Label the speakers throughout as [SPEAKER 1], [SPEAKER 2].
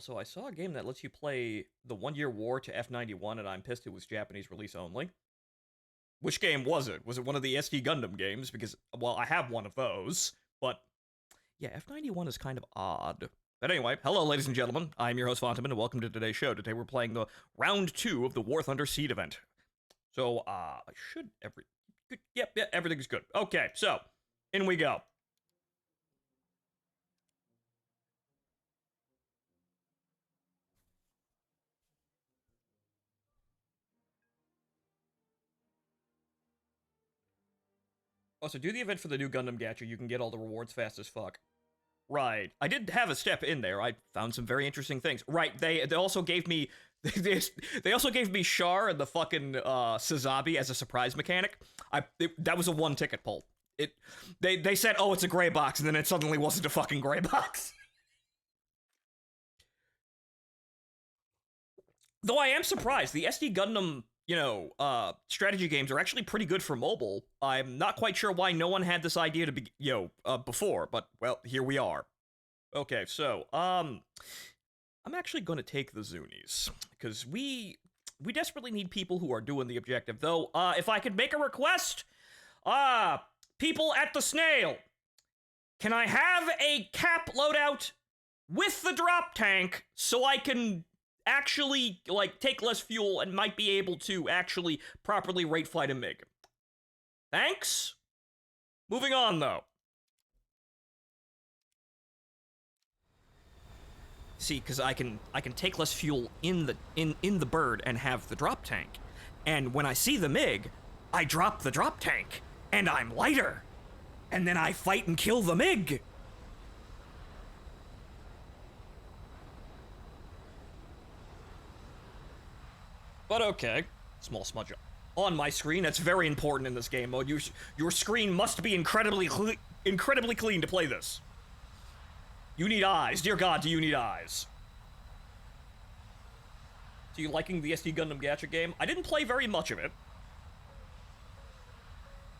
[SPEAKER 1] Also, I saw a game that lets you play the 1 Year War to F91, and I'm pissed it was Japanese release only. Which game was it? Was it one of the SD Gundam games? Because, well, I have one of those, but yeah, F91 is kind of odd. But anyway, hello, ladies and gentlemen. I'm your host, Fontaman, and welcome to today's show. Today we're playing the round 2 of the War Thunder SEAD event. So, yep, everything's good. Okay, so, in we go. Also, do the event for the new Gundam Gacha. You can get all the rewards fast as fuck. Right. I did have a step in there. I found some very interesting things. Right. They also gave me they also gave me Char and the fucking Sazabi as a surprise mechanic. That was a one ticket pull. They said, "Oh, it's a gray box," and then it suddenly wasn't a fucking gray box. Though I am surprised, the SD Gundam, strategy games are actually pretty good for mobile. I'm not quite sure why no one had this idea to be, before, but, well, here we are. Okay, so, I'm actually gonna take the Zunies, because we desperately need people who are doing the objective, though, if I could make a request, people at the Snail, can I have a cap loadout with the drop tank so I can actually, take less fuel and might be able to actually properly rate fight a MiG? Thanks? Moving on, though. See, because I can take less fuel in the bird and have the drop tank. And when I see the MiG, I drop the drop tank, and I'm lighter. And then I fight and kill the MiG. But okay, small smudge on my screen. That's very important in this game mode. Your screen must be incredibly clean to play this. You need eyes. Dear God, do you need eyes? So you liking the SD Gundam Gacha game? I didn't play very much of it.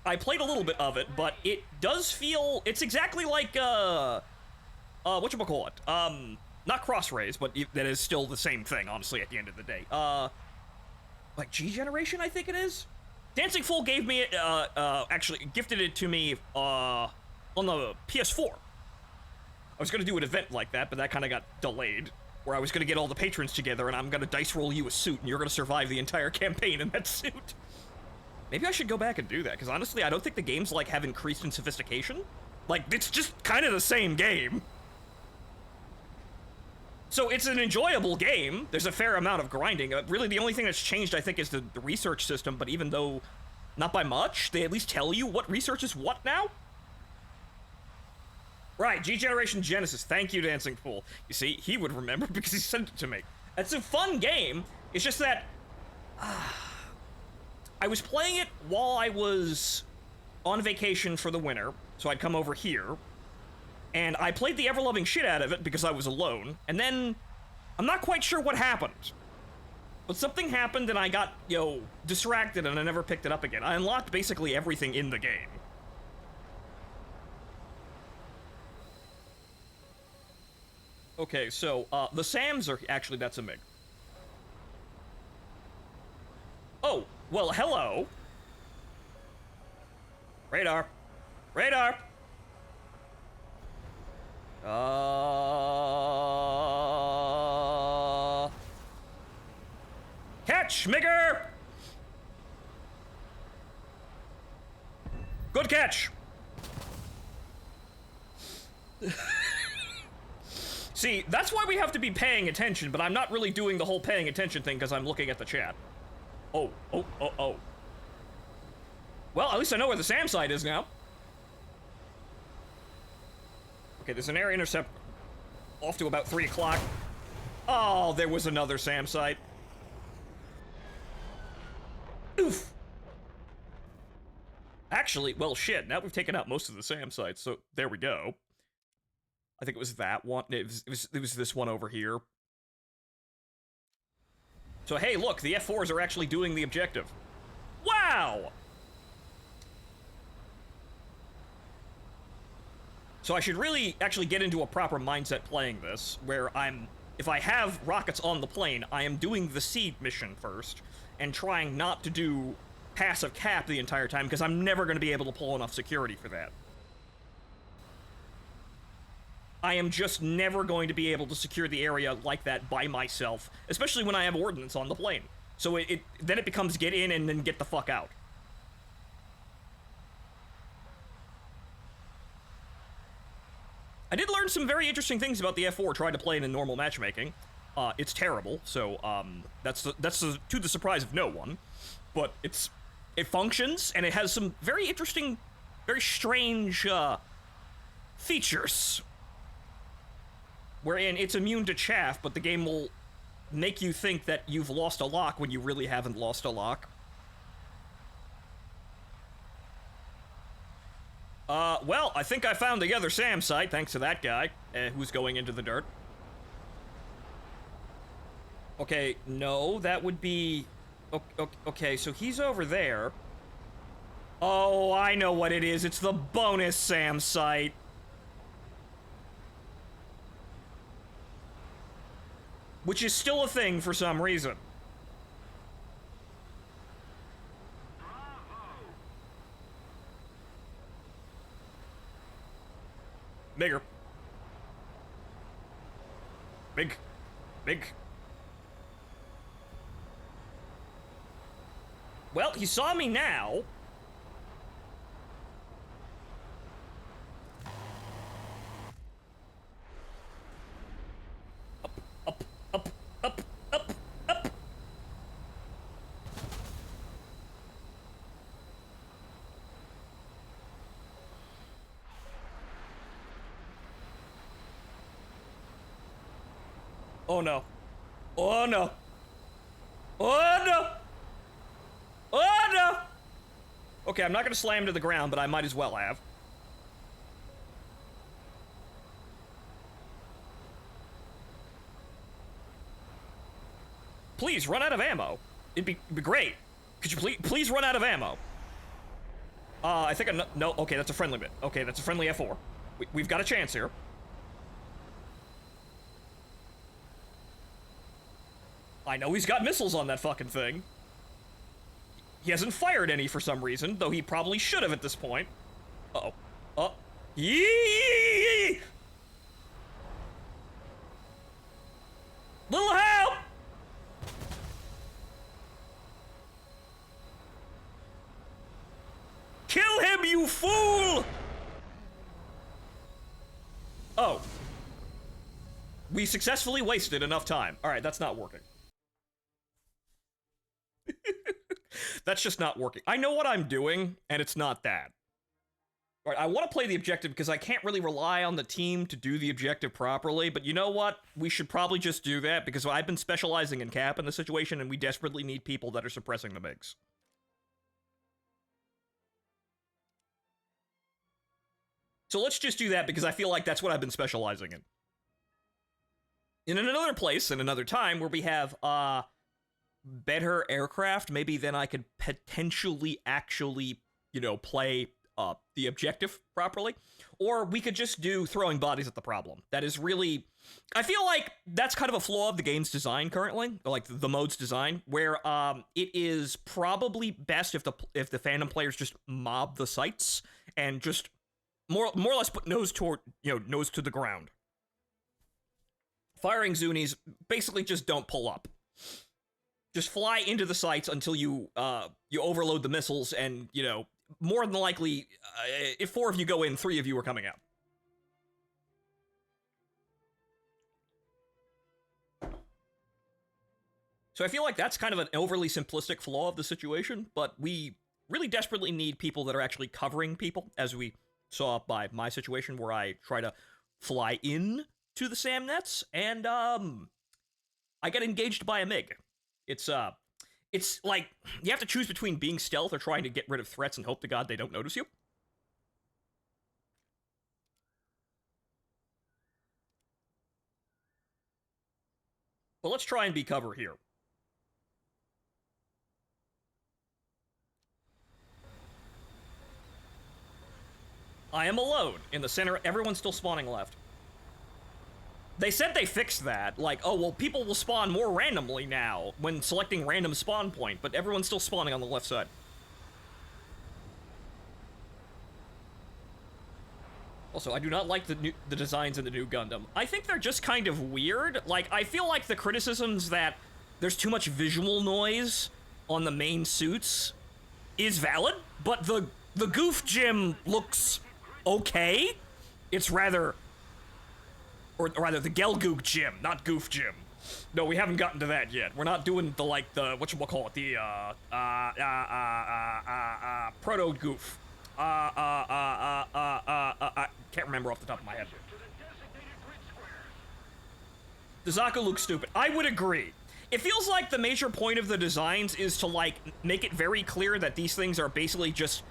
[SPEAKER 1] I played a little bit of it, but it does feel... It's exactly like, whatchamacallit? Not Cross-Rays, but that is still the same thing, honestly, at the end of the day. Like G Generation, I think it is? Dancing Fool gave me it, actually gifted it to me, on the PS4. I was gonna do an event like that, but that kinda got delayed, where I was gonna get all the patrons together and I'm gonna dice roll you a suit and you're gonna survive the entire campaign in that suit. Maybe I should go back and do that, because honestly, I don't think the games, have increased in sophistication. Like, it's just kinda the same game. So it's an enjoyable game. There's a fair amount of grinding. Really, the only thing that's changed, I think, is the research system, but even though not by much, they at least tell you what research is what now? Right, G Generation Genesis. Thank you, Dancing Fool. You see, he would remember because he sent it to me. It's a fun game. It's just that... I was playing it while I was on vacation for the winter, so I'd come over here. And I played the ever-loving shit out of it because I was alone, and then I'm not quite sure what happened. But something happened and I got, distracted and I never picked it up again. I unlocked basically everything in the game. Okay, so, the SAMs are... Actually, that's a MiG. Oh, well, hello. Radar. Radar! Catch, Migger! Good catch! See, that's why we have to be paying attention, but I'm not really doing the whole paying attention thing because I'm looking at the chat. Oh. Well, at least I know where the SAM site is now. Okay, there's an air intercept off to about 3 o'clock. Oh, there was another SAM site. Oof. Actually, well, shit, now we've taken out most of the SAM sites, so there we go. I think it was that one. It was this one over here. So, hey, look, the F4s are actually doing the objective. Wow! So I should really actually get into a proper mindset playing this, where I'm if I have rockets on the plane, I am doing the SEAD mission first, and trying not to do passive cap the entire time, because I'm never going to be able to pull enough security for that. I am just never going to be able to secure the area like that by myself, especially when I have ordnance on the plane. So then it becomes get in and then get the fuck out. I did learn some very interesting things about the F4 trying to play it in normal matchmaking. It's terrible, so that's to the surprise of no one. But it functions, and it has some very interesting, very strange features. Wherein it's immune to chaff, but the game will make you think that you've lost a lock when you really haven't lost a lock. Well, I think I found the other SAM site, thanks to that guy, who's going into the dirt. Okay, no, that would be... Okay, so he's over there. Oh, I know what it is. It's the bonus SAM site. Which is still a thing for some reason. Bigger. Big. Well, he saw me now. Up. Oh no. Oh no. Oh no. Oh no! Okay, I'm not gonna slam to the ground, but I might as well have. Please, run out of ammo. It'd be great. Could you please run out of ammo? I think no, okay, that's a friendly bit. Okay, that's a friendly F4. We've got a chance here. I know he's got missiles on that fucking thing. He hasn't fired any for some reason, though he probably should have at this point. Uh-oh. Oh. Yee! Little help! Kill him, you fool! Oh. We successfully wasted enough time. Alright, that's not working. That's just not working. I know what I'm doing, and it's not that. Alright, I want to play the objective because I can't really rely on the team to do the objective properly, but you know what? We should probably just do that because I've been specializing in cap in this situation, and we desperately need people that are suppressing the MiGs. So let's just do that because I feel like that's what I've been specializing in. In another place, in another time, where we have, better aircraft, maybe then I could potentially actually, you know, play the objective properly. Or we could just do throwing bodies at the problem. That is really... I feel like that's kind of a flaw of the game's design currently, like the mode's design, where it is probably best if the Phantom players just mob the sites and just more or less put nose to the ground. Firing Zunis basically just don't pull up. Just fly into the sites until you overload the missiles, and, you know, more than likely, if 4 of you go in, 3 of you are coming out. So I feel like that's kind of an overly simplistic flaw of the situation, but we really desperately need people that are actually covering people, as we saw by my situation where I try to fly in to the SAM nets, and I get engaged by a MiG. It's like, you have to choose between being stealth or trying to get rid of threats and hope to God they don't notice you. But let's try and be cover here. I am alone in the center. Everyone's still spawning left. They said they fixed that. Like, oh, well, people will spawn more randomly now when selecting random spawn point, but everyone's still spawning on the left side. Also, I do not like the designs in the new Gundam. I think they're just kind of weird. Like, I feel like the criticisms that there's too much visual noise on the main suits is valid, but the Goof Gym looks okay. It's rather, or rather, the Gelgoog Gym, not Goof Gym. No, we haven't gotten to that yet. We're not doing the, like, the, whatchamacallit, the, proto-Goof. I can't remember off the top of my head. The Zaku looks stupid. I would agree. It feels like the major point of the designs is to, like, make it very clear that these things are basically just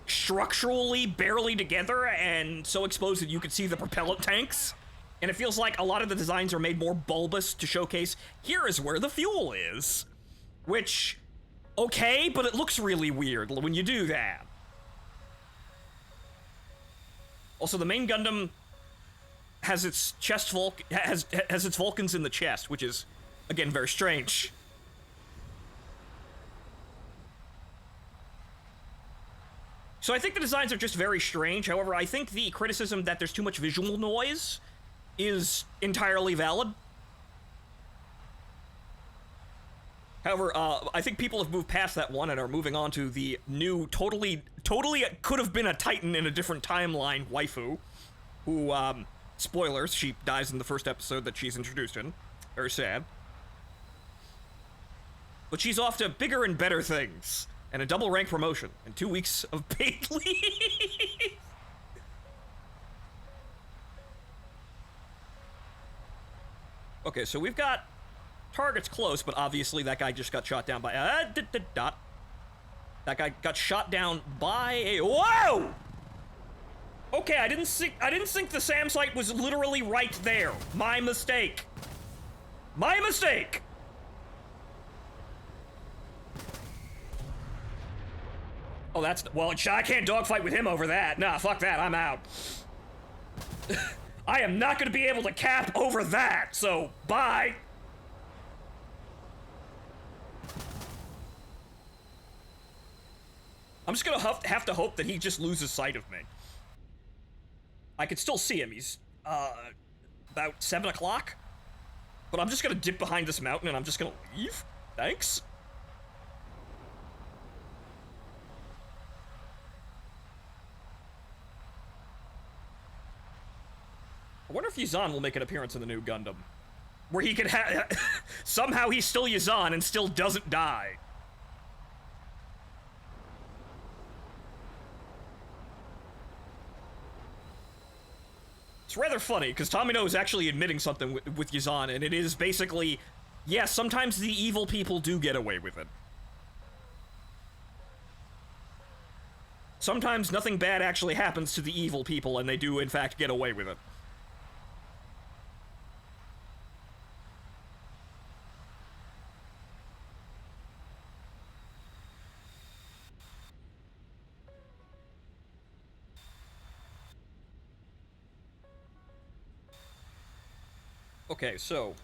[SPEAKER 1] structurally barely together and so exposed that you could see the propellant tanks. And it feels like a lot of the designs are made more bulbous to showcase, here is where the fuel is. Which, okay, but it looks really weird when you do that. Also, the main Gundam has its chest has its Vulcans in the chest, which is, again, very strange. So I think the designs are just very strange. However, I think the criticism that there's too much visual noise is entirely valid. However, I think people have moved past that one and are moving on to the new, totally could have been a Titan in a different timeline waifu, who, spoilers, she dies in the first episode that she's introduced in. Very sad. But she's off to bigger and better things, and a double rank promotion, and 2 weeks of paid leave. Okay, so we've got targets close, but obviously that guy just got shot down by, That guy got shot down by a, whoa! Okay, I didn't think the SAM site was literally right there. My mistake. My mistake! Oh, that's, well, I can't dogfight with him over that. Nah, fuck that, I'm out. I am not gonna be able to cap over that, so bye. I'm just gonna have to hope that he just loses sight of me. I can still see him. He's, about 7 o'clock. But I'm just gonna dip behind this mountain and I'm just gonna leave. Thanks. I wonder if Yazan will make an appearance in the new Gundam. Where he could somehow he's still Yazan and still doesn't die. It's rather funny, because Tomino is actually admitting something with Yazan, and it is basically, yes, sometimes the evil people do get away with it. Sometimes nothing bad actually happens to the evil people, and they do, in fact, get away with it. Okay, so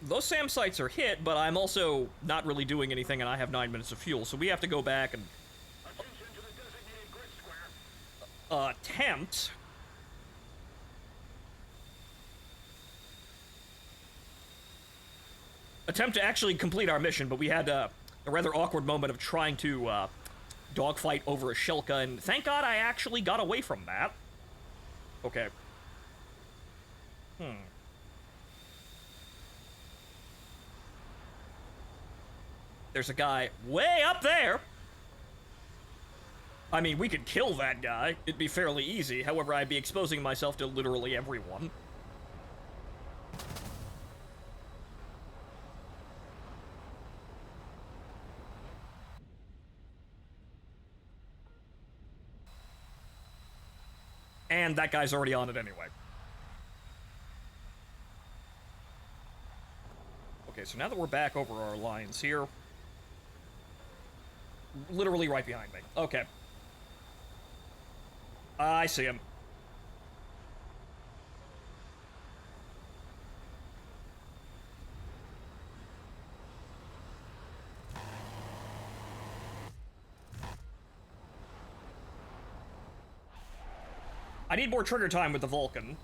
[SPEAKER 1] those SAM sites are hit, but I'm also not really doing anything, and I have 9 minutes of fuel, so we have to go back and attempt to actually complete our mission, but we had a rather awkward moment of trying to dogfight over a Shilka, and thank God I actually got away from that. Okay. There's a guy way up there. I mean, we could kill that guy. It'd be fairly easy. However, I'd be exposing myself to literally everyone. And that guy's already on it anyway. Okay, so now that we're back over our lines here. Literally right behind me. Okay. I see him. I need more trigger time with the Vulcan.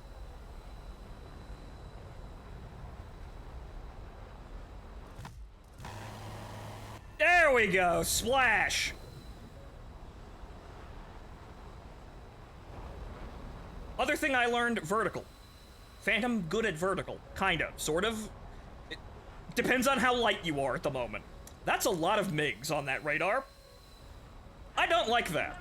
[SPEAKER 1] There we go, splash! Other thing I learned, vertical. Phantom good at vertical, kind of, sort of. It depends on how light you are at the moment. That's a lot of MiGs on that radar. I don't like that.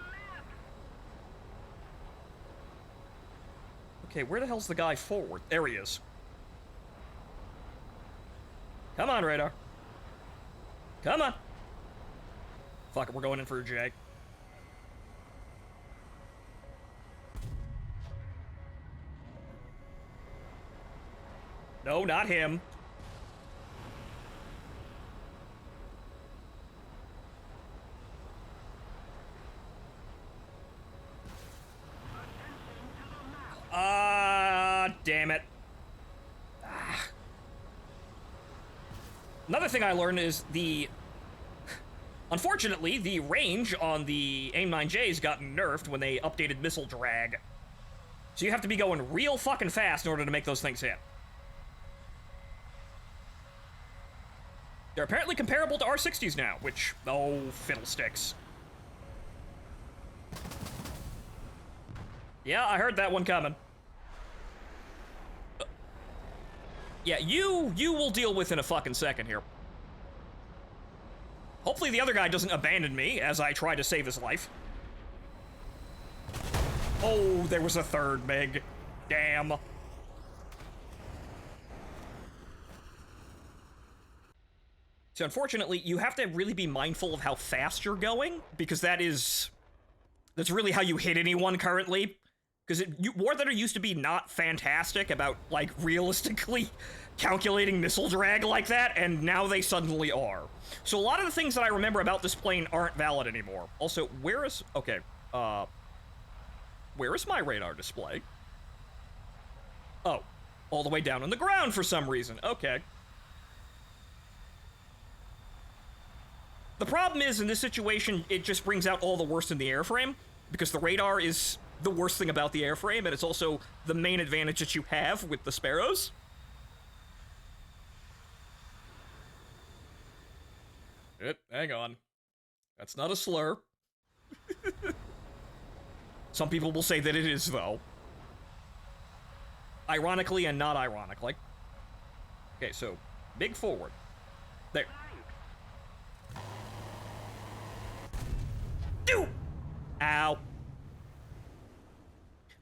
[SPEAKER 1] Okay, where the hell's the guy forward? There he is. Come on, radar. Come on. Fuck it, we're going in for a jag. No, not him. Damn it. Ah. Another thing I learned is unfortunately, the range on the AIM-9Js got nerfed when they updated missile drag. So you have to be going real fucking fast in order to make those things hit. They're apparently comparable to R60s now, which, oh, fiddlesticks. Yeah, I heard that one coming. Yeah, you will deal with in a fucking second here. Hopefully the other guy doesn't abandon me as I try to save his life. Oh, there was a third MiG. Damn. So unfortunately, you have to really be mindful of how fast you're going, because that's really how you hit anyone currently. Because War Thunder used to be not fantastic about, like, realistically calculating missile drag like that, and now they suddenly are. So a lot of the things that I remember about this plane aren't valid anymore. Also, where is my radar display? Oh, all the way down on the ground for some reason. Okay. The problem is, in this situation, it just brings out all the worst in the airframe, because the radar is the worst thing about the airframe, and it's also the main advantage that you have with the Sparrows. Hang on. That's not a slur. Some people will say that it is, though. Ironically and not ironically. Okay, so, big forward. There. Do! Ow.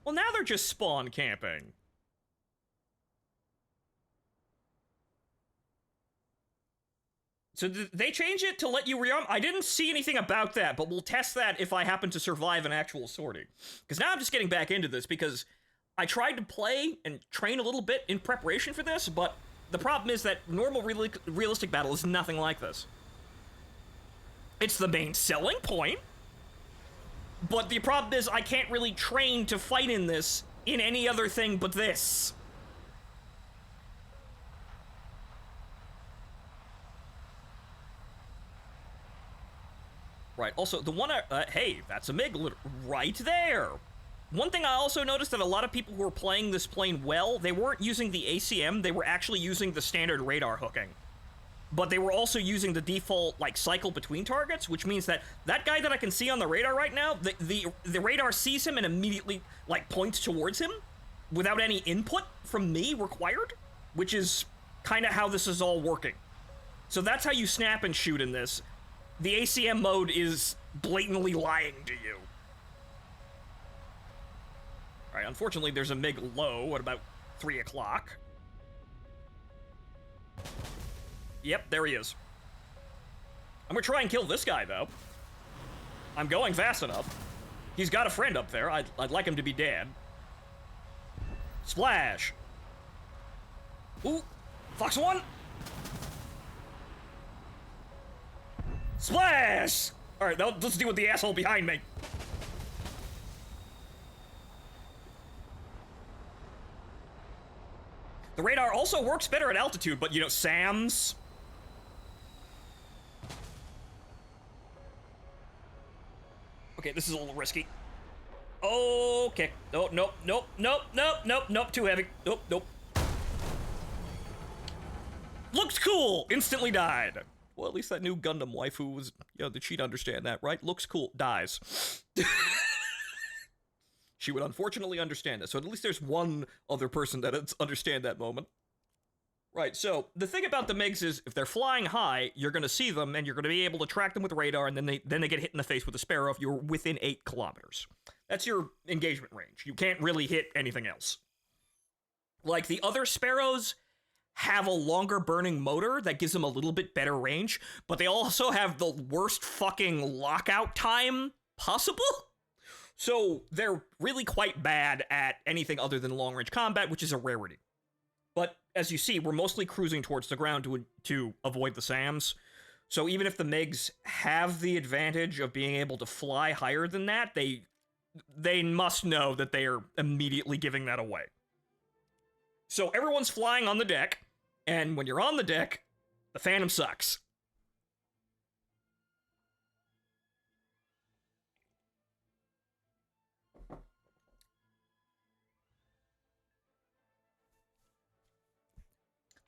[SPEAKER 1] Well, now they're just spawn camping. So they change it to let you rearm? I didn't see anything about that, but we'll test that if I happen to survive an actual sortie. Because now I'm just getting back into this, because I tried to play and train a little bit in preparation for this, but the problem is that normal realistic battle is nothing like this. It's the main selling point, but the problem is I can't really train to fight in this in any other thing but this. Right, also, the one, hey, that's a MiG right there. One thing I also noticed that a lot of people who were playing this plane well, they weren't using the ACM, they were actually using the standard radar hooking. But they were also using the default, like, cycle between targets, which means that that guy that I can see on the radar right now, the radar sees him and immediately, like, points towards him without any input from me required, which is kind of how this is all working. So that's how you snap and shoot in this. The ACM mode is blatantly lying to you. Alright, unfortunately there's a MiG low at about 3 o'clock. Yep, there he is. I'm gonna try and kill this guy, though. I'm going fast enough. He's got a friend up there. I'd like him to be dead. Splash! Ooh! Fox 1! Splash! Alright, let's deal with the asshole behind me. The radar also works better at altitude, but, you know, SAMs... Okay, this is a little risky. Okay. Oh, nope, nope, nope, nope, nope, nope, too heavy. Nope, nope. Looks cool! Instantly died. Well, at least that new Gundam waifu was, you know, did she'd understand that, right? Looks cool, dies. She would unfortunately understand that, so at least there's one other person that understand that moment. Right, so the thing about the MiGs is if they're flying high, you're going to see them and you're going to be able to track them with radar, and then they get hit in the face with a Sparrow if you're within 8 kilometers. That's your engagement range. You can't really hit anything else. Like, the other Sparrows have a longer burning motor that gives them a little bit better range, but they also have the worst fucking lockout time possible. So they're really quite bad at anything other than long-range combat, which is a rarity. But as you see, we're mostly cruising towards the ground to avoid the SAMs. So even if the MiGs have the advantage of being able to fly higher than that, they must know that they are immediately giving that away. So everyone's flying on the deck, and when you're on the deck, the Phantom sucks.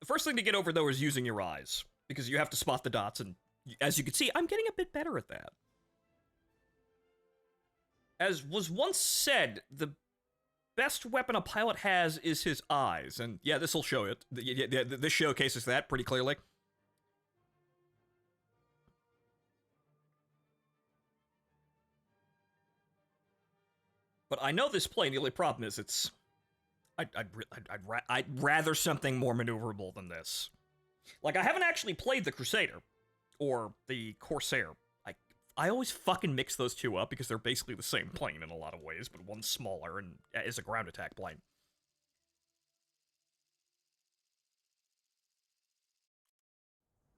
[SPEAKER 1] The first thing to get over, though, is using your eyes, because you have to spot the dots, and as you can see, I'm getting a bit better at that. As was once said, the best weapon a pilot has is his eyes, and yeah, this will show it. This showcases that pretty clearly. But I know this plane, the only problem is it's... I'd rather something more maneuverable than this. Like, I haven't actually played the Crusader, or the Corsair. I always fucking mix those two up because they're basically the same plane in a lot of ways, but one's smaller and is a ground attack plane.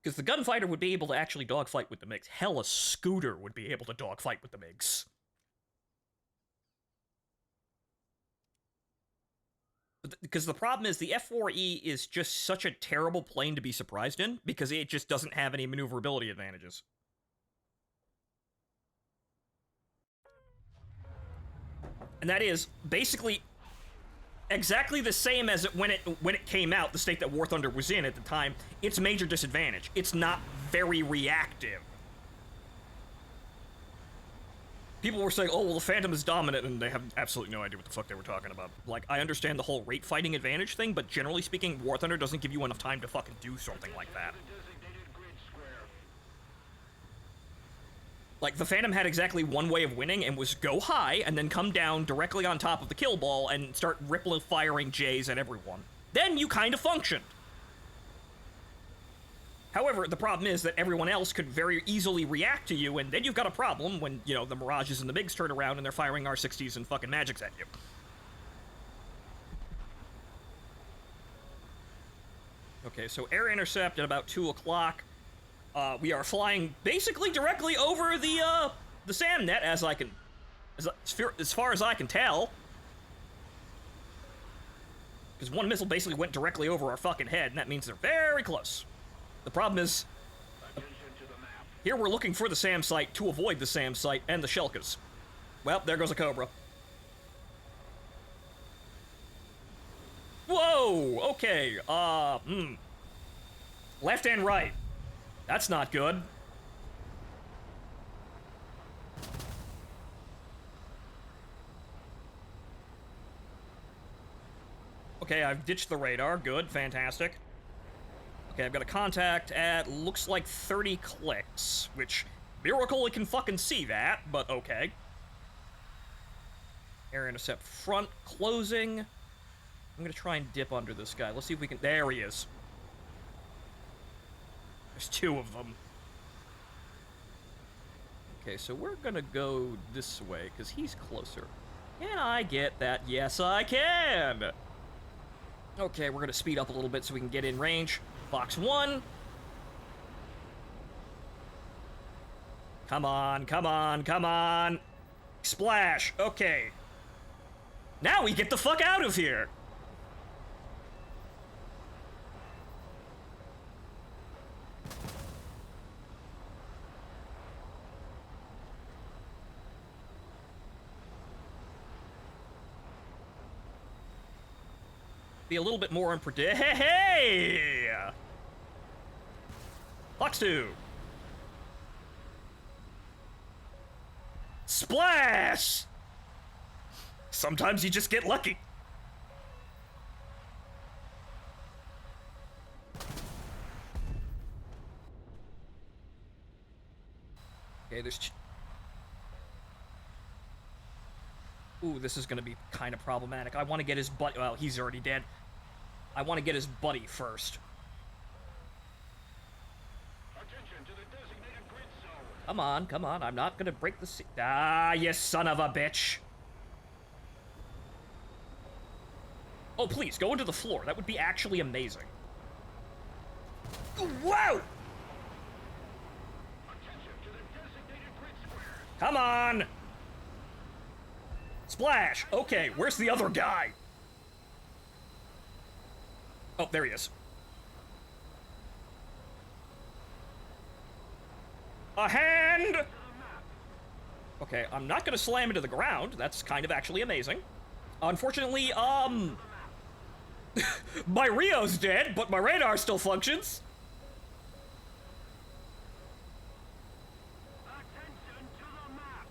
[SPEAKER 1] Because the gunfighter would be able to actually dogfight with the MiGs. Hell, a scooter would be able to dogfight with the MiGs. Because the problem is the F4E is just such a terrible plane to be surprised in, because it just doesn't have any maneuverability advantages. And that is basically exactly the same as when it came out, the state that War Thunder was in at the time. Its major disadvantage: it's not very reactive. People were saying, oh, well, the Phantom is dominant, and they have absolutely no idea what the fuck they were talking about. Like, I understand the whole rate fighting advantage thing, but generally speaking, War Thunder doesn't give you enough time to fucking do something like that. Like, the Phantom had exactly one way of winning, and was go high, and then come down directly on top of the kill ball, and start ripple firing J's at everyone. Then you kind of functioned. However, the problem is that everyone else could very easily react to you, and then you've got a problem when, you know, the Mirages and the MiGs turn around and they're firing R60s and fucking Magics at you. Okay, so air intercept at about 2 o'clock. We are flying basically directly over the SAM net, as far as I can tell. Because one missile basically went directly over our fucking head, and that means they're very close. The problem is, here we're looking for the SAM site to avoid the SAM site and the Shelkas. Well, there goes a Cobra. Whoa! Okay, left and right. That's not good. Okay, I've ditched the radar. Good, fantastic. Okay, I've got a contact at, looks like 30 clicks, which, miracle it can fucking see that, but okay. Air intercept front, closing. I'm gonna try and dip under this guy. Let's see if we can, there he is. There's 2 of them. Okay, so we're gonna go this way, because he's closer. Can I get that? Yes, I can! Okay, we're gonna speed up a little bit so we can get in range. Box 1. Come on, come on, come on. Splash. Okay. Now we get the fuck out of here. Be a little bit more unpredictable. Hey! Fox 2. Splash! Sometimes you just get lucky. Okay, there's... Ooh, this is gonna be kind of problematic. I want to get his buddy... Well, he's already dead. I want to get his buddy first.
[SPEAKER 2] Attention to the designated grid zone.
[SPEAKER 1] Come on, come on. I'm not gonna break the... Ah, you son of a bitch. Oh, please, go into the floor. That would be actually amazing. Whoa!
[SPEAKER 2] Attention to the designated grid squares.
[SPEAKER 1] Come on! Splash! Okay, where's the other guy? Oh, there he is. A hand! Okay, I'm not gonna slam into the ground. That's kind of actually amazing. Unfortunately, my Rio's dead, but my radar still functions.
[SPEAKER 2] Attention to the map.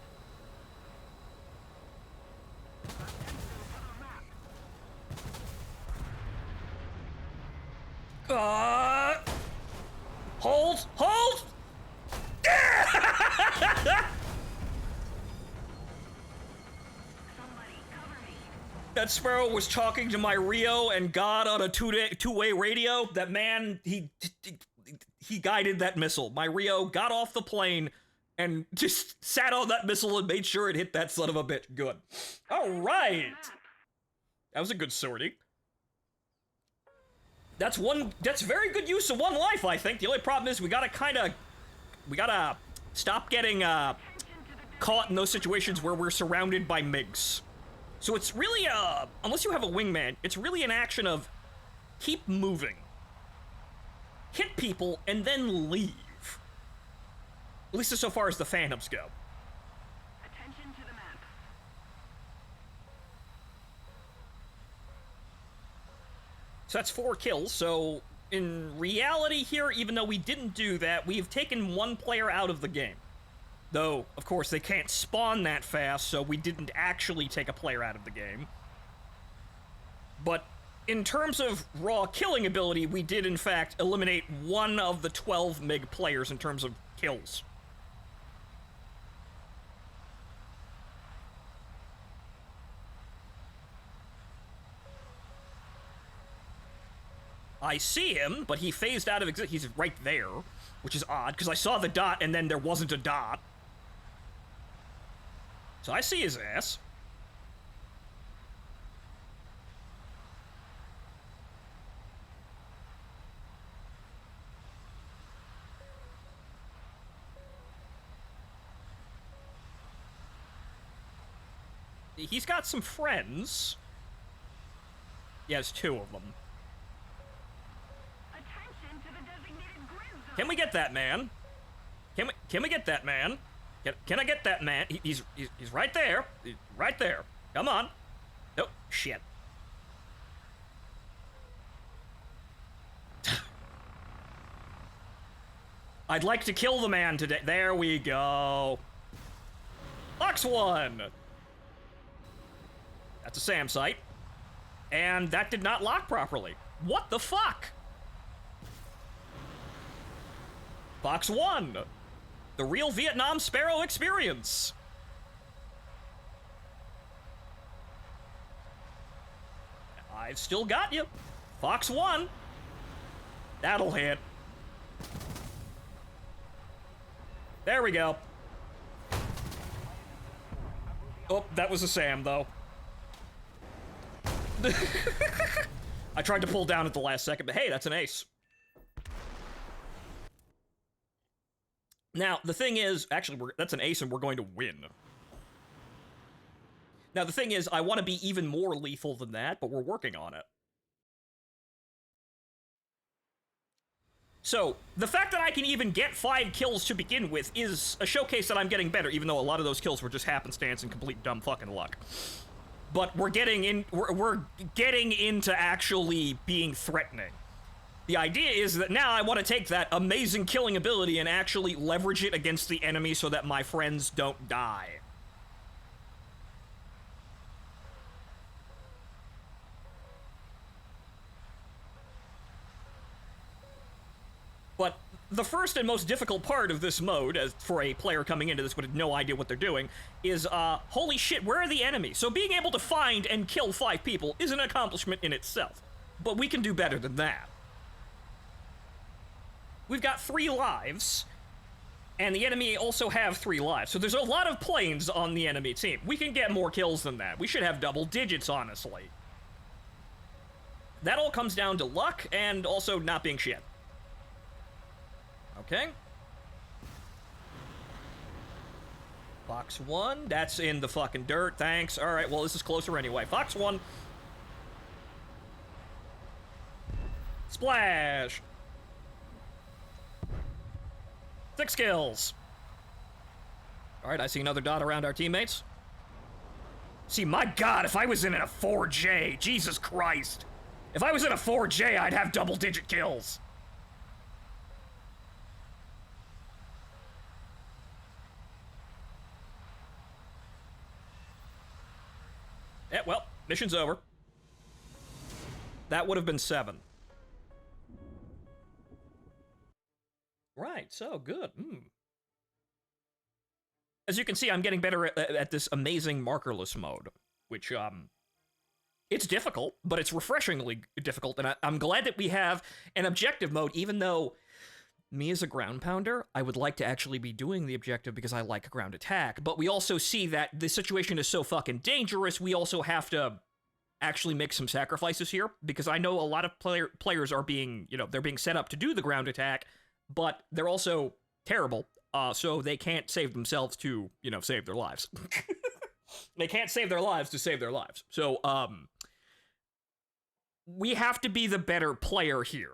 [SPEAKER 2] Attention to the map.
[SPEAKER 1] Hold! Hold! That Sparrow was talking to my Rio and God on a two-way radio. That man, he guided that missile. My Rio got off the plane and just sat on that missile and made sure it hit that son of a bitch. Good. All right. That was a good sortie. That's very good use of one life, I think. The only problem is we gotta stop getting caught in those situations where we're surrounded by MiGs. So it's really, unless you have a wingman, it's really an action of keep moving, hit people, and then leave. At least so far as the Phantoms go.
[SPEAKER 2] Attention to the map.
[SPEAKER 1] So that's 4 kills, so in reality here, even though we didn't do that, we've taken 1 player out of the game. Though, of course, they can't spawn that fast, so we didn't actually take a player out of the game. But in terms of raw killing ability, we did, in fact, eliminate 1 of the 12 MiG players in terms of kills. I see him, but he phased out of existence. He's right there, which is odd, because I saw the dot and then there wasn't a dot. So I see his ass. He's got some friends. He has 2 of them.
[SPEAKER 2] Attention to the designated grid zone.
[SPEAKER 1] Can we get that man? Can we get that man? Can I get that man? He's right there. Right there. Come on. Oh, shit. I'd like to kill the man today. There we go. Fox 1. That's a SAM site. And that did not lock properly. What the fuck? Fox 1. The real Vietnam Sparrow experience. I've still got you. Fox 1. That'll hit. There we go. Oh, that was a SAM, though. I tried to pull down at the last second, but hey, that's an ace. Now, the thing is, actually, that's an ace and we're going to win. Now, the thing is, I want to be even more lethal than that, but we're working on it. So, the fact that I can even get 5 kills to begin with is a showcase that I'm getting better, even though a lot of those kills were just happenstance and complete dumb fucking luck. but we're getting into actually being threatening. The idea is that now I want to take that amazing killing ability and actually leverage it against the enemy so that my friends don't die. But the first and most difficult part of this mode, as for a player coming into this with no idea what they're doing, is, holy shit, where are the enemies? So being able to find and kill 5 people is an accomplishment in itself. But we can do better than that. We've got 3 lives, and the enemy also have 3 lives. So there's a lot of planes on the enemy team. We can get more kills than that. We should have double digits, honestly. That all comes down to luck and also not being shit. Okay. Fox 1, that's in the fucking dirt, thanks. Alright, well, this is closer anyway. Fox 1. Splash! 6 kills. Alright, I see another dot around our teammates. See, my god, if I was in a 4J, Jesus Christ. If I was in a 4J, I'd have double-digit kills. Yeah, well, mission's over. That would have been 7. Right, so good. As you can see, I'm getting better at this amazing markerless mode, which, it's difficult, but it's refreshingly difficult, and I'm glad that we have an objective mode, even though me as a ground pounder, I would like to actually be doing the objective because I like ground attack, but we also see that the situation is so fucking dangerous, we also have to actually make some sacrifices here, because I know a lot of players are being, they're being set up to do the ground attack, but they're also terrible, so they can't save themselves to, save their lives. They can't save their lives to save their lives. So, we have to be the better player here.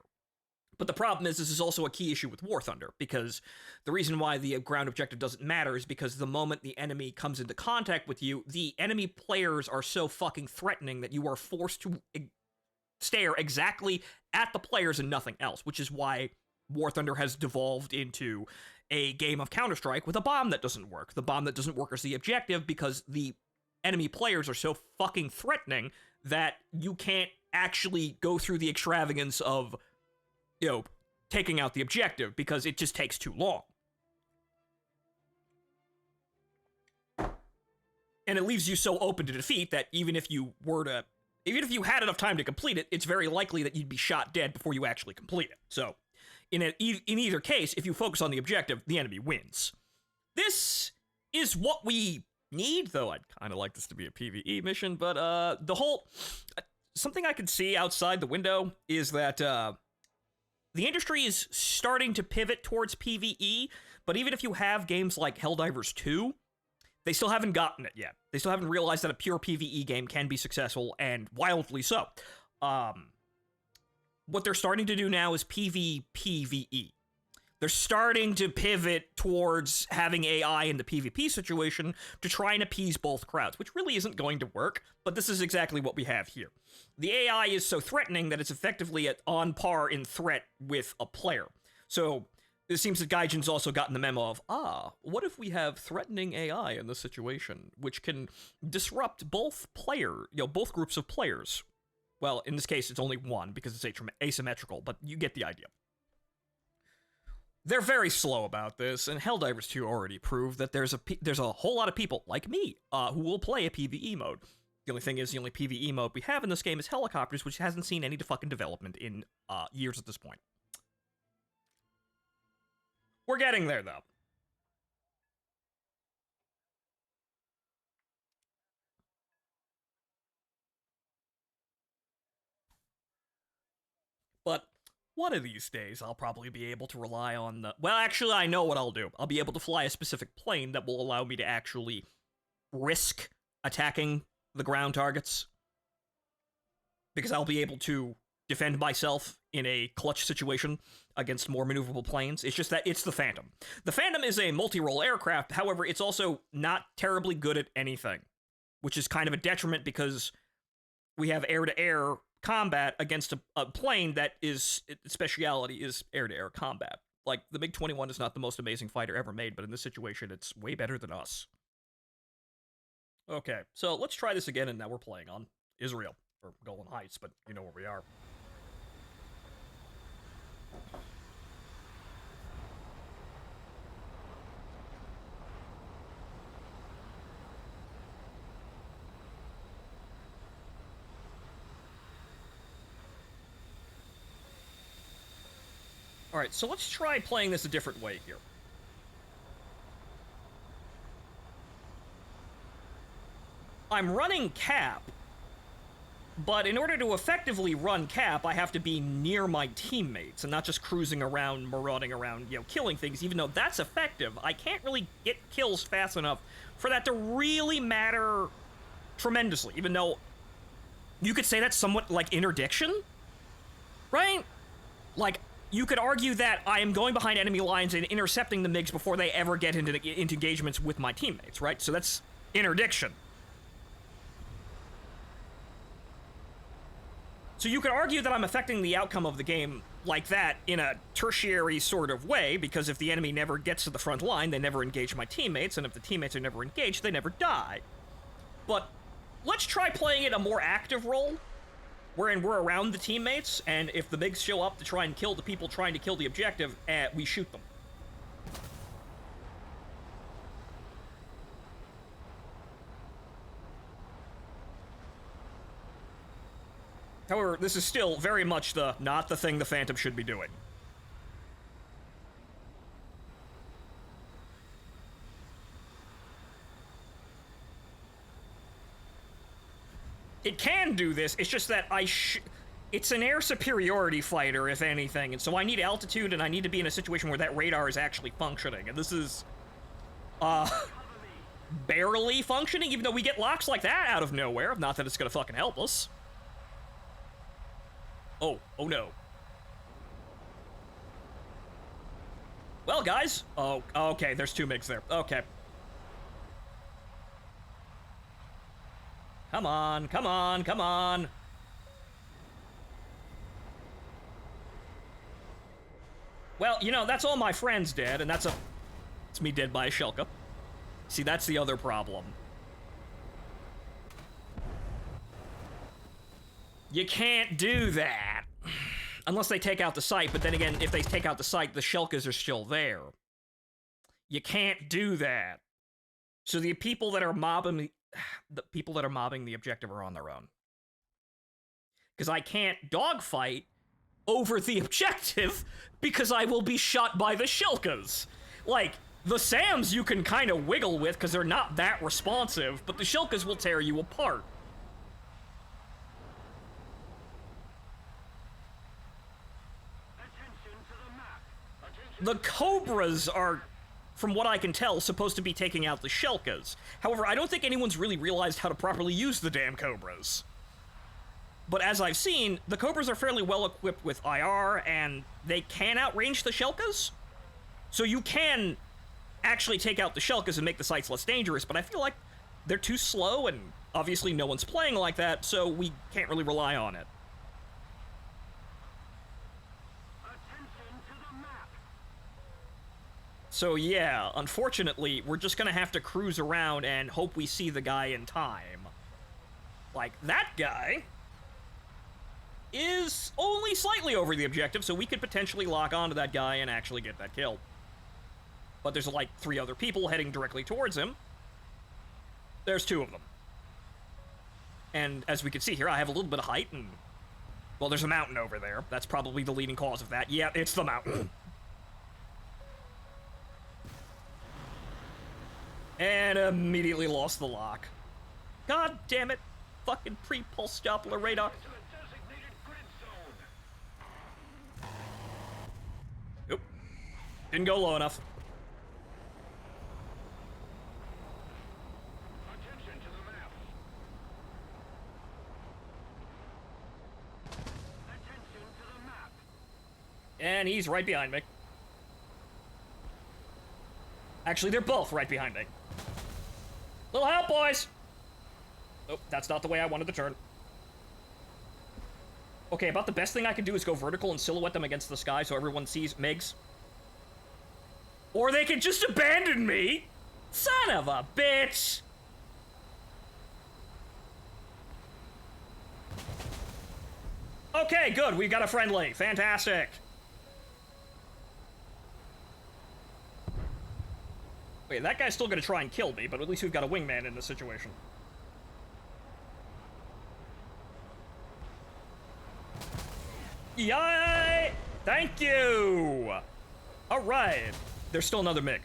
[SPEAKER 1] But the problem is, this is also a key issue with War Thunder, because the reason why the ground objective doesn't matter is because the moment the enemy comes into contact with you, the enemy players are so fucking threatening that you are forced to stare exactly at the players and nothing else, which is why War Thunder has devolved into a game of Counter-Strike with a bomb that doesn't work. The bomb that doesn't work is the objective because the enemy players are so fucking threatening that you can't actually go through the extravagance of taking out the objective because it just takes too long. And it leaves you so open to defeat that even if you had enough time to complete it, it's very likely that you'd be shot dead before you actually complete it. So, in either case, if you focus on the objective, the enemy wins. This is what we need, though I'd kind of like this to be a PvE mission, but something I can see outside the window is that, the industry is starting to pivot towards PvE, but even if you have games like Helldivers 2, they still haven't gotten it yet. They still haven't realized that a pure PvE game can be successful, and wildly so. What they're starting to do now is PvPvE. They're starting to pivot towards having AI in the PvP situation to try and appease both crowds, which really isn't going to work, but this is exactly what we have here. The AI is so threatening that it's effectively on par in threat with a player. So it seems that Gaijin's also gotten the memo of, what if we have threatening AI in this situation, which can disrupt both groups of players? Well, in this case, it's only one because it's asymmetrical, but you get the idea. They're very slow about this, and Helldivers 2 already proved that there's a whole lot of people, like me, who will play a PvE mode. The only thing is, the only PvE mode we have in this game is Helicopters, which hasn't seen any fucking development in years at this point. We're getting there, though. But one of these days, I'll probably be able to rely on the... Well, actually, I know what I'll do. I'll be able to fly a specific plane that will allow me to actually risk attacking the ground targets. Because I'll be able to defend myself in a clutch situation against more maneuverable planes. It's just that it's the Phantom. The Phantom is a multi-role aircraft, however, it's also not terribly good at anything. which is kind of a detriment because we have air-to-air combat against a plane that is, its speciality is air-to-air combat. Like, the MiG-21 is not the most amazing fighter ever made, but in this situation, it's way better than us. Okay, so let's try this again, and now we're playing on Israel, or Golan Heights, but you know where we are. Alright, so let's try playing this a different way here. I'm running cap, but in order to effectively run cap, I have to be near my teammates and not just cruising around, marauding around, you know, killing things. Even though that's effective, I can't really get kills fast enough for that to really matter tremendously, even though you could say that's somewhat like interdiction, right? Like, you could argue that I am going behind enemy lines and intercepting the MiGs before they ever get into engagements with my teammates, right? So that's interdiction. So you could argue that I'm affecting the outcome of the game like that in a tertiary sort of way, because if the enemy never gets to the front line, they never engage my teammates, and if the teammates are never engaged, they never die. But let's try playing it a more active role, wherein we're around the teammates, and if the MiGs show up to try and kill the people trying to kill the objective, we shoot them. However, this is still very much not the thing the Phantom should be doing. It can do this, it's just that it's an air superiority fighter, if anything, and so I need altitude, and I need to be in a situation where that radar is actually functioning, and this is, barely functioning, even though we get locks like that out of nowhere, not that it's gonna fucking help us. Oh no. Well, guys. Oh, okay, there's two MiGs there. Okay. Come on, come on, come on. Well, you know, that's all my friends dead, and it's me dead by a Shelka. See, that's the other problem. You can't do that. Unless they take out the site, but then again, if they take out the site, the Shelkas are still there. You can't do that. So the people that are mobbing the objective are on their own. Because I can't dogfight over the objective because I will be shot by the Shelkas. Like, the SAMs you can kind of wiggle with because they're not that responsive, but the Shelkas will tear you apart. The Cobras are, from what I can tell, supposed to be taking out the Shelkas. However, I don't think anyone's really realized how to properly use the damn Cobras. But as I've seen, the Cobras are fairly well equipped with IR, and they can outrange the Shelkas. So you can actually take out the Shelkas and make the sites less dangerous, but I feel like they're too slow, and obviously no one's playing like that, so we can't really rely on it. So yeah, unfortunately, we're just gonna have to cruise around and hope we see the guy in time. Like, that guy is only slightly over the objective, so we could potentially lock onto that guy and actually get that kill. But there's like 3 other people heading directly towards him. There's 2 of them. And as we can see here, I have a little bit of height, and well, there's a mountain over there. That's probably the leading cause of that. Yeah, it's the mountain. And immediately lost the lock. God damn it. Fucking pre-pulse Doppler radar. Oop. Didn't go low enough.
[SPEAKER 2] Attention to the map. Attention to the map.
[SPEAKER 1] And he's right behind me. Actually, they're both right behind me. Little help, boys! Oh, that's not the way I wanted to turn. Okay, about the best thing I can do is go vertical and silhouette them against the sky so everyone sees MiGs. Or they can just abandon me! Son of a bitch! Okay, good, we got a friendly. Fantastic. Wait, that guy's still gonna try and kill me, but at least we've got a wingman in this situation. Yay! Thank you! Alright. There's still another MiG.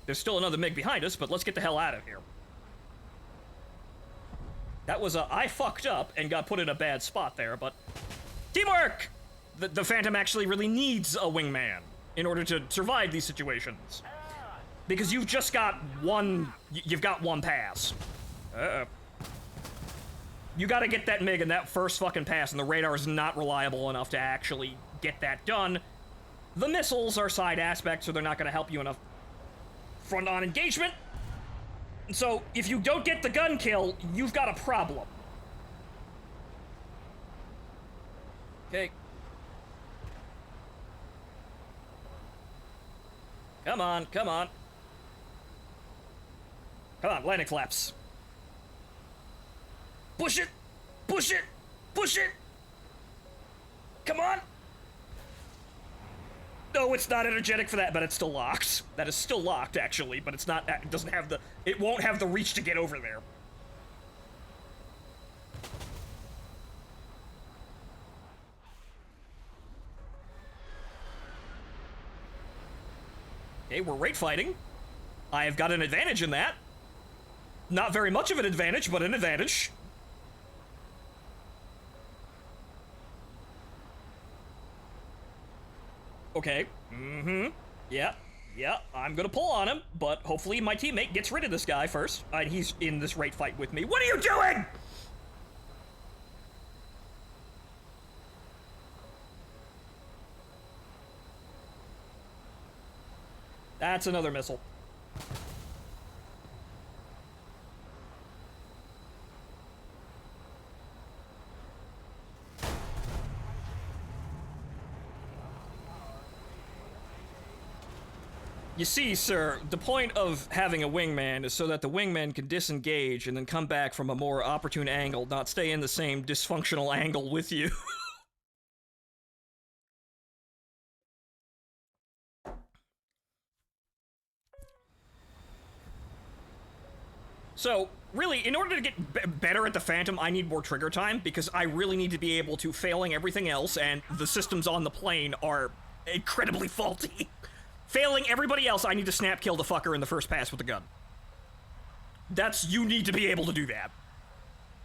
[SPEAKER 1] There's still another MiG behind us, but let's get the hell out of here. That was I fucked up and got put in a bad spot there, but... Teamwork! The Phantom actually really needs a wingman in order to survive these situations. Because you've just got one... You've got one pass. You gotta get that MiG in that first fucking pass, and the radar is not reliable enough to actually get that done. The missiles are side aspects, so they're not gonna help you enough front-on engagement. So, if you don't get the gun kill, you've got a problem. Okay. Come on, come on. Come on, landing flaps. Push it! Push it! Push it! Come on! No, it's not energetic for that, but it's still locked. That is still locked, actually, but it's not, it doesn't have the, it won't have the reach to get over there. Okay, we're rate fighting. I have got an advantage in that. Not very much of an advantage, but an advantage. Okay. Mm-hmm. Yeah. Yeah. I'm gonna pull on him, but hopefully my teammate gets rid of this guy first. He's in this rate fight with me. What are you doing? That's another missile. You see, sir, the point of having a wingman is so that the wingman can disengage and then come back from a more opportune angle, not stay in the same dysfunctional angle with you. So, really, in order to get better at the Phantom, I need more trigger time, because I really need to be able to, failing everything else, and the systems on the plane are incredibly faulty. Failing everybody else, I need to snap kill the fucker in the first pass with the gun. You need to be able to do that.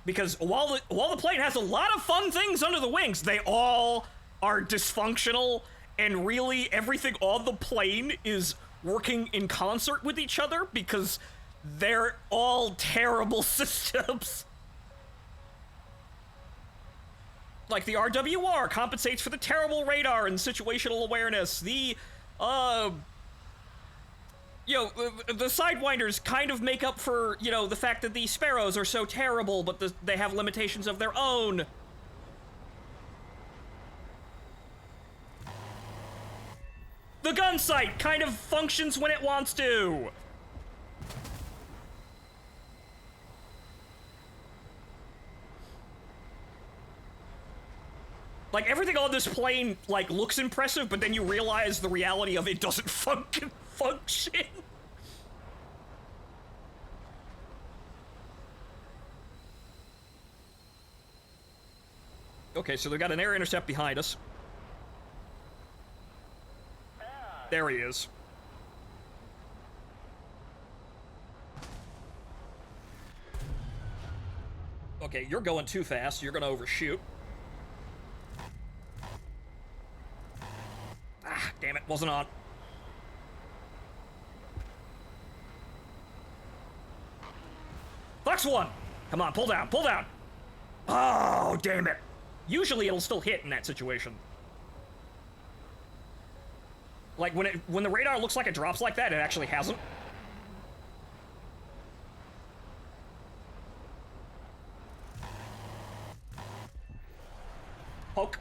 [SPEAKER 1] Because while the plane has a lot of fun things under the wings, they all are dysfunctional, and really everything on the plane is working in concert with each other, because they're all terrible systems. Like, the RWR compensates for the terrible radar and situational awareness. The Sidewinders kind of make up for, the fact that the Sparrows are so terrible, but they have limitations of their own. The gun sight kind of functions when it wants to. Like, everything on this plane, looks impressive, but then you realize the reality of it doesn't function. Okay, so they've got an air intercept behind us. There he is. Okay, you're going too fast. You're gonna overshoot. Ah, damn it, wasn't on. Fox 1! Come on, pull down, pull down! Oh, damn it! Usually it'll still hit in that situation. Like, when the radar looks like it drops like that, it actually hasn't. Poke.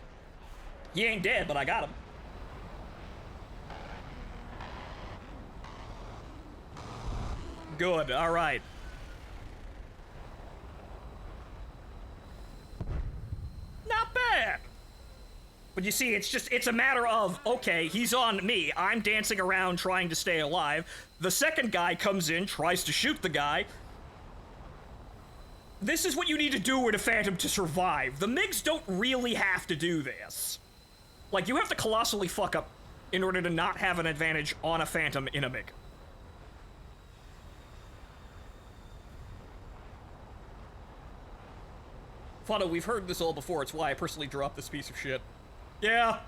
[SPEAKER 1] He ain't dead, but I got him. Good, alright. Not bad. But you see, it's a matter of, okay, he's on me. I'm dancing around trying to stay alive. The second guy comes in, tries to shoot the guy. This is what you need to do with a Phantom to survive. The MiGs don't really have to do this. Like, you have to colossally fuck up in order to not have an advantage on a Phantom in a MiG. Fano, we've heard this all before. It's why I personally dropped this piece of shit. Yeah.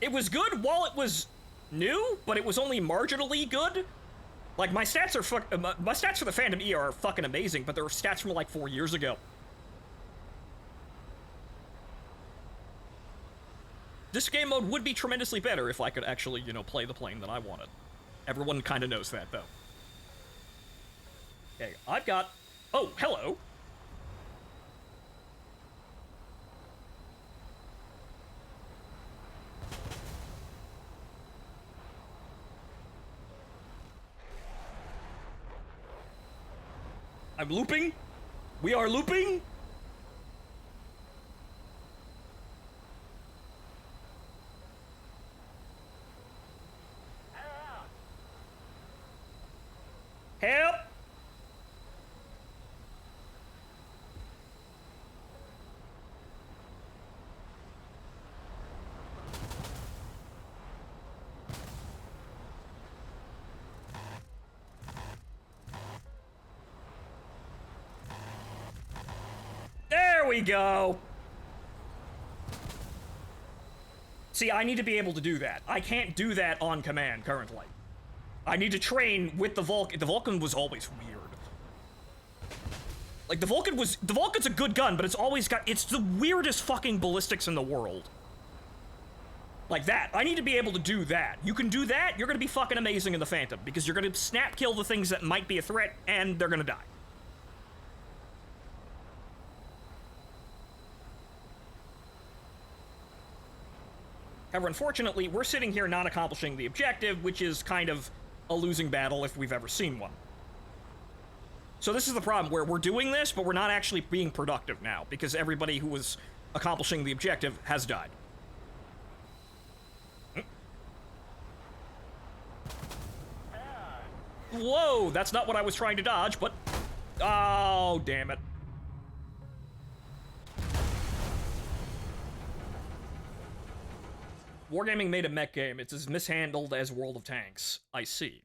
[SPEAKER 1] It was good while it was new, but it was only marginally good. Like, my stats are my stats for the Phantom E are fucking amazing, but they're stats from like 4 years ago. This game mode would be tremendously better if I could actually, you know, play the plane that I wanted. Everyone kind of knows that, though. Okay, I've got... Oh, hello. I'm looping. We are looping. Help! There we go! See, I need to be able to do that. I can't do that on command currently. I need to train with the Vulcan. The Vulcan was always weird. Like, the Vulcan's a good gun, but it's the weirdest fucking ballistics in the world. Like that. I need to be able to do that. You can do that, you're gonna be fucking amazing in the Phantom, because you're gonna snap kill the things that might be a threat, and they're gonna die. However, unfortunately, we're sitting here not accomplishing the objective, which is kind of a losing battle if we've ever seen one. So this is the problem, where we're doing this, but we're not actually being productive now, because everybody who was accomplishing the objective has died. Whoa, that's not what I was trying to dodge, but... Oh, damn it. Wargaming made a mech game. It's as mishandled as World of Tanks. I see.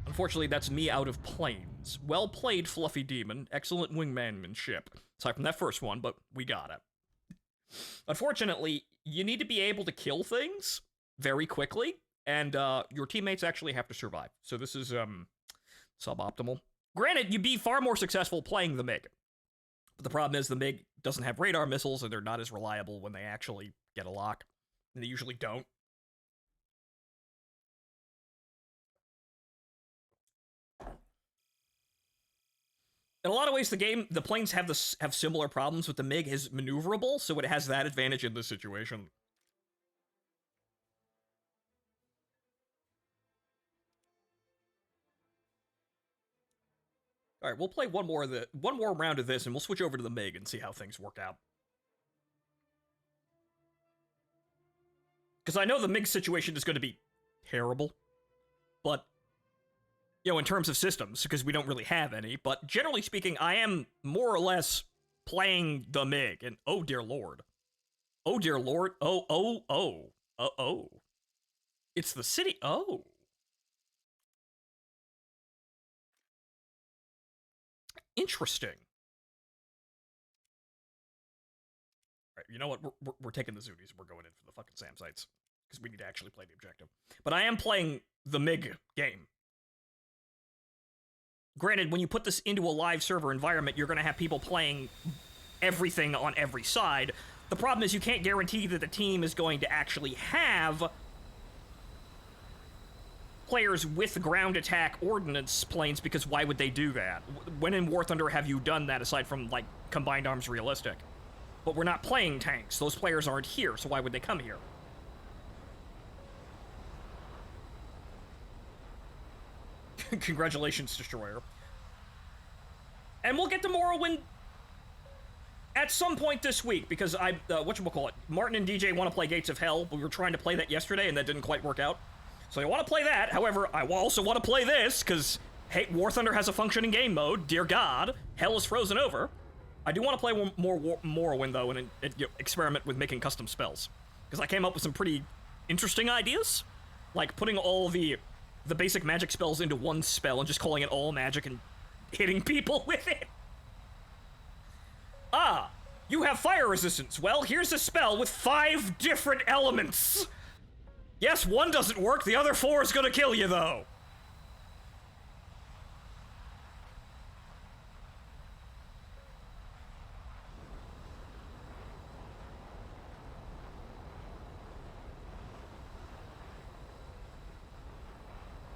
[SPEAKER 1] Unfortunately, that's me out of planes. Well played, Fluffy Demon. Excellent wingmanmanship. Aside from that first one, but we got it. Unfortunately, you need to be able to kill things very quickly, and your teammates actually have to survive. So this is suboptimal. Granted, you'd be far more successful playing the MiG. But the problem is the MiG doesn't have radar missiles, and they're not as reliable when they actually get a lock. And they usually don't. In a lot of ways, the planes have similar problems, but the MiG is maneuverable, so it has that advantage in this situation. All right, we'll play one more round of this, and we'll switch over to the MiG and see how things work out. Because I know the MiG situation is going to be terrible, but, you know, in terms of systems, because we don't really have any, but generally speaking, I am more or less playing the MiG, and oh dear lord. Oh dear lord. Oh. It's the city. Oh. Interesting. Right, you know what? We're taking the Zooties. We're going in for the fucking SAM sites. Because we need to actually play the objective. But I am playing the MiG game. Granted, when you put this into a live server environment, you're going to have people playing everything on every side. The problem is you can't guarantee that the team is going to actually have players with ground attack ordnance planes, because why would they do that? When in War Thunder have you done that, aside from, like, Combined Arms Realistic? But we're not playing tanks. Those players aren't here, so why would they come here? Congratulations, Destroyer. And we'll get to Morrowind at some point this week, because whatchamacallit, Martin and DJ want to play Gates of Hell. We were trying to play that yesterday, and that didn't quite work out. So I want to play that. However, I also want to play this, because, hey, War Thunder has a functioning game mode. Dear God, hell is frozen over. I do want to play more Morrowind, though, and experiment with making custom spells. Because I came up with some pretty interesting ideas. Like putting all the basic magic spells into one spell and just calling it all magic and hitting people with it. Ah, you have fire resistance. Well, here's a spell with 5 different elements. Yes, one doesn't work. The other 4 is gonna kill you, though.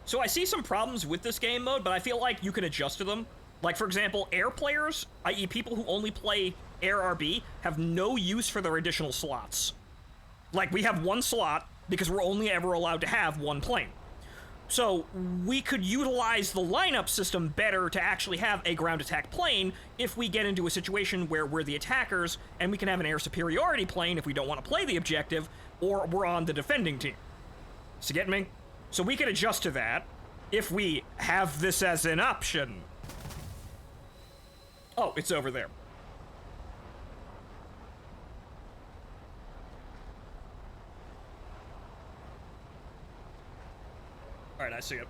[SPEAKER 1] So I see some problems with this game mode, but I feel like you can adjust to them. Like, for example, air players, i.e. people who only play air RB, have no use for their additional slots. Like, we have 1 slot because we're only ever allowed to have 1 plane. So we could utilize the lineup system better to actually have a ground attack plane if we get into a situation where we're the attackers and we can have an air superiority plane if we don't want to play the objective, or we're on the defending team. So get me? So we can adjust to that if we have this as an option. Oh, it's over there. All right, I see it.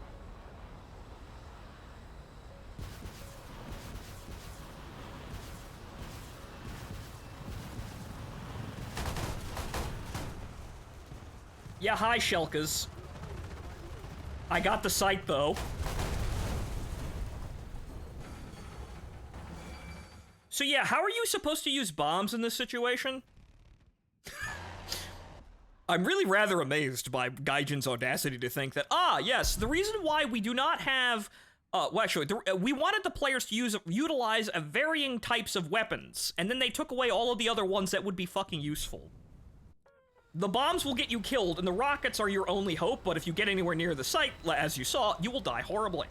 [SPEAKER 1] Yeah, hi, Shelkas. I got the sight, though. So yeah, how are you supposed to use bombs in this situation? I'm really rather amazed by Gaijin's audacity to think that, yes, the reason why we do not have, well, actually, we wanted the players to utilize varying types of weapons, and then they took away all of the other ones that would be fucking useful. The bombs will get you killed, and the rockets are your only hope, but if you get anywhere near the site, as you saw, you will die horribly.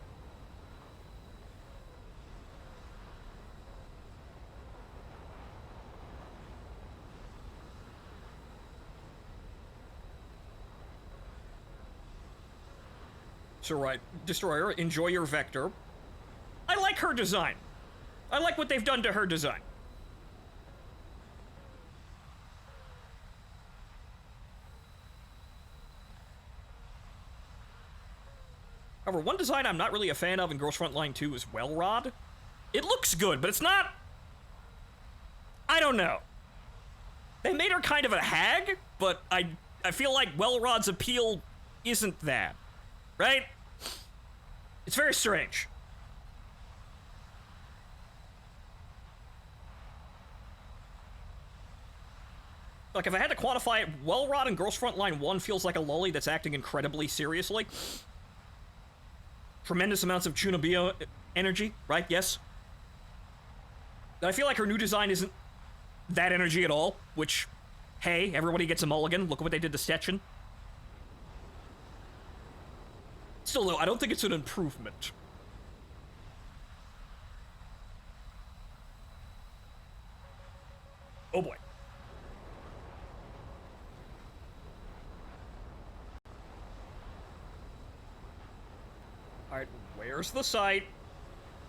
[SPEAKER 1] So right, Destroyer, enjoy your Vector. I like her design. I like what they've done to her design. However, one design I'm not really a fan of in Girls Frontline 2 is Wellrod. It looks good, but it's not... I don't know. They made her kind of a hag, but I feel like Wellrod's appeal isn't that. Right? It's very strange. Like, if I had to quantify it, Wellrod in Girls Frontline 1 feels like a lolly that's acting incredibly seriously. Tremendous amounts of Chunibyo energy, right? Yes. And I feel like her new design isn't that energy at all, which, hey, everybody gets a mulligan. Look at what they did to Stetchen. Still, though, I don't think it's an improvement. Oh boy. Alright, where's the site?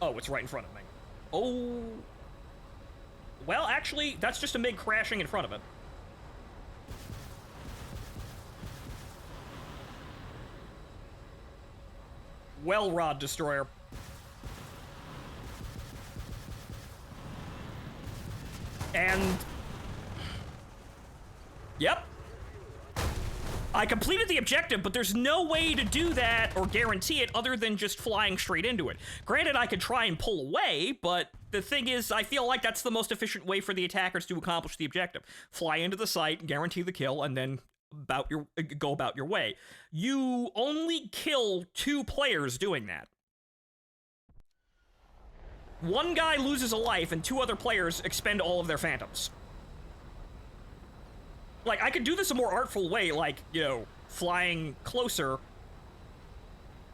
[SPEAKER 1] Oh, it's right in front of me. Oh. Well, actually, that's just a MiG crashing in front of it. Wellrod Destroyer. And... Yep. I completed the objective, but there's no way to do that or guarantee it other than just flying straight into it. Granted, I could try and pull away, but the thing is, I feel like that's the most efficient way for the attackers to accomplish the objective. Fly into the site, guarantee the kill, and then go about your way. You only kill 2 players doing that. One guy loses a life, and 2 other players expend all of their phantoms. Like, I could do this a more artful way, like, you know, flying closer.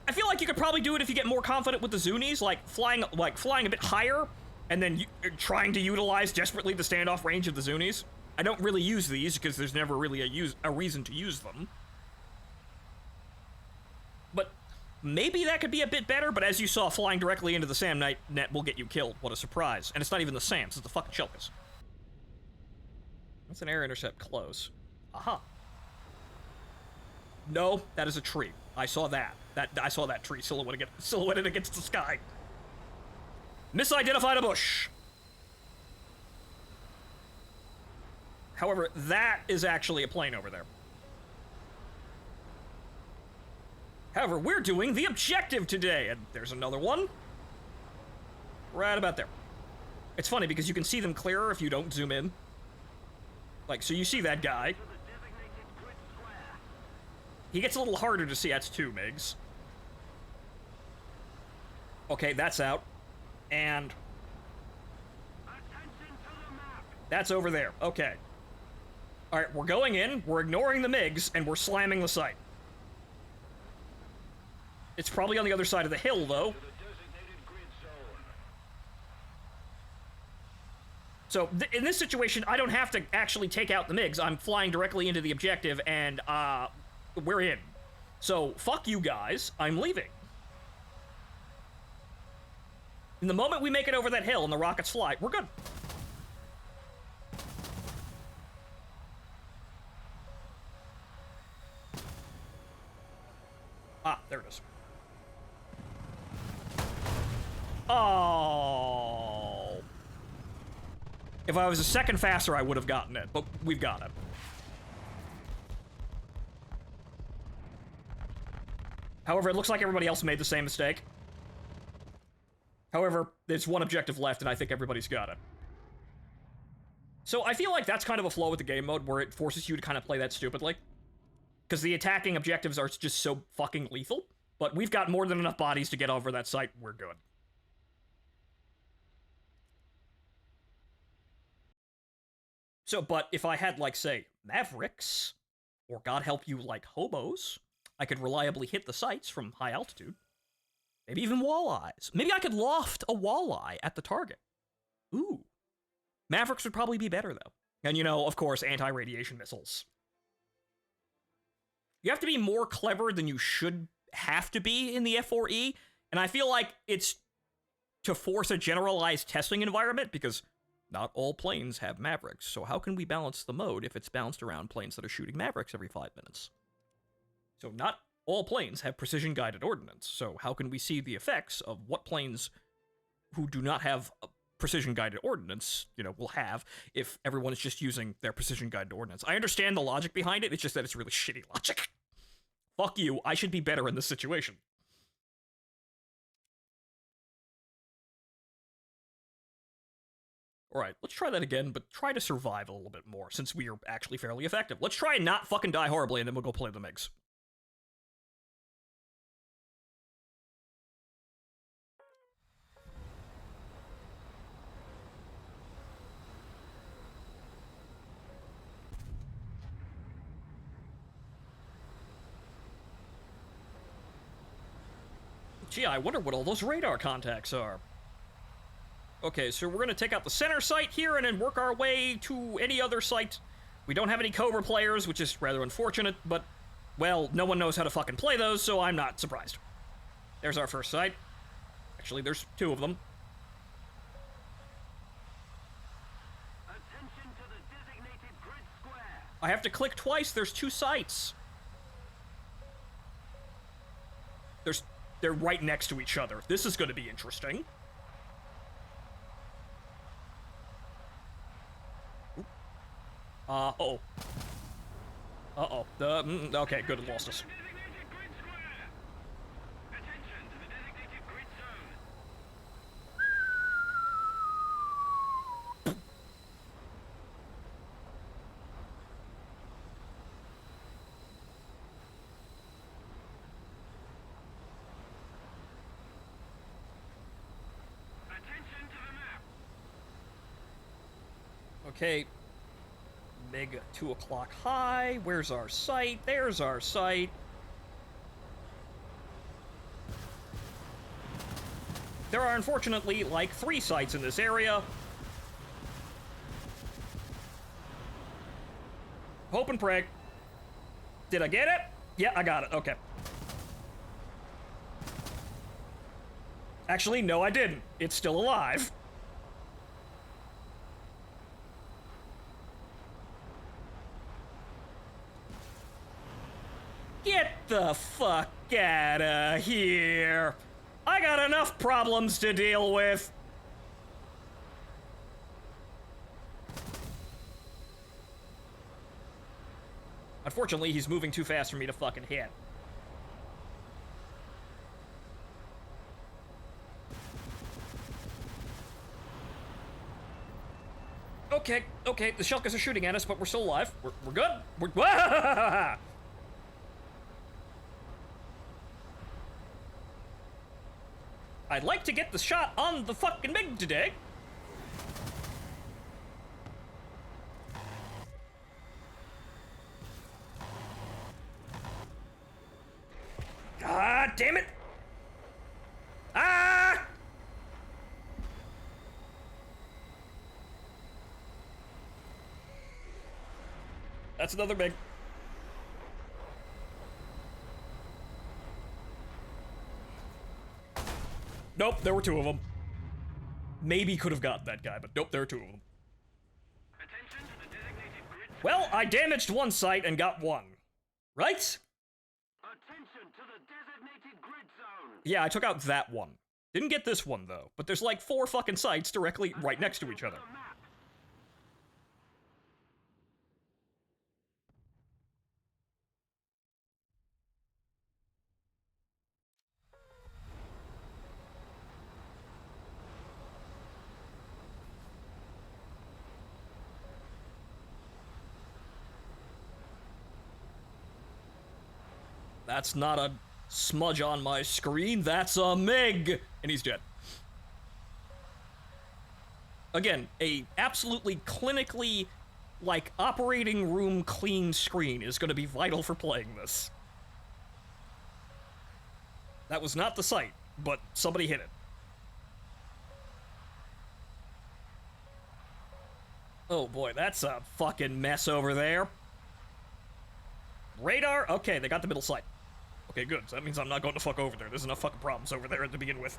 [SPEAKER 1] I feel like you could probably do it if you get more confident with the Zunies, like flying a bit higher, and then trying to utilize desperately the standoff range of the Zunies. I don't really use these because there's never really a reason to use them. But maybe that could be a bit better, but as you saw, flying directly into the SAM net will get you killed. What a surprise. And it's not even the SAMs, it's the fucking Shilkas. That's an air intercept close. Aha. No, that is a tree. I saw that. I saw that tree silhouetted against the sky. Misidentified a bush. However, that is actually a plane over there. However, we're doing the objective today, and there's another one. Right about there. It's funny because you can see them clearer if you don't zoom in. Like, so you see that guy. He gets a little harder to see. That's 2 MiGs. Okay, that's out. And that's over there. Okay. Alright, we're going in, we're ignoring the MiGs, and we're slamming the site. It's probably on the other side of the hill, though. So, in this situation, I don't have to actually take out the MiGs. I'm flying directly into the objective, and, we're in. So, fuck you guys. I'm leaving. In the moment we make it over that hill and the rockets fly, we're good. Ah, there it is. Oh. If I was a second faster, I would have gotten it, but we've got it. However, it looks like everybody else made the same mistake. However, there's one objective left, and I think everybody's got it. So I feel like that's kind of a flaw with the game mode, where it forces you to kind of play that stupidly. Because the attacking objectives are just so fucking lethal. But we've got more than enough bodies to get over that site. We're good. So, but if I had, like, say, Mavericks, or God help you, like, hobos, I could reliably hit the sites from high altitude. Maybe even walleyes. Maybe I could loft a walleye at the target. Ooh. Mavericks would probably be better, though. And, you know, of course, anti-radiation missiles. You have to be more clever than you should have to be in the F4E, and I feel like it's to force a generalized testing environment, because not all planes have Mavericks, so how can we balance the mode if it's balanced around planes that are shooting Mavericks every 5 minutes? So not all planes have precision-guided ordnance, so how can we see the effects of what planes who do not have precision-guided ordnance, you know, will have if everyone is just using their precision-guided ordnance? I understand the logic behind it, it's just that it's really shitty logic. Fuck you, I should be better in this situation. Alright, let's try that again, but try to survive a little bit more, since we are actually fairly effective. Let's try and not fucking die horribly, and then we'll go play the MiGs. Gee, I wonder what all those radar contacts are. Okay, so we're gonna take out the center site here and then work our way to any other site. We don't have any Cobra players, which is rather unfortunate, but, well, no one knows how to fucking play those, so I'm not surprised. There's our first site. Actually, there's 2 of them.
[SPEAKER 2] Attention to the designated grid square.
[SPEAKER 1] I have to click twice, there's 2 sites. They're right next to each other. This is gonna be interesting. Uh-oh. Uh-oh. Okay, good, it lost us.
[SPEAKER 2] Designated grid square. Attention to the designated grid zone. Attention to the map.
[SPEAKER 1] Okay. MiG 2 o'clock high. Where's our sight? There's our sight. There are unfortunately like 3 sites in this area. Hope and pray. Did I get it? Yeah, I got it. Okay. Actually, no, I didn't. It's still alive. Get the fuck out of here. I got enough problems to deal with. Unfortunately, he's moving too fast for me to fucking hit. Okay, okay, the Shulkers are shooting at us, but we're still alive. We're good. I'd like to get the shot on the fucking MiG today. Ah, damn it! Ah! That's another MiG. Nope, there were 2 of them. Maybe could have gotten that guy, but nope, there were 2 of them.
[SPEAKER 2] Attention to the designated grid.
[SPEAKER 1] Well, I damaged 1 site and got 1. Right?
[SPEAKER 2] Attention to the designated grid zone.
[SPEAKER 1] Yeah, I took out that one. Didn't get this one, though. But there's like 4 fucking sites directly right next to each other.
[SPEAKER 2] The map.
[SPEAKER 1] That's not a smudge on my screen, that's a MiG! And he's dead. Again, a absolutely clinically, like, operating room clean screen is gonna be vital for playing this. That was not the site, but somebody hit it. Oh boy, that's a fucking mess over there. Radar? Okay, they got the middle site. Okay, good. So that means I'm not going to fuck over there. There's enough fucking problems over there to begin with.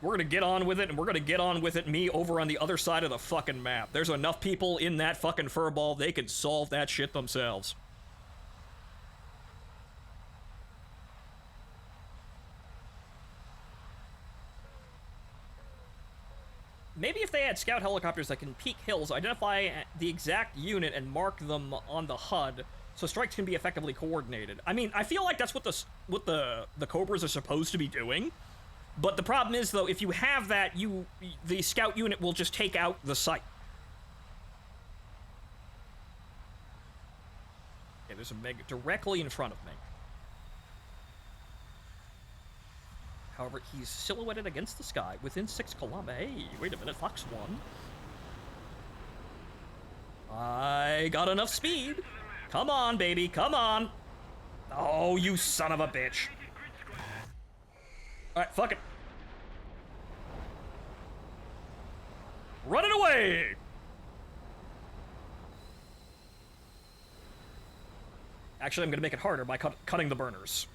[SPEAKER 1] We're gonna get on with it, and we're gonna get on with it me over on the other side of the fucking map. There's enough people in that fucking furball, they can solve that shit themselves. Maybe if they had scout helicopters that can peek hills, identify the exact unit, and mark them on the HUD, so strikes can be effectively coordinated. I mean, I feel like that's what the Cobras are supposed to be doing. But the problem is, though, if you have that, the scout unit will just take out the site. Okay, there's a MiG directly in front of me. However, he's silhouetted against the sky within 6 kilometers. Hey, wait a minute, Fox 1. I got enough speed. Come on, baby, come on. Oh, you son of a bitch. Alright, fuck it. Run it away! Actually, I'm gonna make it harder by cutting the burners.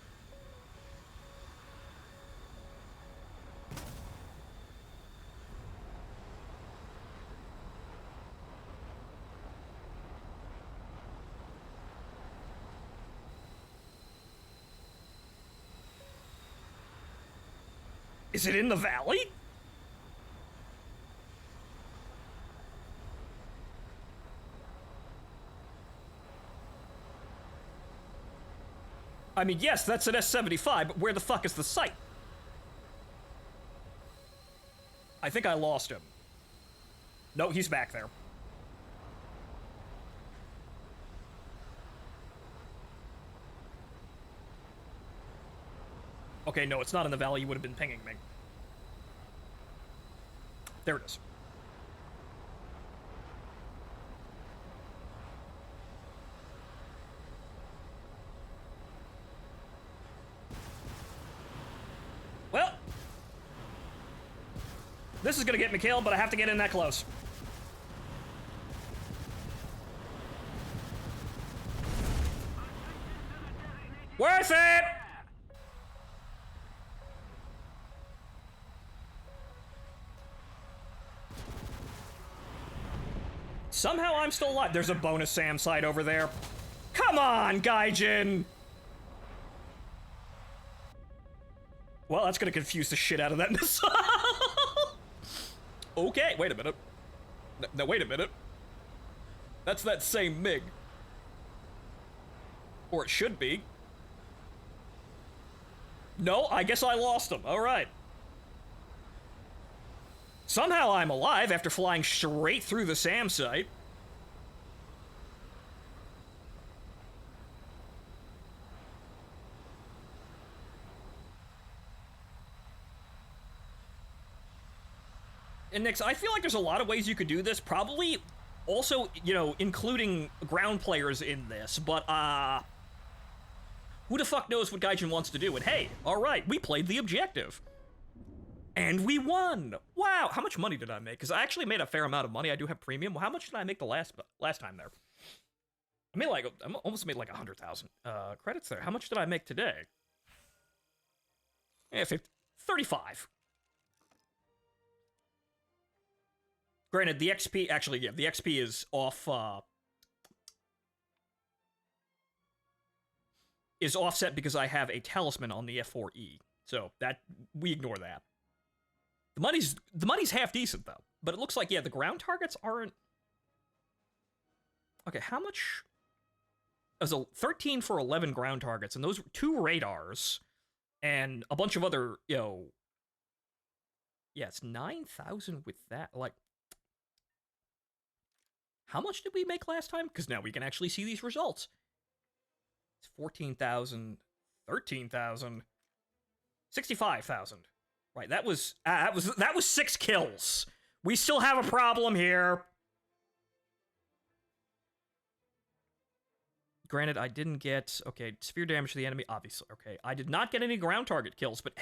[SPEAKER 1] Is it in the valley? I mean, yes, that's an S-75, but where the fuck is the site? I think I lost him. No, he's back there. Okay, no, it's not in the valley. You would have been pinging me. There it is. This is gonna get me killed, but I have to get in that close. Worth it! Somehow I'm still alive. There's a bonus SAM site over there. Come on, Gaijin! Well, that's gonna confuse the shit out of that missile. Okay, wait a minute. No, wait a minute. That's that same MiG. Or it should be. No, I guess I lost him. All right. Somehow I'm alive after flying straight through the SAM site. And Nix, I feel like there's a lot of ways you could do this. Probably also, you know, including ground players in this. But, who the fuck knows what Gaijin wants to do? And hey, all right, we played the objective. And we won! Wow, how much money did I make? Because I actually made a fair amount of money. I do have premium. Well, how much did I make the last time there? I almost made like 100,000 credits there. How much did I make today? Yeah, 35. Granted, the XP, actually, yeah, the XP is off, is offset because I have a talisman on the F4E. So that, we ignore that. The money's half decent though, but it looks like, yeah, the ground targets aren't. Okay, how much? It was a 13 for 11 ground targets, and those were 2 radars, and a bunch of other, you know. Yeah, it's 9,000 with that. Like, how much did we make last time? Because now we can actually see these results. It's 14,000, 13,000, 65,000. Right, that was 6 kills. We still have a problem here. Granted, I didn't get, okay, severe damage to the enemy, obviously. Okay, I did not get any ground target kills, but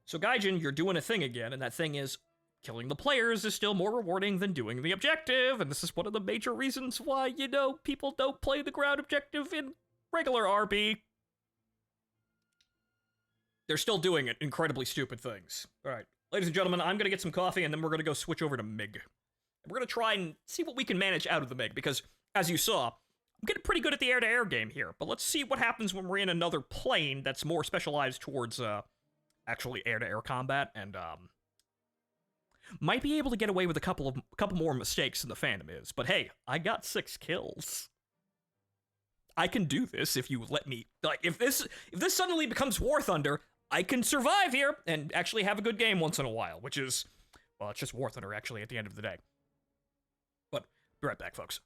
[SPEAKER 1] so Gaijin, you're doing a thing again, and that thing is killing the players is still more rewarding than doing the objective, and this is one of the major reasons why, you know, people don't play the ground objective in regular RB. They're still doing it, incredibly stupid things. All right, ladies and gentlemen, I'm gonna get some coffee, and then we're gonna go switch over to MiG. And we're gonna try and see what we can manage out of the MiG, because, as you saw, I'm getting pretty good at the air-to-air game here, but let's see what happens when we're in another plane that's more specialized towards, actually air-to-air combat, and, might be able to get away with a couple more mistakes than the Phantom is, but hey, I got 6 kills. I can do this if you let me. Like, if this suddenly becomes War Thunder, I can survive here and actually have a good game once in a while, which is, well, it's just War Thunder, actually, at the end of the day. But, be right back, folks.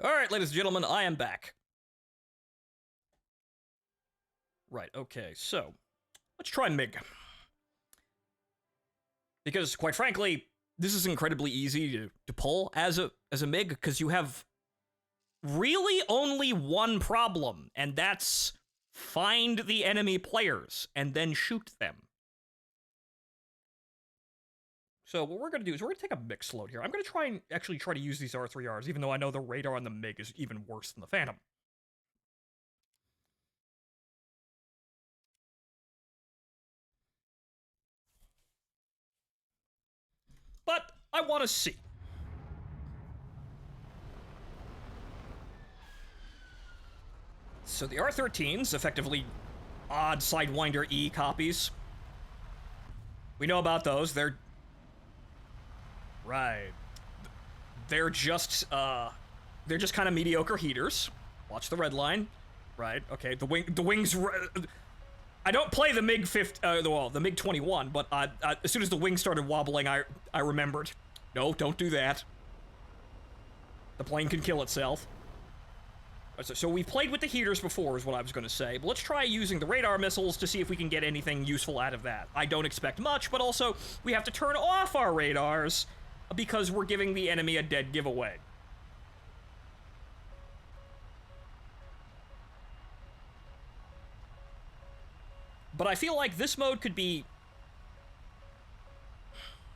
[SPEAKER 1] Alright, ladies and gentlemen, I am back. Right, okay, so let's try MiG. Because, quite frankly, this is incredibly easy to pull as a MiG, because you have really only one problem, and that's find the enemy players and then shoot them. So what we're going to do is we're going to take a mixed load here. I'm going to try and actually try to use these R3Rs, even though I know the radar on the MiG is even worse than the Phantom. But I want to see. So the R13s, effectively odd Sidewinder E copies. We know about those. They're right. They're just kind of mediocre heaters. Watch the red line. Right. Okay. The wings. I don't play the MiG the MiG 21, but as soon as the wings started wobbling, I remembered. No, don't do that. The plane can kill itself. So we've played with the heaters before, is what I was going to say. But let's try using the radar missiles to see if we can get anything useful out of that. I don't expect much, but also we have to turn off our radars because we're giving the enemy a dead giveaway. But I feel like this mode could be...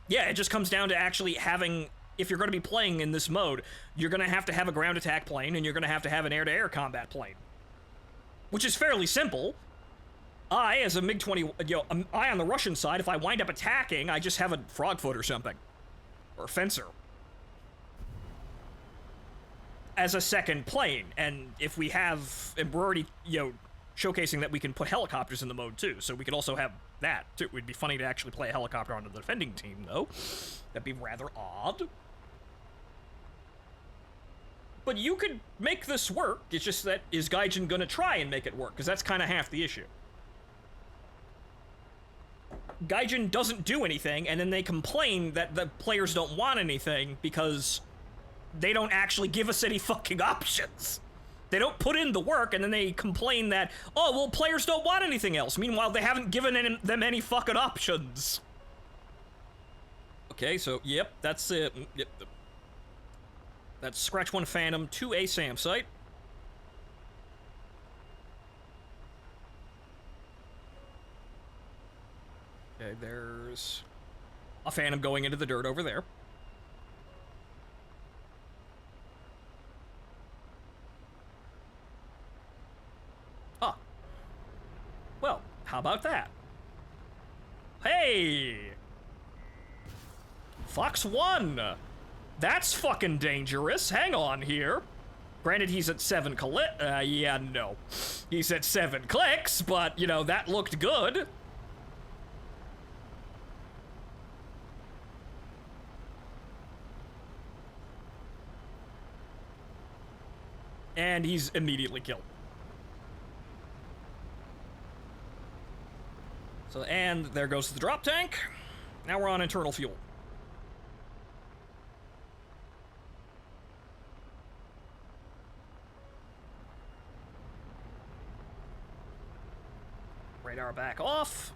[SPEAKER 1] Yeah, it just comes down to actually having... If you're going to be playing in this mode, you're going to have a ground attack plane, and you're going to have an air-to-air combat plane. Which is fairly simple. I, as a MiG-20... I on the Russian side, if I wind up attacking, I just have a frogfoot or something. Or a fencer. As a second plane. And if we have... And we're already, showcasing that we can put helicopters in the mode too, so we could also have that too. It would be funny to actually play a helicopter onto the defending team, though. That'd be rather odd. But you could make this work. It's just that, is Gaijin gonna try and make it work? Because that's kind of half the issue. Gaijin doesn't do anything, and then they complain that the players don't want anything because they don't actually give us any fucking options. They don't put in the work, and then they complain that, oh, well, players don't want anything else. Meanwhile, they haven't given them any fucking options. Okay, so, yep, that's it. Yep. That's Scratch 1 Phantom to a SAM site. Okay, there's a Phantom going into the dirt over there. Ah. Well, how about that? Hey! Fox 1! That's fucking dangerous. Hang on here. Granted, he's at 7 yeah, no. He's at 7 clicks, but, that looked good. And he's immediately killed. So, and there goes the drop tank. Now we're on internal fuel. Radar back off.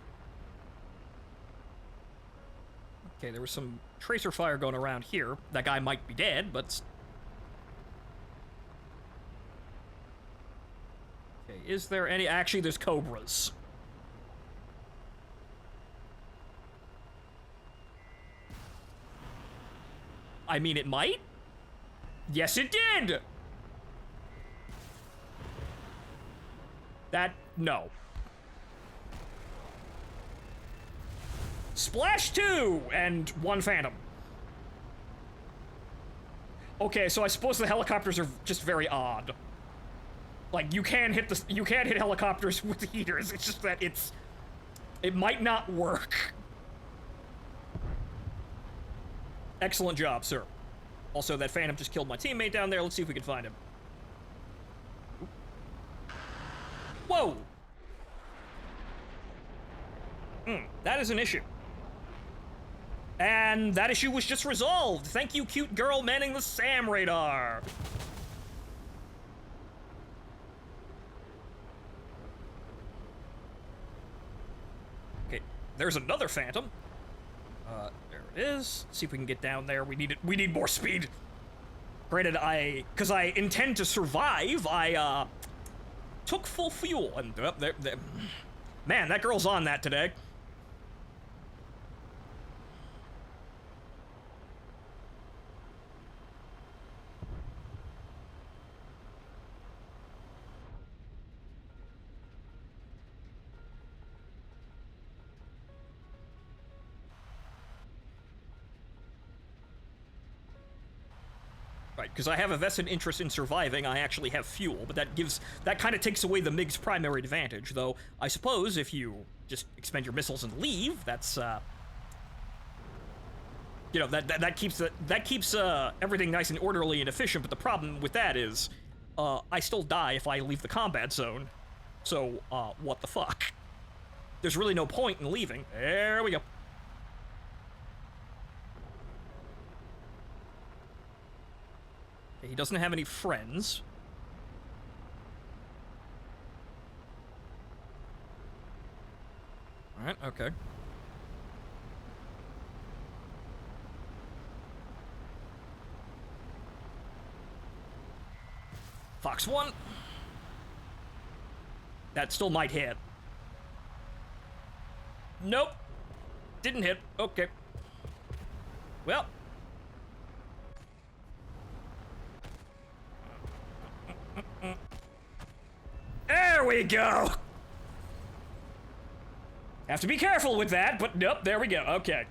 [SPEAKER 1] Okay, there was some tracer fire going around here. That guy might be dead, but... Okay, is there any... Actually, there's Cobras. I mean, it might? Yes, it did! No. Splash 2 and 1 Phantom. Okay, so I suppose the helicopters are just very odd. Like, you can hit helicopters with the heaters. It's just that it might not work. Excellent job, sir. Also, that Phantom just killed my teammate down there. Let's see if we can find him. Whoa! That is an issue. And that issue was just resolved. Thank you, cute girl manning the SAM radar. there's another Phantom. There it is. Let's see if we can get down there. We need more speed. Granted, because I intend to survive, I took full fuel, and man, that girl's on that today. Right, because I have a vested interest in surviving, I actually have fuel, but that kind of takes away the MiG's primary advantage, though I suppose if you just expend your missiles and leave, that's, you know, that keeps everything nice and orderly and efficient, but the problem with that is, I still die if I leave the combat zone, so, what the fuck? There's really no point in leaving. There we go. He doesn't have any friends. Alright, okay. Fox 1. That still might hit. Nope. Didn't hit. Okay. Well. There we go! Have to be careful with that, but nope, there we go, okay.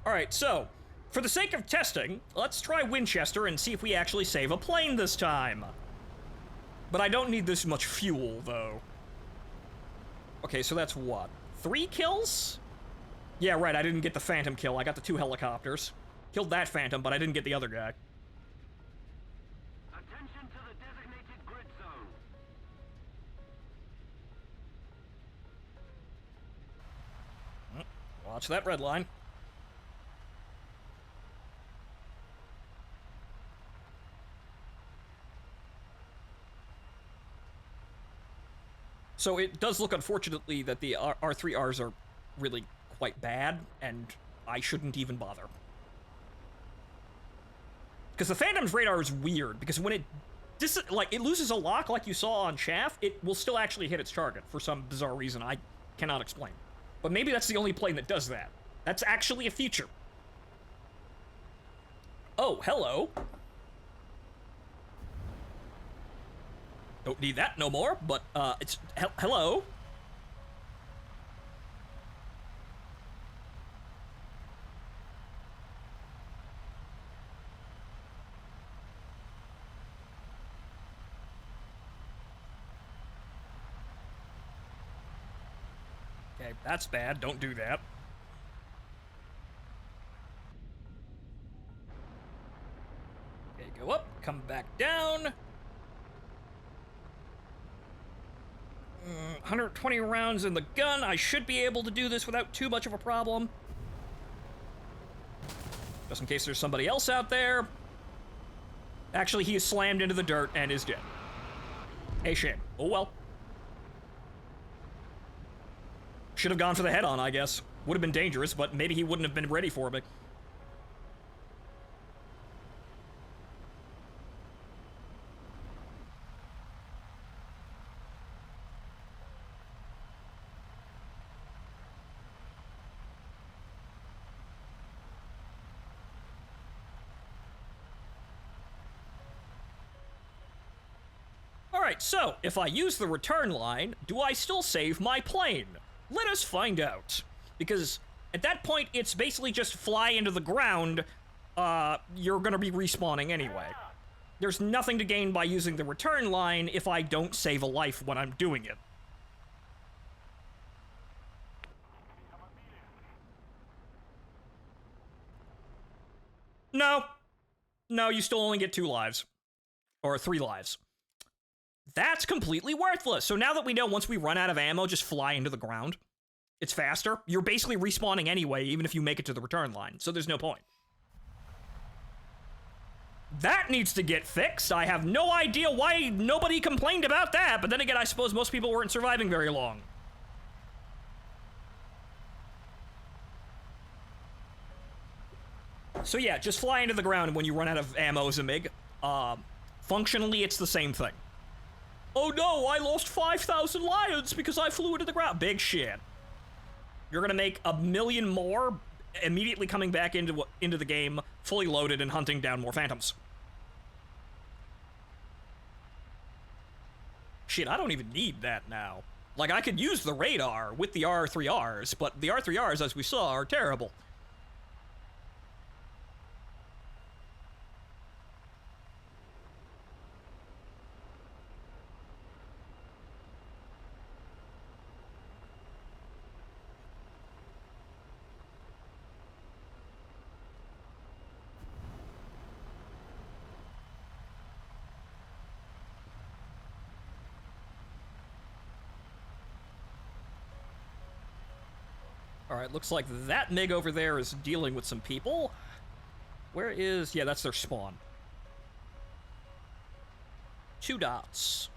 [SPEAKER 1] Alright, so, for the sake of testing, let's try Winchester and see if we actually save a plane this time. But I don't need this much fuel, though. Okay, so that's what? 3 kills? Yeah, right, I didn't get the Phantom kill, I got the 2 helicopters. Killed that Phantom, but I didn't get the other guy.
[SPEAKER 2] Attention to the designated grid zone.
[SPEAKER 1] Watch that red line. So it does look, unfortunately, that the R3Rs are really quite bad, and I shouldn't even bother. Because the Phantom's radar is weird, because when it loses a lock like you saw on Chaff, it will still actually hit its target for some bizarre reason I cannot explain. But maybe that's the only plane that does that. That's actually a feature. Oh, hello. Don't need that no more, but, it's... hello? Okay, that's bad. Don't do that. Okay, go up, come back down. 120 rounds in the gun. I should be able to do this without too much of a problem. Just in case there's somebody else out there. Actually, he is slammed into the dirt and is dead. Hey, shame. Oh well. Should have gone for the head-on, I guess. Would have been dangerous, but maybe he wouldn't have been ready for me. Alright, so, if I use the return line, do I still save my plane? Let us find out. Because at that point, it's basically just fly into the ground. You're gonna be respawning anyway. There's nothing to gain by using the return line if I don't save a life when I'm doing it. No. No, you still only get 2 lives. Or 3 lives. That's completely worthless. So now that we know once we run out of ammo, just fly into the ground. It's faster. You're basically respawning anyway, even if you make it to the return line. So there's no point. That needs to get fixed. I have no idea why nobody complained about that, but then again, I suppose most people weren't surviving very long. So yeah, just fly into the ground when you run out of ammo, Zamig. Functionally, it's the same thing. Oh no, I lost 5,000 lions because I flew into the ground. Big shit. You're gonna make 1 million more immediately coming back into the game, fully loaded and hunting down more phantoms. Shit, I don't even need that now. Like, I could use the radar with the R3Rs, but the R3Rs, as we saw, are terrible. Alright, looks like that MiG over there is dealing with some people. Where is... yeah, that's their spawn. 2 dots.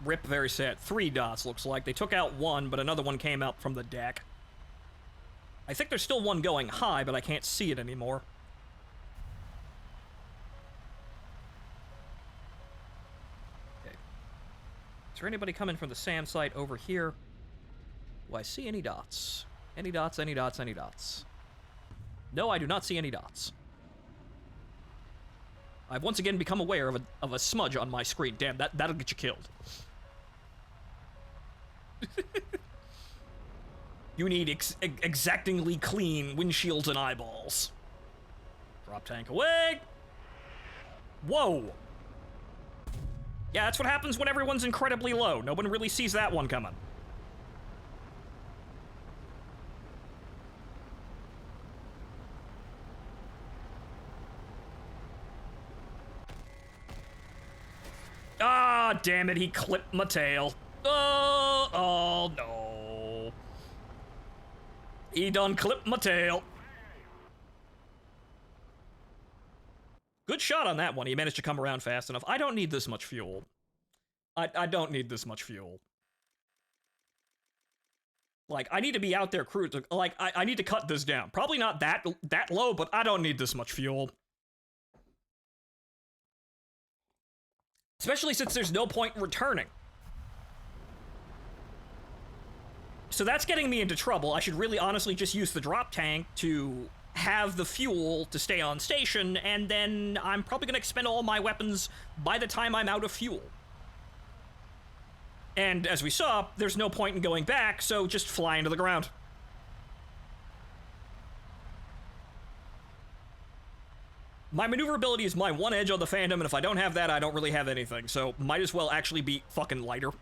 [SPEAKER 1] Rip, very sad. 3 dots, looks like. They took out 1, but another one came out from the deck. I think there's still one going high, but I can't see it anymore. Okay. Is there anybody coming from the SAM site over here? Do I see any dots? Any dots, any dots, any dots? No, I do not see any dots. I've once again become aware of a smudge on my screen. Damn, that'll get you killed. You need exactingly clean windshields and eyeballs. Drop tank away. Whoa. Yeah, that's what happens when everyone's incredibly low. No one really sees that one coming. Ah, damn it, he clipped my tail. Oh no. He done clipped my tail. Good shot on that one. He managed to come around fast enough. I don't need this much fuel. I don't need this much fuel. Like, I need to be out there cruising. Like, I need to cut this down. Probably not that low, but I don't need this much fuel. Especially since there's no point in returning. So that's getting me into trouble. I should really honestly just use the drop tank to have the fuel to stay on station, and then I'm probably going to expend all my weapons by the time I'm out of fuel. And as we saw, there's no point in going back, so just fly into the ground. My maneuverability is my one edge on the Phantom, and if I don't have that, I don't really have anything, so might as well actually be fucking lighter.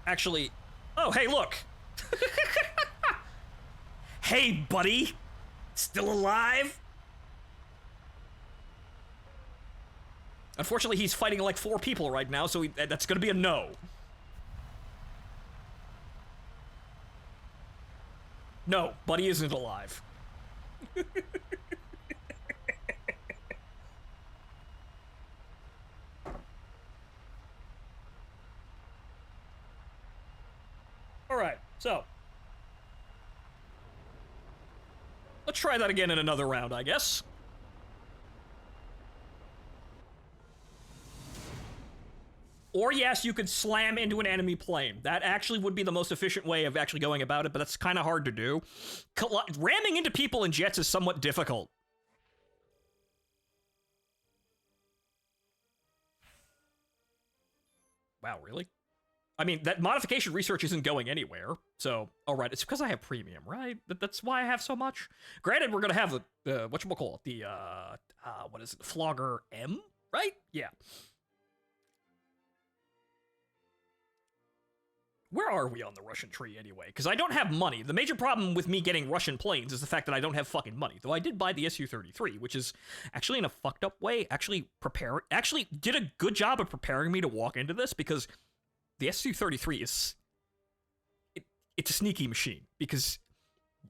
[SPEAKER 1] Actually, oh, hey, look. Hey, buddy. Still alive? Unfortunately, he's fighting like 4 people right now, so that's gonna be a no. No, buddy isn't alive. Alright, so. Let's try that again in another round, I guess. Or yes, you could slam into an enemy plane. That actually would be the most efficient way of actually going about it, but that's kind of hard to do. Ramming into people in jets is somewhat difficult. Wow, really? I mean, that modification research isn't going anywhere, so... Alright, it's because I have premium, right? That's why I have so much? Granted, we're gonna have the whatchamacallit, the, what is it, the Flogger M, right? Yeah. Where are we on the Russian tree anyway? Because I don't have money. The major problem with me getting Russian planes is the fact that I don't have fucking money. Though I did buy the Su-33, which is actually in a fucked up way, actually did a good job of preparing me to walk into this, because the Su-33 is... It's a sneaky machine, because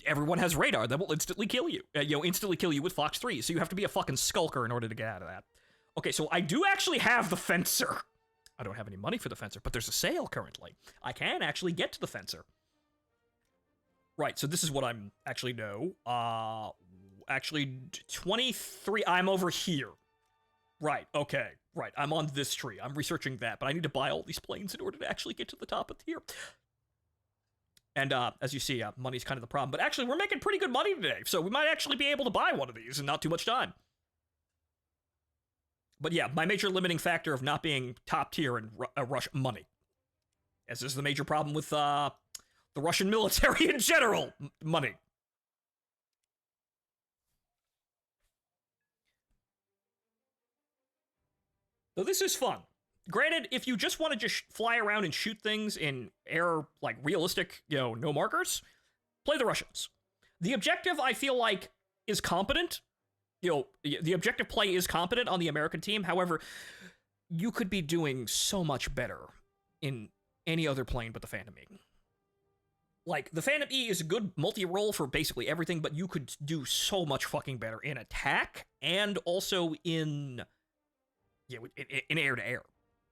[SPEAKER 1] everyone has radar that will instantly kill you. Instantly kill you with Fox 3, so you have to be a fucking skulker in order to get out of that. Okay, so I do actually have the Fencer. I don't have any money for the Fencer, but there's a sale currently. I can actually get to the Fencer. Right, so this is what I'm actually actually 23, I'm over here. Right, okay, right, I'm on this tree. I'm researching that, but I need to buy all these planes in order to actually get to the top of the tier. And as you see, money's kind of the problem. But actually, we're making pretty good money today, so we might actually be able to buy one of these in not too much time. But yeah, my major limiting factor of not being top tier in Russian money. As is the major problem with the Russian military in general. Money. Though this is fun. Granted, if you just want to just fly around and shoot things in air, like realistic, no markers, play the Russians. The objective, I feel like, is competent. The objective play is competent on the American team. However, you could be doing so much better in any other plane but the Phantom E. Like, the Phantom E is a good multi-role for basically everything, but you could do so much fucking better in attack and also in air-to-air.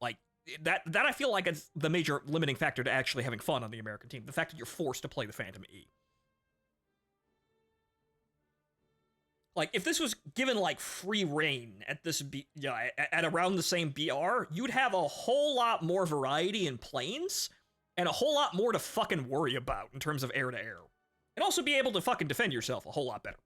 [SPEAKER 1] Like, that I feel like is the major limiting factor to actually having fun on the American team. The fact that you're forced to play the Phantom E. Like, if this was given, like, free reign at this, at around the same BR, you'd have a whole lot more variety in planes, and a whole lot more to fucking worry about in terms of air-to-air. And also be able to fucking defend yourself a whole lot better.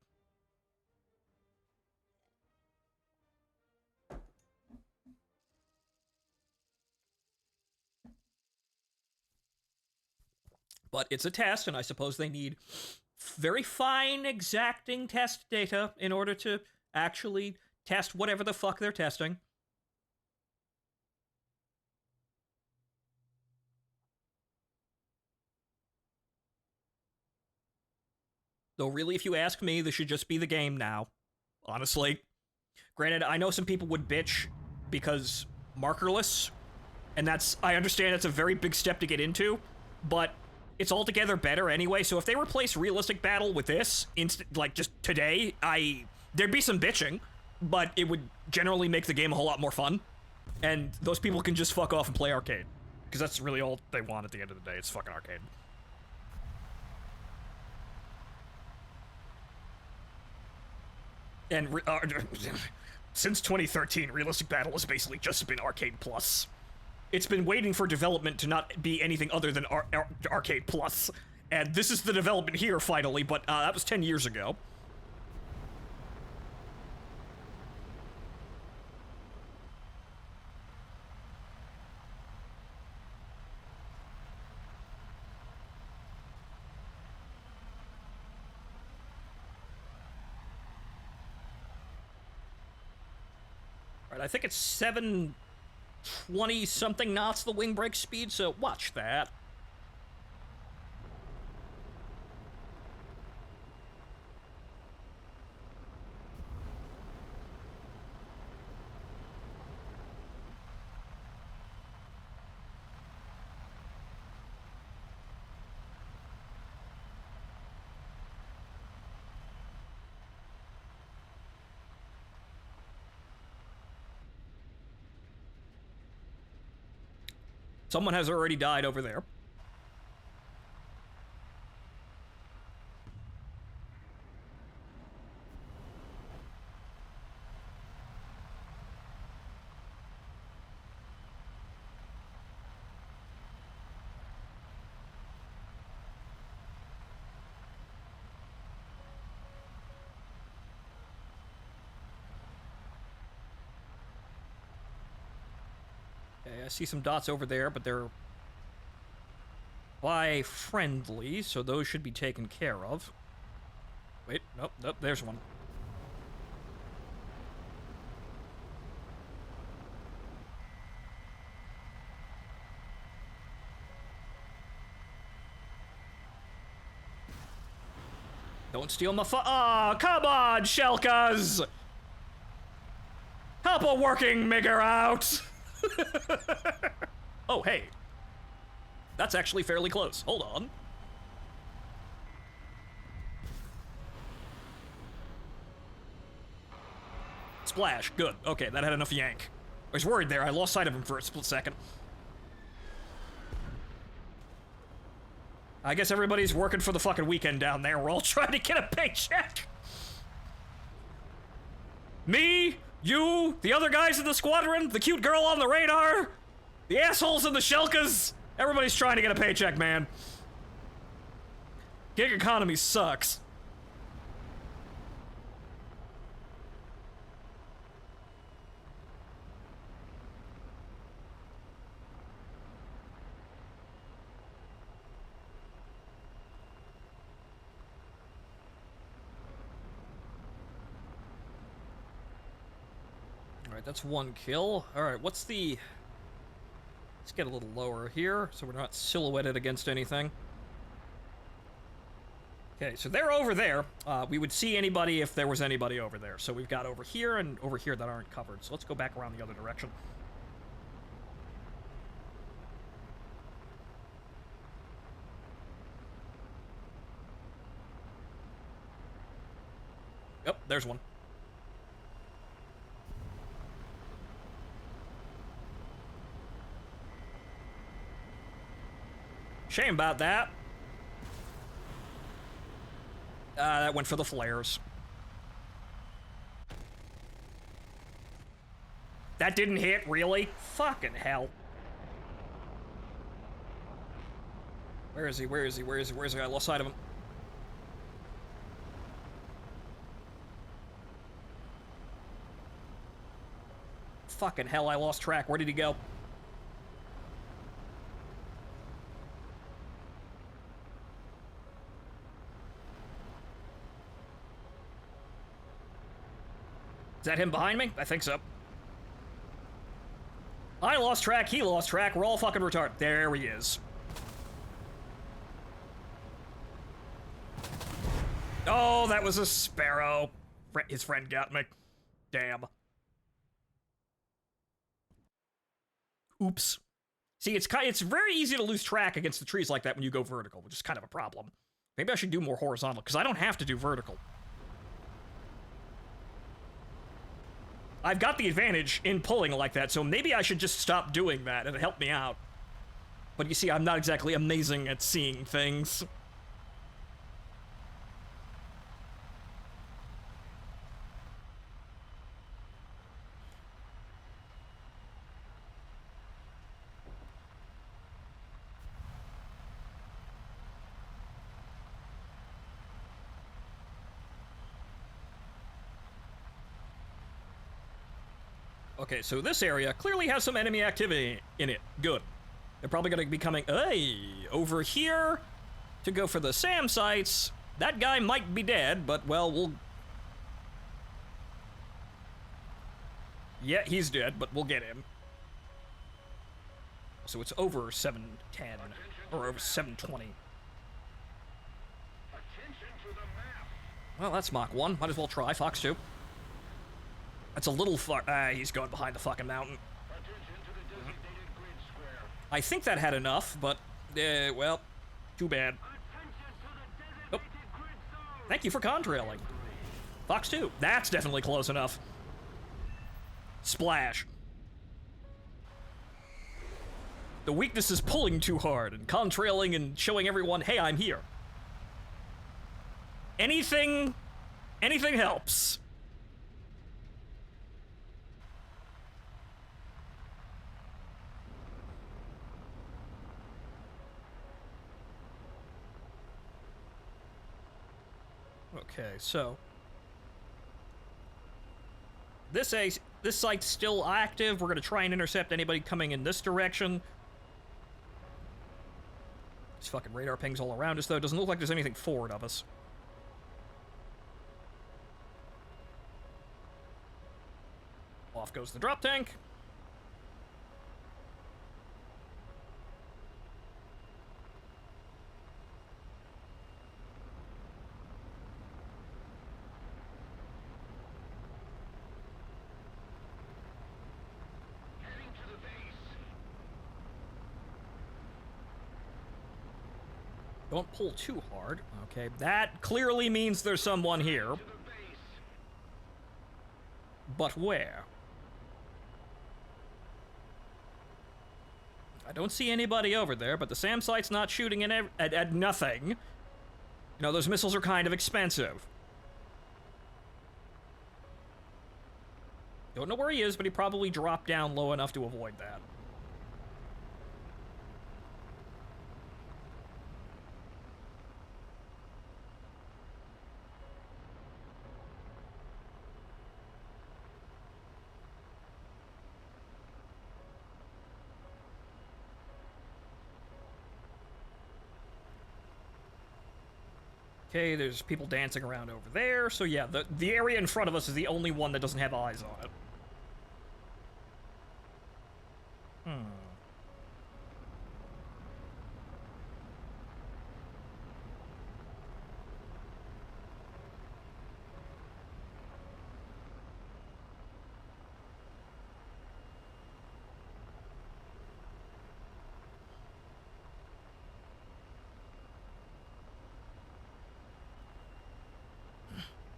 [SPEAKER 1] But it's a test, and I suppose they need very fine, exacting test data in order to actually test whatever the fuck they're testing. Though really, if you ask me, this should just be the game now. Honestly. Granted, I know some people would bitch because markerless, and I understand it's a very big step to get into, but it's altogether better anyway, so if they replace realistic battle with this, like just today, there'd be some bitching, but it would generally make the game a whole lot more fun, and those people can just fuck off and play arcade, because that's really all they want at the end of the day, it's fucking arcade. And since 2013, realistic battle has basically just been Arcade Plus. It's been waiting for development to not be anything other than Arcade Plus. And this is the development here, finally, but that was 10 years ago. Right, I think it's 720-something knots the wing break speed, so watch that. Someone has already died over there. Okay, I see some dots over there, but they're by friendly, so those should be taken care of. Wait, nope, there's one. Don't steal my oh, come on, Shelkas! Help a working nigger out! Oh, hey. That's actually fairly close. Hold on. Splash. Good. Okay, that had enough yank. I was worried there. I lost sight of him for a split second. I guess everybody's working for the fucking weekend down there. We're all trying to get a paycheck. Me, you, the other guys in the squadron, the cute girl on the radar, the assholes in the Shelkas. Everybody's trying to get a paycheck, man. Gig economy sucks. Alright, that's one kill. Alright, what's the... Let's get a little lower here, so we're not silhouetted against anything. Okay, so they're over there. We would see anybody if there was anybody over there. So we've got over here and over here that aren't covered. So let's go back around the other direction. Yep, there's one. Shame about that. That went for the flares. That didn't hit, really? Fucking hell. Where is he? Where is he? Where is he? Where is he? I lost sight of him. Fucking hell, I lost track. Where did he go? Is that him behind me? I think so. I lost track, he lost track, we're all fucking retarded. There he is. Oh, that was a sparrow. His friend got me. Damn. Oops. See, it's very easy to lose track against the trees like that when you go vertical, which is kind of a problem. Maybe I should do more horizontal, because I don't have to do vertical. I've got the advantage in pulling like that, so maybe I should just stop doing that and help me out. But you see, I'm not exactly amazing at seeing things. Okay, so this area clearly has some enemy activity in it. Good. They're probably going to be coming, over here to go for the SAM sites. That guy might be dead, but, well, we'll... Yeah, he's dead, but we'll get him. So it's over 710, or over 720. Well, that's Mach 1. Might as well try. Fox 2. That's a little far. He's going behind the fucking mountain. I think that had enough, but, well, too bad. Oh. Thank you for contrailing. Fox 2. That's definitely close enough. Splash. The weakness is pulling too hard and contrailing and showing everyone, hey, I'm here. Anything helps. Okay, so this site's still active. We're gonna try and intercept anybody coming in this direction. There's fucking radar pings all around us, though. Doesn't look like there's anything forward of us. Off goes the drop tank. Don't pull too hard. Okay, that clearly means there's someone here. But where? I don't see anybody over there, but the SAM site's not shooting at nothing. You know, those missiles are kind of expensive. Don't know where he is, but he probably dropped down low enough to avoid that. Okay, there's people dancing around over there, so yeah, the area in front of us is the only one that doesn't have eyes on it.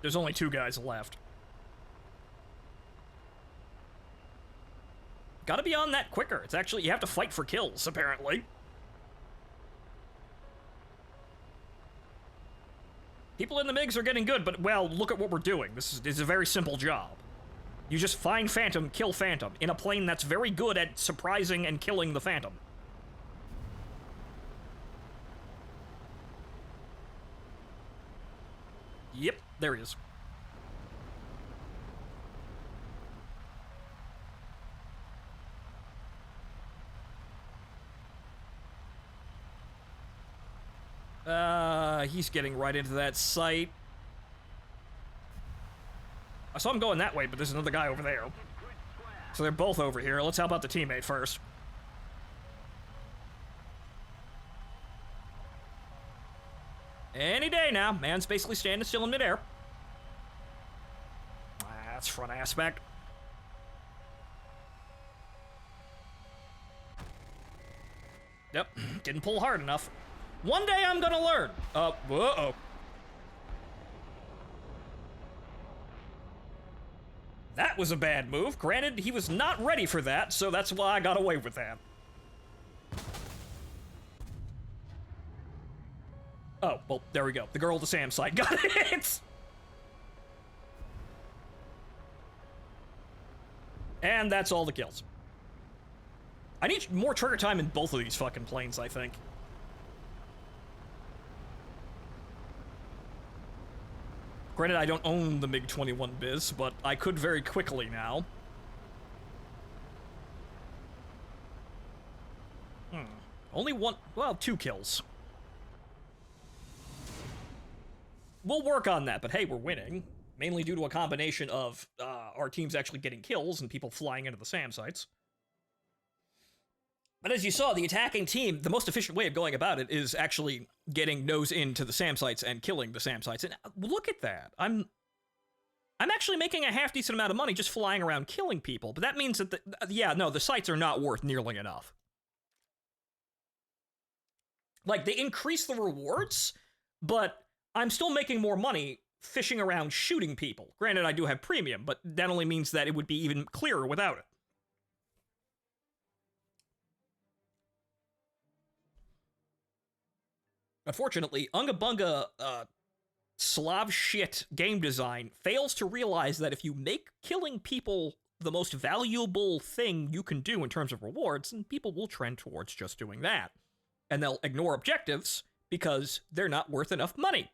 [SPEAKER 1] There's only 2 guys left. Gotta be on that quicker. It's actually, you have to fight for kills, apparently. People in the MiGs are getting good, but, well, look at what we're doing. This is a very simple job. You just find Phantom, kill Phantom, in a plane that's very good at surprising and killing the Phantom. Yep, there he is. He's getting right into that site. I saw him going that way, but there's another guy over there. So they're both over here. Let's help out the teammate first. Any day now. Man's basically standing still in midair. That's front aspect. Yep, didn't pull hard enough. One day I'm gonna learn. Uh-oh. That was a bad move. Granted, he was not ready for that, so that's why I got away with that. Oh, well, there we go. The girl at the SAM site got it! And that's all the kills. I need more trigger time in both of these fucking planes, I think. Granted, I don't own the MiG-21 biz, but I could very quickly now. Only one, well, 2 kills. We'll work on that, but hey, we're winning. Mainly due to a combination of our teams actually getting kills and people flying into the SAM sites. But as you saw, the attacking team, the most efficient way of going about it is actually getting nose into the SAM sites and killing the SAM sites. And look at that. I'm actually making a half-decent amount of money just flying around killing people. But that means that, the sites are not worth nearly enough. Like, they increase the rewards, but I'm still making more money fishing around shooting people. Granted, I do have premium, but that only means that it would be even clearer without it. Unfortunately, Unga Bunga, Slav shit game design fails to realize that if you make killing people the most valuable thing you can do in terms of rewards, then people will trend towards just doing that. And they'll ignore objectives because they're not worth enough money.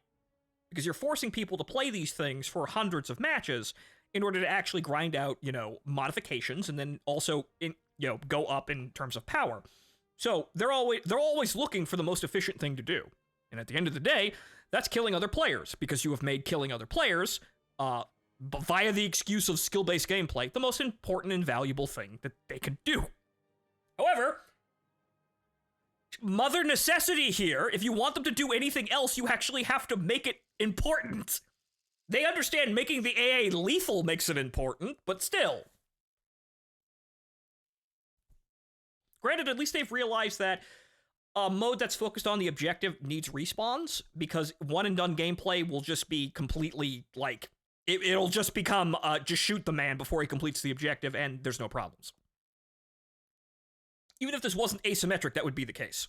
[SPEAKER 1] Because you're forcing people to play these things for hundreds of matches in order to actually grind out, modifications and then also, go up in terms of power. So they're always looking for the most efficient thing to do. And at the end of the day, that's killing other players, because you have made killing other players, via the excuse of skill-based gameplay, the most important and valuable thing that they can do. However, mother necessity here, if you want them to do anything else, you actually have to make it important. They understand making the AA lethal makes it important, but still. Granted, at least they've realized that a mode that's focused on the objective needs respawns, because one and done gameplay will just be completely, like, it'll just become, just shoot the man before he completes the objective, and there's no problems. Even if this wasn't asymmetric, that would be the case.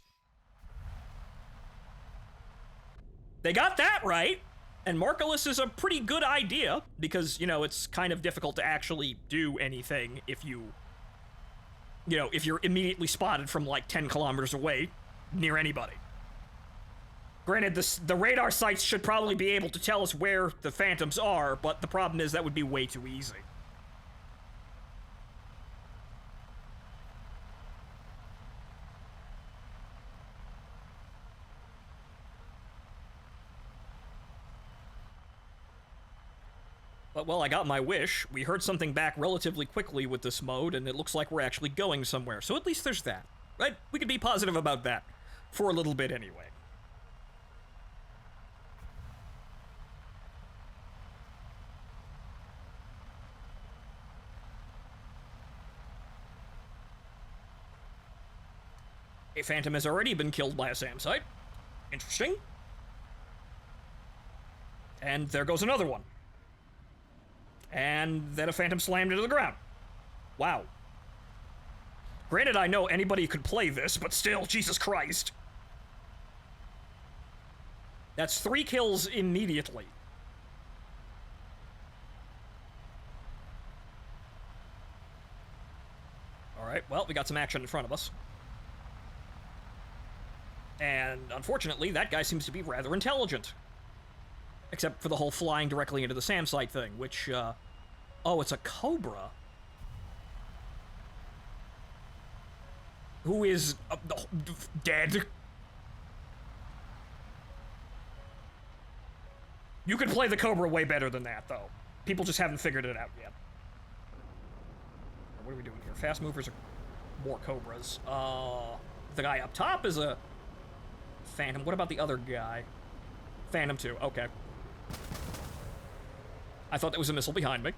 [SPEAKER 1] They got that right, and Markeless is a pretty good idea, because, you know, it's kind of difficult to actually do anything if you know, if you're immediately spotted from, like, 10 kilometers away, near anybody. Granted, the radar sites should probably be able to tell us where the Phantoms are, but the problem is that would be way too easy. But, well, I got my wish. We heard something back relatively quickly with this mode, and it looks like we're actually going somewhere. So at least there's that, right? We can be positive about that for a little bit anyway. A Phantom has already been killed by a SAM site. Interesting. And there goes another one. And then a Phantom slammed into the ground. Wow. Granted, I know anybody could play this, but still, Jesus Christ. That's 3 kills immediately. Alright, well, we got some action in front of us. And, unfortunately, that guy seems to be rather intelligent. Except for the whole flying directly into the SAM site thing, which, oh, it's a Cobra. Who is dead. You could play the Cobra way better than that, though. People just haven't figured it out yet. What are we doing here? Fast movers are more Cobras. The guy up top is a Phantom. What about the other guy? Phantom 2, okay. I thought there was a missile behind me.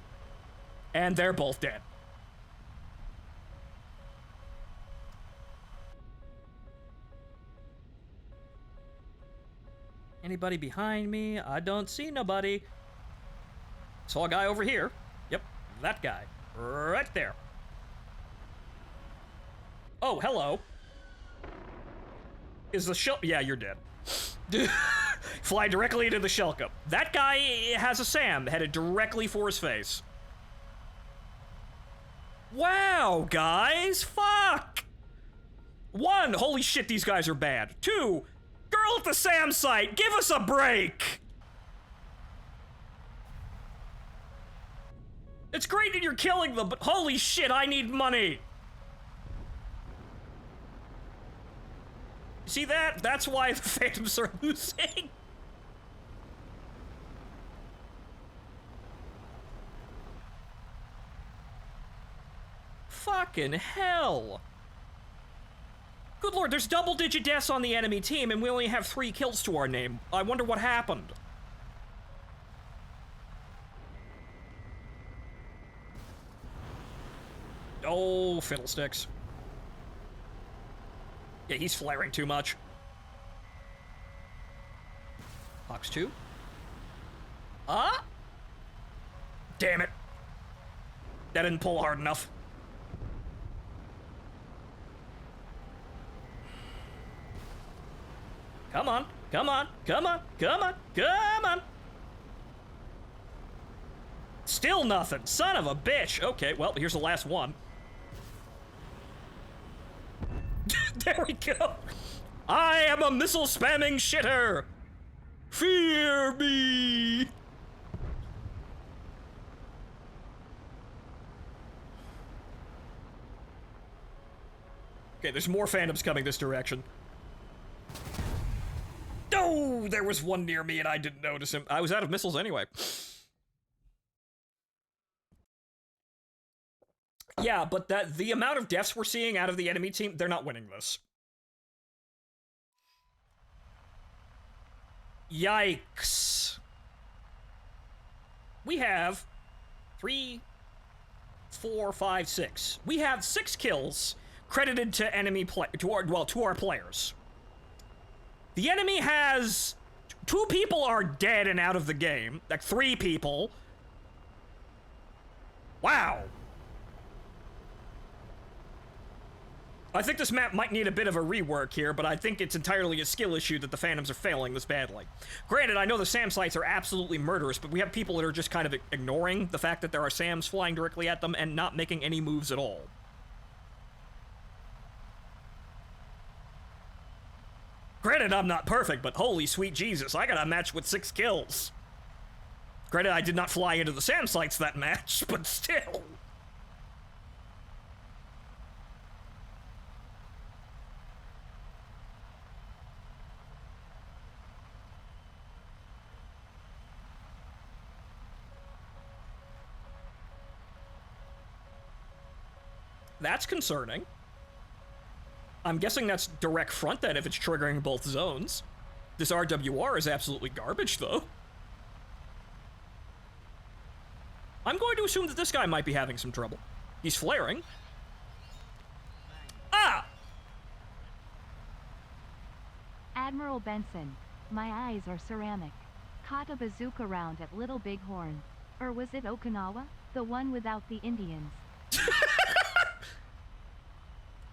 [SPEAKER 1] And they're both dead. Anybody behind me? I don't see nobody. Saw a guy over here. Yep, that guy. Right there. Oh, hello. Is the shell... Yeah, you're dead. Fly directly into the shell cup. That guy has a SAM headed directly for his face. Wow, guys. Fuck. 1, holy shit, these guys are bad. 2, girl at the SAM site, give us a break. It's great that you're killing them, but holy shit, I need money. See that? That's why the Phantoms are losing. Fucking hell. Good lord, there's double-digit deaths on the enemy team, and we only have 3 kills to our name. I wonder what happened. Oh, fiddlesticks. Yeah, he's flaring too much. Box 2. Ah! Damn it. That didn't pull hard enough. Come on, come on, come on, come on, come on! Still nothing, son of a bitch! Okay, well, here's the last one. There we go! I am a missile spamming shitter! Fear me! Okay, there's more Phantoms coming this direction. Oh, there was one near me and I didn't notice him. I was out of missiles anyway. Yeah, but the amount of deaths we're seeing out of the enemy team, they're not winning this. Yikes. We have 3, 4, 5, 6. We have 6 kills credited to enemy to our players. The enemy has... 2 people are dead and out of the game. Like, 3 people. Wow. I think this map might need a bit of a rework here, but I think it's entirely a skill issue that the Phantoms are failing this badly. Granted, I know the SAM sites are absolutely murderous, but we have people that are just kind of ignoring the fact that there are SAMs flying directly at them and not making any moves at all. Granted, I'm not perfect, but holy sweet Jesus, I got a match with 6 kills. Granted, I did not fly into the SAM sites that match, but still. That's concerning. I'm guessing that's direct front then if it's triggering both zones. This RWR is absolutely garbage, though. I'm going to assume that this guy might be having some trouble. He's flaring. Ah!
[SPEAKER 3] Admiral Benson, my eyes are ceramic. Caught a bazooka round at Little Bighorn. Or was it Okinawa? The one without the Indians.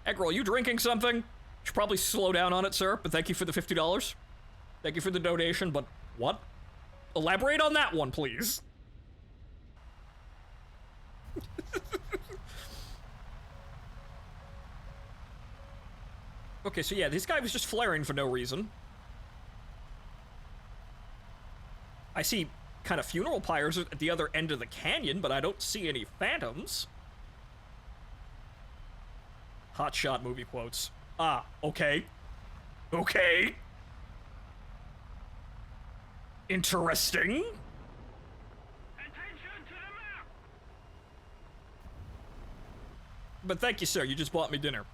[SPEAKER 1] Eggroll, you drinking something? Should probably slow down on it, sir, but thank you for the $50. Thank you for the donation, but what? Elaborate on that one, please. Okay, so yeah, this guy was just flaring for no reason. I see kind of funeral pyres at the other end of the canyon, but I don't see any Phantoms. Hot shot movie quotes. Ah, okay. Okay. Interesting.
[SPEAKER 2] Attention to the map!
[SPEAKER 1] But thank you, sir. You just bought me dinner.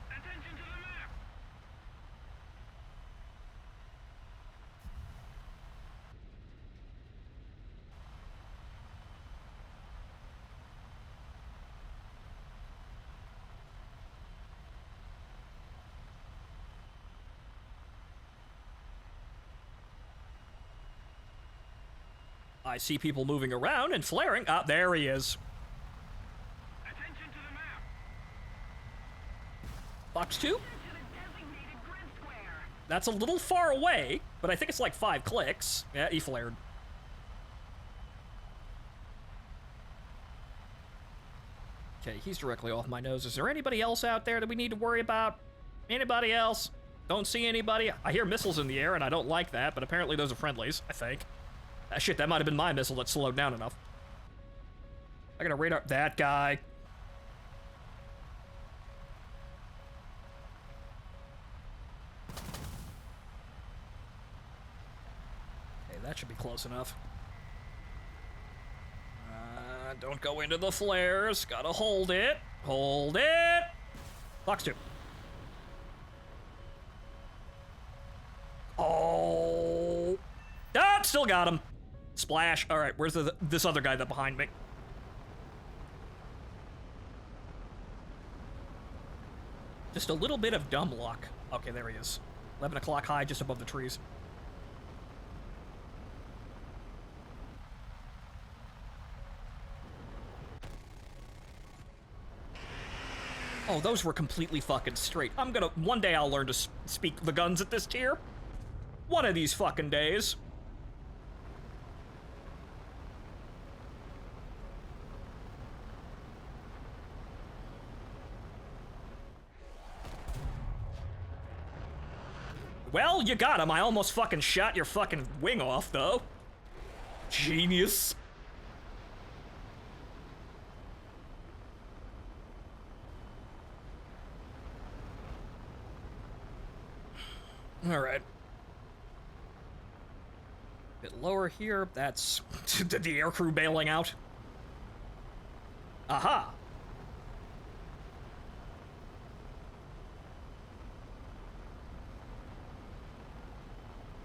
[SPEAKER 2] Attention to the map!
[SPEAKER 1] I see people moving around and flaring. Ah, there he is.
[SPEAKER 2] Attention to the map!
[SPEAKER 1] Box 2?
[SPEAKER 2] To the designated grid square!
[SPEAKER 1] That's a little far away, but I think it's like 5 clicks. Yeah, he flared. Okay, he's directly off my nose. Is there anybody else out there that we need to worry about? Anybody else? Don't see anybody. I hear missiles in the air, and I don't like that, but apparently those are friendlies, I think. Ah, shit, that might have been my missile that slowed down enough. I got a radar. That guy. Okay, that should be close enough. Don't go into the flares. Gotta hold it. Hold it. Box 2. Oh. Ah, still got him. Splash. All right, where's this other guy that behind me? Just a little bit of dumb luck. Okay, there he is. 11 o'clock high, just above the trees. Oh, those were completely fucking straight. One day I'll learn to speak the guns at this tier. One of these fucking days. Well, you got him. I almost fucking shot your fucking wing off, though. Genius. All right. Bit lower here. That's the aircrew bailing out. Aha.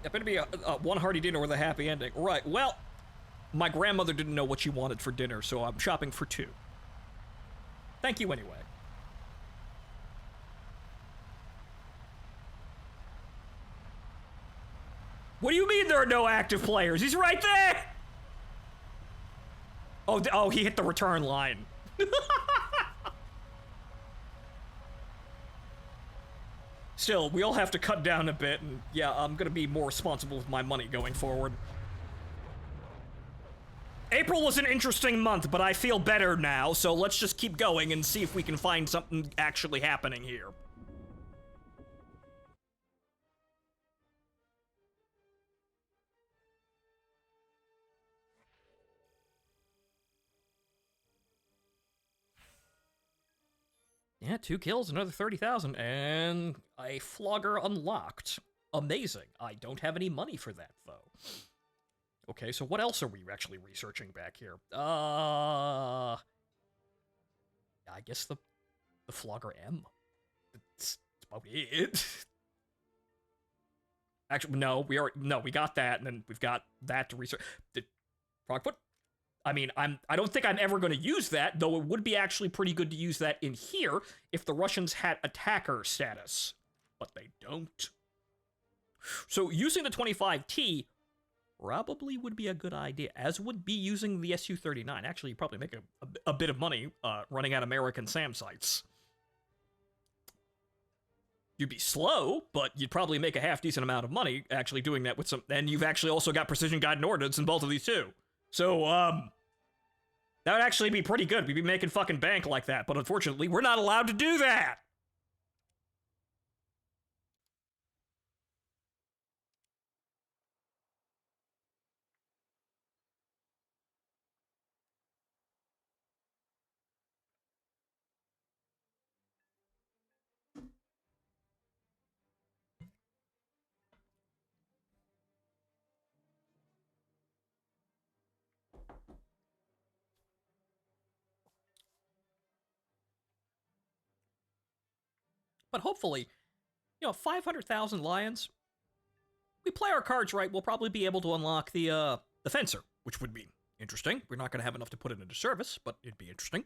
[SPEAKER 1] It better be a one hearty dinner with a happy ending. Right, well, My grandmother didn't know what she wanted for dinner, so I'm shopping for 2. Thank you anyway. What do you mean there are no active players? He's right there! Oh, he hit the return line. Still, we all have to cut down a bit, and yeah, I'm gonna be more responsible with my money going forward. April was an interesting month, but I feel better now, so let's just keep going and see if we can find something actually happening here. Yeah, 2 kills, another 30,000, and a flogger unlocked. Amazing. I don't have any money for that, though. Okay, so what else are we actually researching back here? I guess the flogger M. That's about it. Actually, no, we got that, and then we've got that to research. Frogfoot? I mean, I don't think I'm ever going to use that, though it would be actually pretty good to use that in here if the Russians had attacker status. But they don't. So using the 25T probably would be a good idea, as would be using the Su-39. Actually, you probably make a bit of money running at American SAM sites. You'd be slow, but you'd probably make a half-decent amount of money actually doing that with some... And you've actually also got precision-guided ordnance in both of these, too. So, that would actually be pretty good. We'd be making fucking bank like that, but unfortunately, we're not allowed to do that! But hopefully, 500,000 lions. We play our cards right, we'll probably be able to unlock the fencer, which would be interesting. We're not going to have enough to put it into service, but it'd be interesting.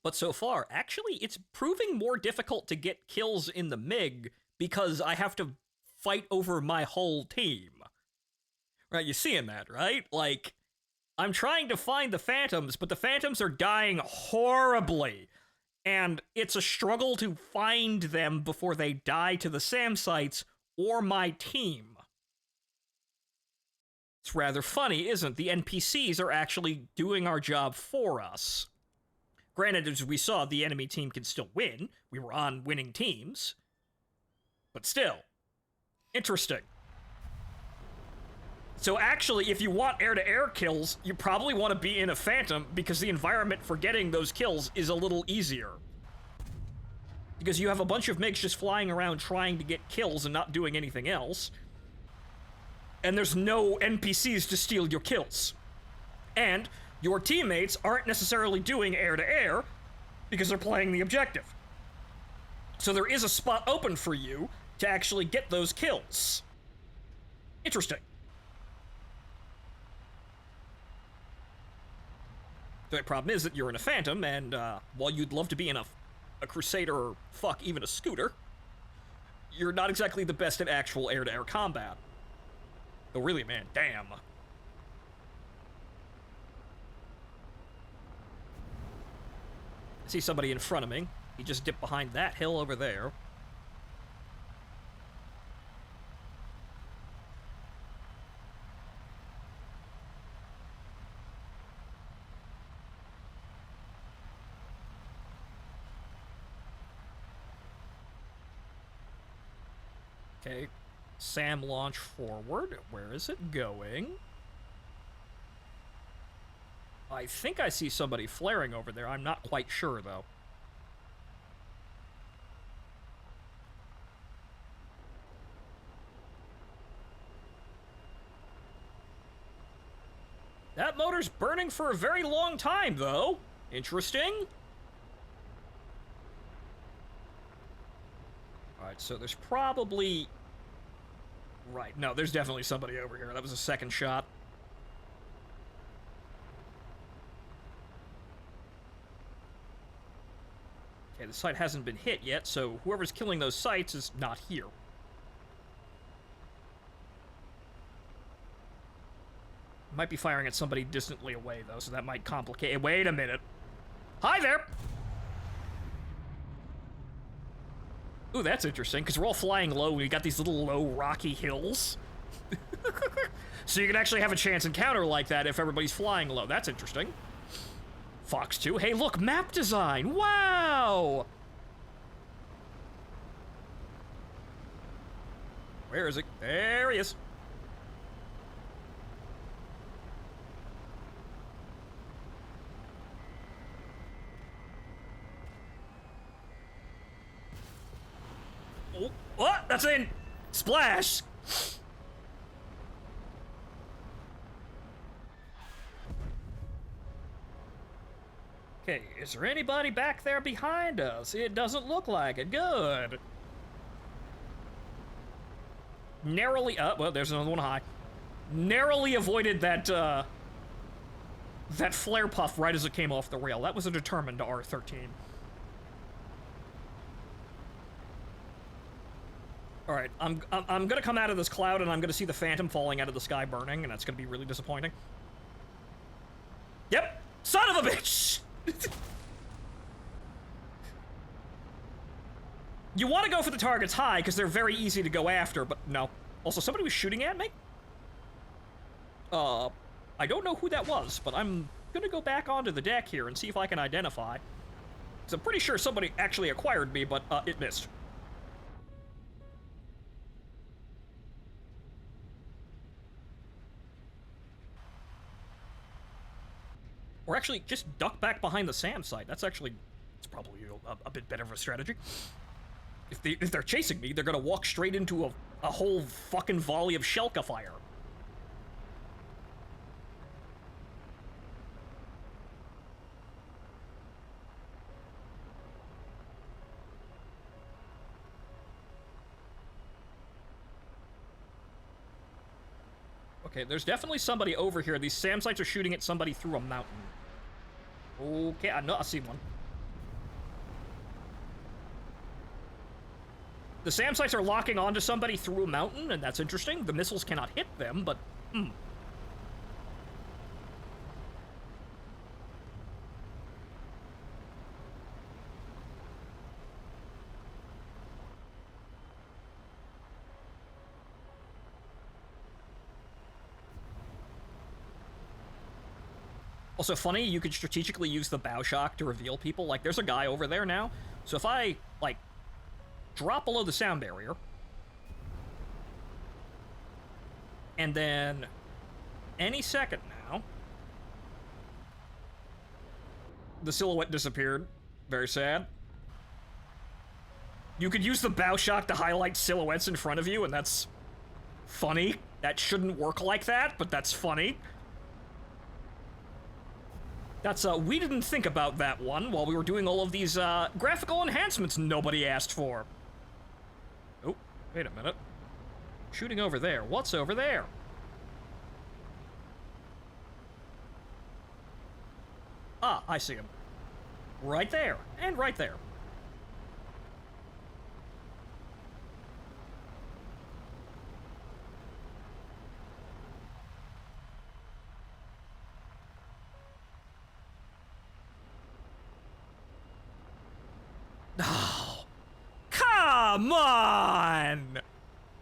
[SPEAKER 1] But so far, actually, it's proving more difficult to get kills in the MiG because I have to fight over my whole team. Right, you're seeing that, right? Like, I'm trying to find the Phantoms, but the Phantoms are dying horribly. And it's a struggle to find them before they die to the SAM sites or my team. It's rather funny, isn't it? The NPCs are actually doing our job for us. Granted, as we saw, the enemy team can still win. We were on winning teams. But still, interesting. So actually, if you want air-to-air kills, you probably want to be in a Phantom because the environment for getting those kills is a little easier. Because you have a bunch of MiGs just flying around trying to get kills and not doing anything else. And there's no NPCs to steal your kills. And your teammates aren't necessarily doing air-to-air because they're playing the objective. So there is a spot open for you to actually get those kills. Interesting. The problem is that you're in a Phantom, and while you'd love to be in a Crusader or, fuck, even a Scooter, you're not exactly the best at actual air-to-air combat. Though really, man, damn. I see somebody in front of me. He just dipped behind that hill over there. Okay, SAM launch forward. Where is it going? I think I see somebody flaring over there. I'm not quite sure, though. That motor counter's burning for a very long time, though. Interesting. Alright, so there's probably... Right, no, there's definitely somebody over here. That was a second shot. Okay, the site hasn't been hit yet, so whoever's killing those sites is not here. Might be firing at somebody distantly away, though, so that might complicate... Wait a minute. Hi there! Ooh, that's interesting, because we're all flying low. We got these little low rocky hills. So you can actually have a chance encounter like that if everybody's flying low. That's interesting. Fox 2. Hey, look, map design. Wow! Where is it? There he is. Oh, what? That's in. Splash. Okay, is there anybody back there behind us? It doesn't look like it. Good. Narrowly, well, there's another one high. Narrowly avoided that, that flare puff right as it came off the rail. That was a determined R13. Alright, I'm gonna come out of this cloud and I'm gonna see the Phantom falling out of the sky burning, and that's gonna be really disappointing. Yep! Son of a bitch! You want to go for the targets high, because they're very easy to go after, but no. Also, somebody was shooting at me? I don't know who that was, but I'm gonna go back onto the deck here and see if I can identify. Because I'm pretty sure somebody actually acquired me, but, it missed. Or actually, just duck back behind the SAM site. That's actually, it's probably a bit better of a strategy. If they're chasing me, they're gonna walk straight into a whole fucking volley of Shelka fire. Okay, there's definitely somebody over here. These SAM sites are shooting at somebody through a mountain. Okay, I know, I see one. The SAM sites are locking onto somebody through a mountain, and that's interesting. The missiles cannot hit them, but, Also funny, you could strategically use the bow shock to reveal people. Like, there's a guy over there now. So if I, like, drop below the sound barrier, and then any second now, the silhouette disappeared. Very sad. You could use the bow shock to highlight silhouettes in front of you, and that's funny. That shouldn't work like that, but that's funny. That's, we didn't think about that one while we were doing all of these, graphical enhancements nobody asked for. Oh, wait a minute. Shooting over there. What's over there? Ah, I see him. Right there, and right there. Oh, come on!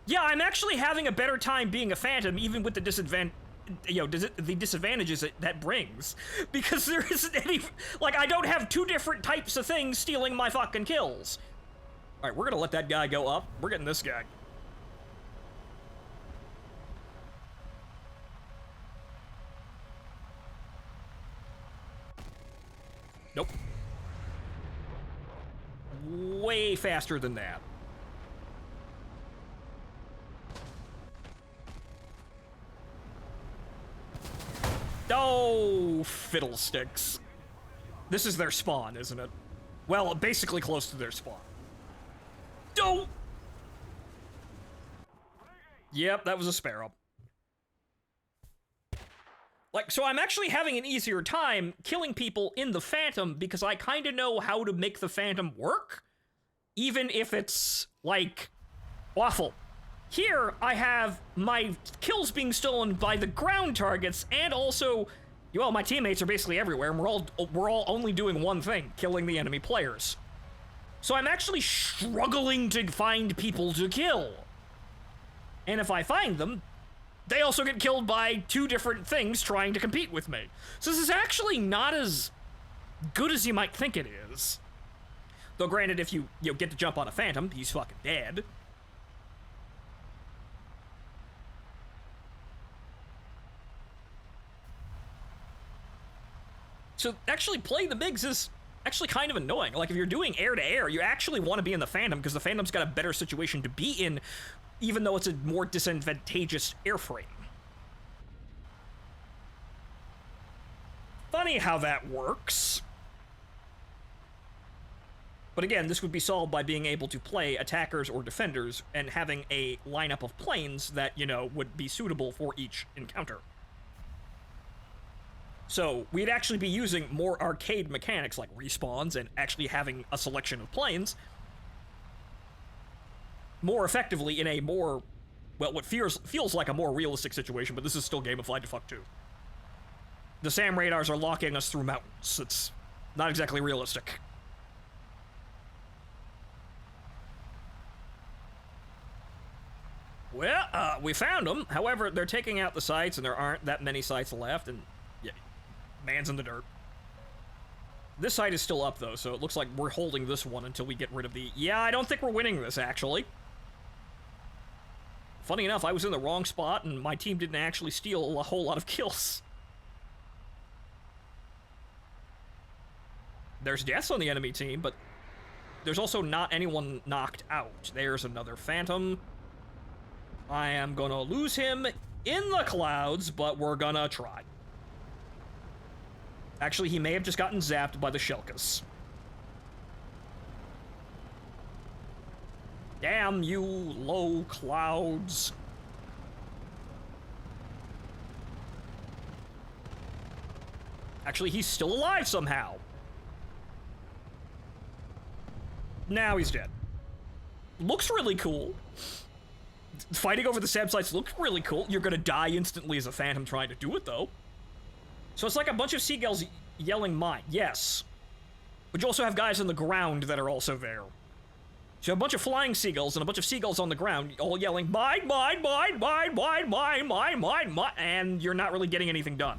[SPEAKER 1] Yeah, I'm actually having a better time being a Phantom, even with the the disadvantages that brings. Because there isn't any, like, I don't have two different types of things stealing my fucking kills. Alright, we're gonna let that guy go up. We're getting this guy. Nope. Way faster than that. Oh, fiddlesticks. This is their spawn, isn't it? Well, basically close to their spawn. Don't! Yep, that was a sparrow. Like, so I'm actually having an easier time killing people in the Phantom because I kind of know how to make the Phantom work, even if it's, like, awful. Here, I have my kills being stolen by the ground targets, and also, well, my teammates are basically everywhere, and we're all only doing one thing, killing the enemy players. So I'm actually struggling to find people to kill. And if I find them, they also get killed by two different things trying to compete with me. So this is actually not as good as you might think it is. Though granted, if you get to jump on a Phantom, he's fucking dead. So actually playing the MiGs is actually kind of annoying. Like, if you're doing air-to-air, you actually want to be in the Phantom because the Phantom's got a better situation to be in, even though it's a more disadvantageous airframe. Funny how that works. But again, this would be solved by being able to play attackers or defenders and having a lineup of planes that, would be suitable for each encounter. So we'd actually be using more arcade mechanics like respawns and actually having a selection of planes more effectively in a more, well, what feels like a more realistic situation, but this is still gamified to fuck too. The SAM radars are locking us through mountains. It's not exactly realistic. Well, we found them. However, they're taking out the sites, and there aren't that many sites left, and yeah, man's in the dirt. This site is still up, though, so it looks like we're holding this one until we get rid of the... Yeah, I don't think we're winning this, actually. Funny enough, I was in the wrong spot, and my team didn't actually steal a whole lot of kills. There's deaths on the enemy team, but there's also not anyone knocked out. There's another Phantom. I am gonna lose him in the clouds, but we're gonna try. Actually, he may have just gotten zapped by the Shelkas. Damn you, low clouds. Actually, he's still alive somehow. Now he's dead. Looks really cool. Fighting over the SAM sites looks really cool. You're gonna die instantly as a Phantom trying to do it, though. So it's like a bunch of seagulls yelling mine. Yes. But you also have guys on the ground that are also there. So you have a bunch of flying seagulls and a bunch of seagulls on the ground all yelling mine, mine, mine, mine, mine, mine, mine, mine, mine, and you're not really getting anything done.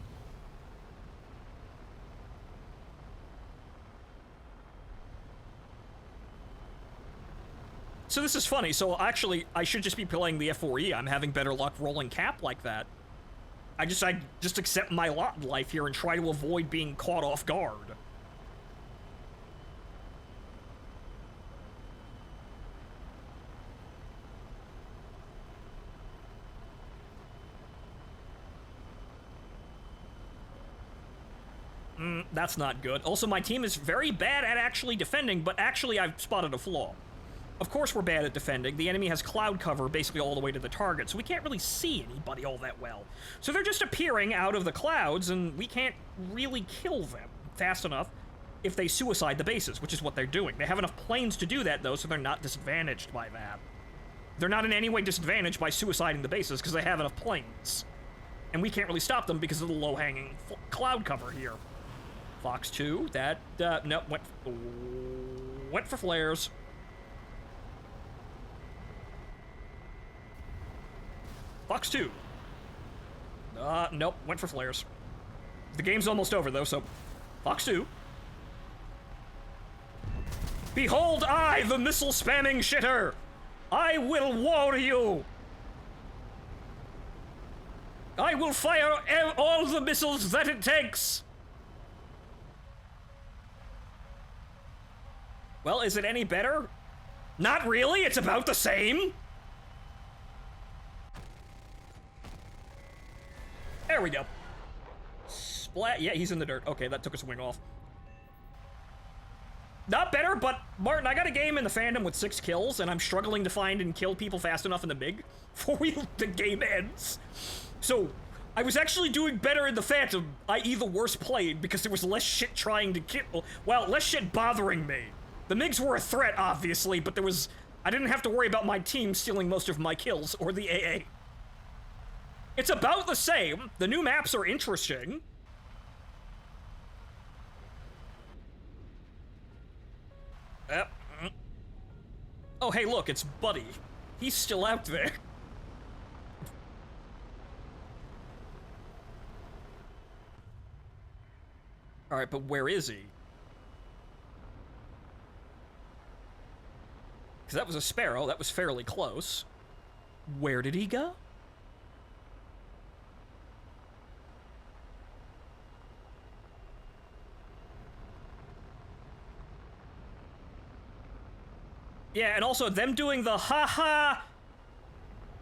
[SPEAKER 1] So this is funny. So actually, I should just be playing the F4E. I'm having better luck rolling cap like that. I just accept my lot in life here and try to avoid being caught off guard. That's not good. Also, my team is very bad at actually defending, but actually I've spotted a flaw. Of course we're bad at defending. The enemy has cloud cover basically all the way to the target, so we can't really see anybody all that well. So they're just appearing out of the clouds, and we can't really kill them fast enough if they suicide the bases, which is what they're doing. They have enough planes to do that, though, so they're not disadvantaged by that. They're not in any way disadvantaged by suiciding the bases, because they have enough planes. And we can't really stop them because of the low-hanging cloud cover here. Fox 2, that, no, went for flares. Fox 2. Nope, went for flares. The game's almost over, though, so... Fox 2. Behold I, the missile-spamming shitter! I will war you! I will fire all the missiles that it takes! Well, is it any better? Not really, it's about the same! There we go. Splat. Yeah, he's in the dirt. Okay, that took his wing off. Not better, but Martin, I got a game in the Phantom with 6 kills, and I'm struggling to find and kill people fast enough in the MiG before the game ends. So, I was actually doing better in the Phantom, i.e. the worst played, because there was less shit trying to kill. Well, less shit bothering me. The MiGs were a threat, obviously, but I didn't have to worry about my team stealing most of my kills, or the AA. It's about the same. The new maps are interesting. Oh, hey, look, it's Buddy. He's still out there. Alright, but where is he? Because that was a Sparrow, that was fairly close. Where did he go? Yeah, and also them doing the haha,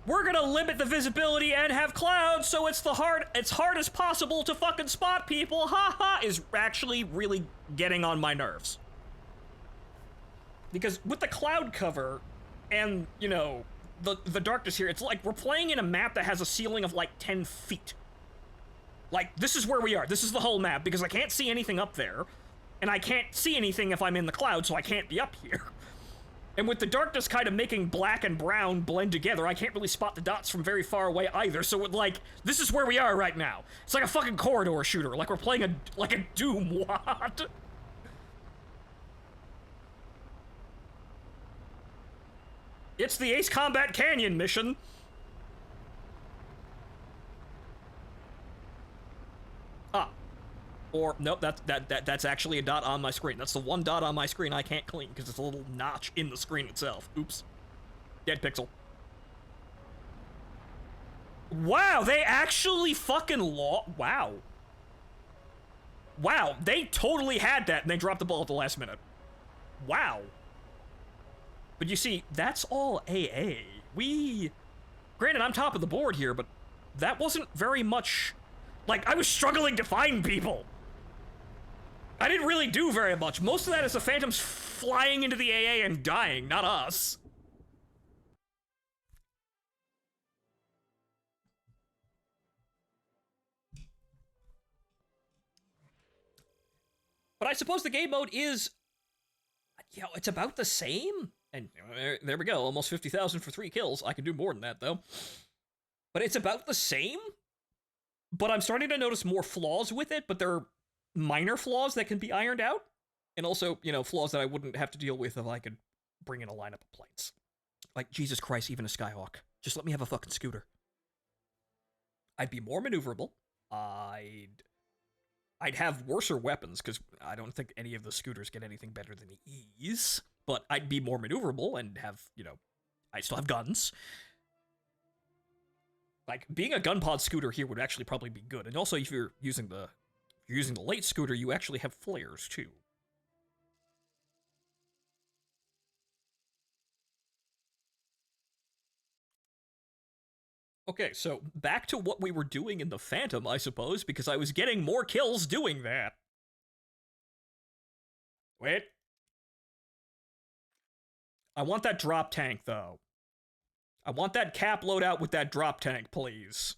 [SPEAKER 1] we're gonna limit the visibility and have clouds so it's hard as possible to fucking spot people, haha, is actually really getting on my nerves. Because with the cloud cover and, you know, the darkness here, it's like we're playing in a map that has a ceiling of like 10 feet. Like, this is where we are. This is the whole map because I can't see anything up there. And I can't see anything if I'm in the cloud, so I can't be up here. And with the darkness kind of making black and brown blend together, I can't really spot the dots from very far away either, so like, this is where we are right now. It's like a fucking corridor shooter, like we're playing a Doom, what? It's the Ace Combat Canyon mission. Ah. Or, nope, that's actually a dot on my screen. That's the one dot on my screen I can't clean, because it's a little notch in the screen itself. Oops. Dead pixel. Wow, they actually fucking wow. Wow, they totally had that, and they dropped the ball at the last minute. Wow. But you see, that's all AA. Granted, I'm top of the board here, but that wasn't very much... Like, I was struggling to find people. I didn't really do very much. Most of that is the Phantoms flying into the AA and dying, not us. But I suppose the game mode is, you know, it's about the same. And there we go, almost 50,000 for 3 kills. I can do more than that, though. But it's about the same. But I'm starting to notice more flaws with it, but they're minor flaws that can be ironed out. And also, you know, flaws that I wouldn't have to deal with if I could bring in a lineup of planes. Like, Jesus Christ, even a Skyhawk. Just let me have a fucking scooter. I'd be more maneuverable. I'd have worser weapons, because I don't think any of the scooters get anything better than ease. But I'd be more maneuverable and have, you know, I still have guns. Like, being a gun pod scooter here would actually probably be good. And also, if you're using the late scooter, you actually have flares, too. Okay, so back to what we were doing in the Phantom, I suppose, because I was getting more kills doing that. Wait. I want that drop tank, though. I want that cap loadout with that drop tank, please.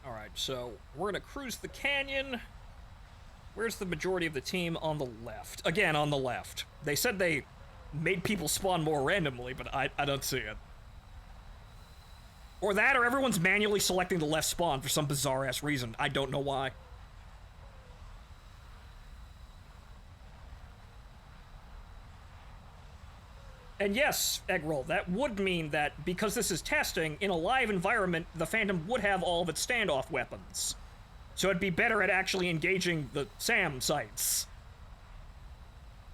[SPEAKER 1] Alright, so we're gonna cruise the canyon. Where's the majority of the team? On the left. Again, on the left. They said they made people spawn more randomly, but I don't see it. Or that, or everyone's manually selecting the left spawn for some bizarre-ass reason. I don't know why. And yes, Eggroll, that would mean that because this is testing, in a live environment, the Phantom would have all of its standoff weapons. So it'd be better at actually engaging the SAM sites.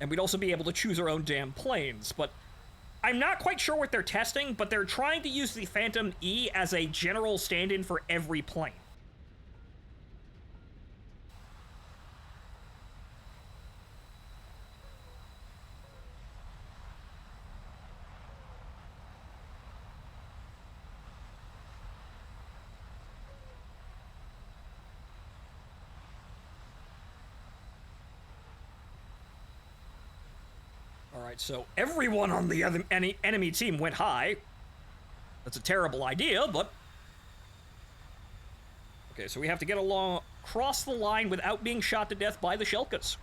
[SPEAKER 1] And we'd also be able to choose our own damn planes, but I'm not quite sure what they're testing, but they're trying to use the Phantom E as a general stand-in for every plane. Alright, so everyone on the other enemy team went high. That's a terrible idea, but... Okay, so we have to get along, cross the line without being shot to death by the Shelkas.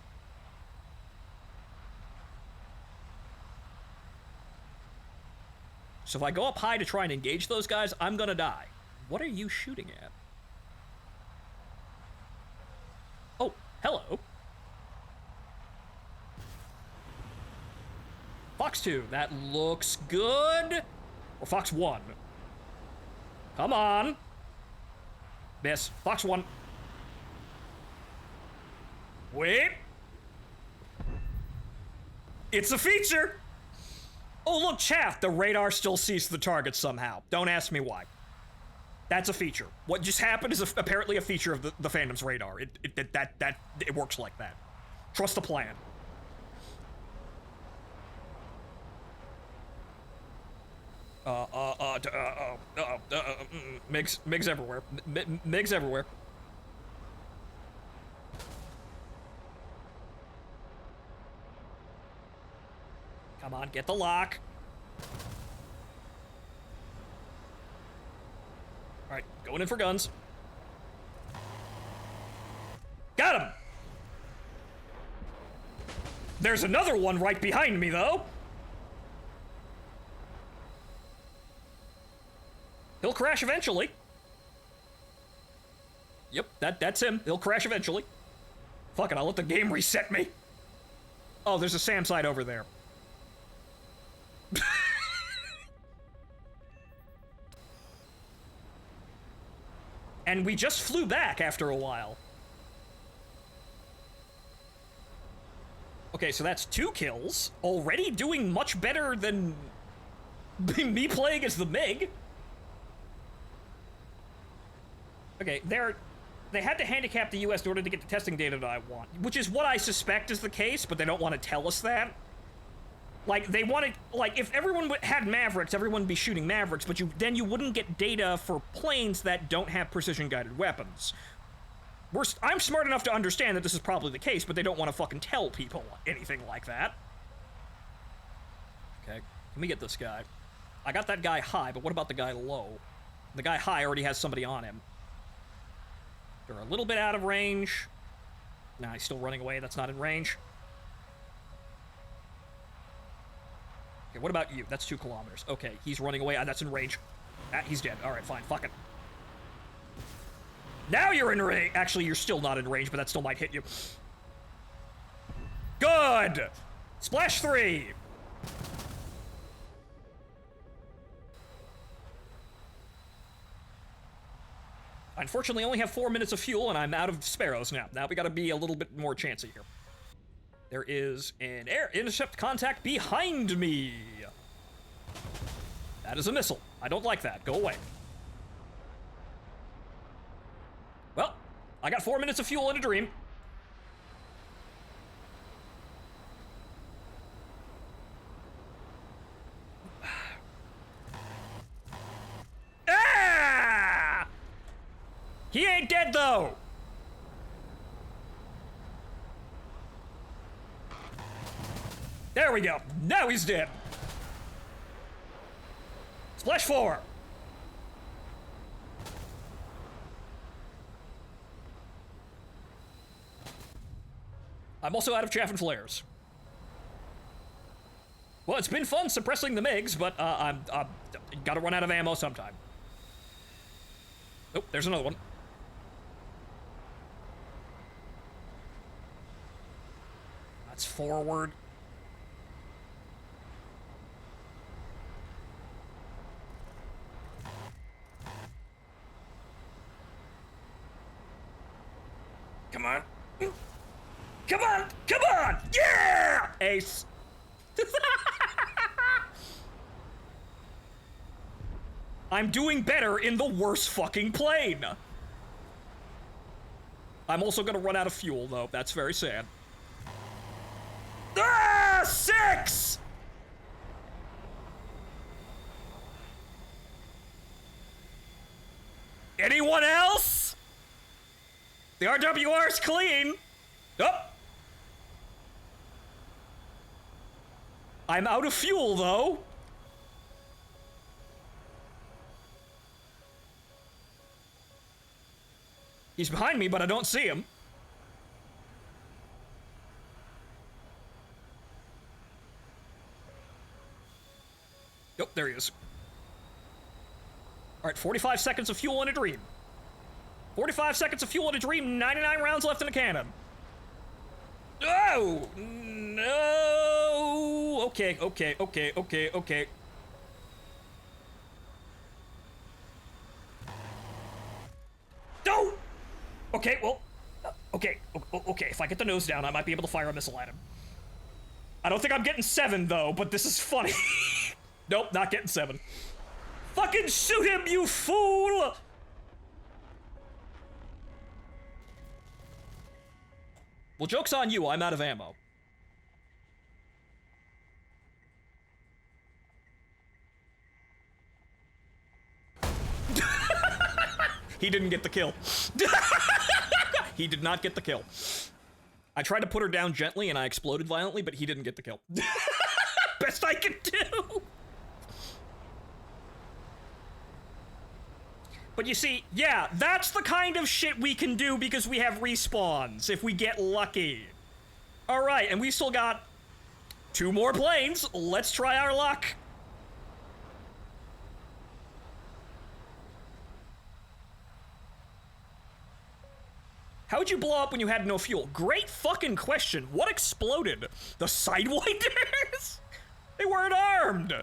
[SPEAKER 1] So if I go up high to try and engage those guys, I'm gonna die. What are you shooting at? Oh, hello. Fox 2, that looks good. Or Fox 1. Come on. Miss. Fox 1. Wait. It's a feature. Oh, look, chat. The radar still sees the target somehow. Don't ask me why. That's a feature. What just happened is apparently a feature of the Phantom's radar. It works like that. Trust the plan. MiGs everywhere. MiGs everywhere. Come on, get the lock. Alright, going in for guns. Got him! There's another one right behind me, though. He'll crash eventually. Yep, that's him. He'll crash eventually. Fuck it, I'll let the game reset me. Oh, there's a SAM site over there. And we just flew back after a while. Okay, so that's 2 kills. Already doing much better than me playing as the MiG. Okay, they had to handicap the US in order to get the testing data that I want, which is what I suspect is the case, but they don't want to tell us that. Like, they wanted, like, if everyone had Mavericks, everyone would be shooting Mavericks, but then you wouldn't get data for planes that don't have precision-guided weapons. I'm smart enough to understand that this is probably the case, but they don't want to fucking tell people anything like that. Okay, let me get this guy. I got that guy high, but what about the guy low? The guy high already has somebody on him. They're a little bit out of range. Nah, he's still running away. That's not in range. Okay, what about you? That's 2 kilometers. Okay, he's running away. That's in range. He's dead. All right, fine. Fuck it. Now you're in range. Actually, you're still not in range, but that still might hit you. Good! Splash 3! I unfortunately only have 4 minutes of fuel, and I'm out of sparrows now. Now we gotta be a little bit more chancy here. There is an air intercept contact behind me. That is a missile. I don't like that. Go away. Well, I got 4 minutes of fuel in a dream. Ah! He ain't dead, though! There we go. Now he's dead. Splash 4. I'm also out of chaff and flares. Well, it's been fun suppressing the MiGs, but I'm gotta run out of ammo sometime. Oh, there's another one. That's forward. Come on. Come on! Come on! Yeah! Ace. I'm doing better in the worst fucking plane. I'm also gonna run out of fuel, though. That's very sad. Ah! 6! Anyone else? The RWR's clean. Oh. I'm out of fuel, though. He's behind me, but I don't see him. Yep, there he is. All right, 45 seconds of fuel in a dream. 45 seconds of fuel in a dream, 99 rounds left in the cannon. Oh! No! Okay. No! Okay, well... Okay, if I get the nose down, I might be able to fire a missile at him. I don't think I'm getting 7, though, but this is funny. Nope, not getting 7. Fucking shoot him, you fool! Well, joke's on you, I'm out of ammo. He didn't get the kill. He did not get the kill. I tried to put her down gently and I exploded violently, but he didn't get the kill. Best I can do! But you see, yeah, that's the kind of shit we can do because we have respawns, if we get lucky. Alright, and we've still got 2 more planes. Let's try our luck. How'd you blow up when you had no fuel? Great fucking question. What exploded? The Sidewinders? They weren't armed.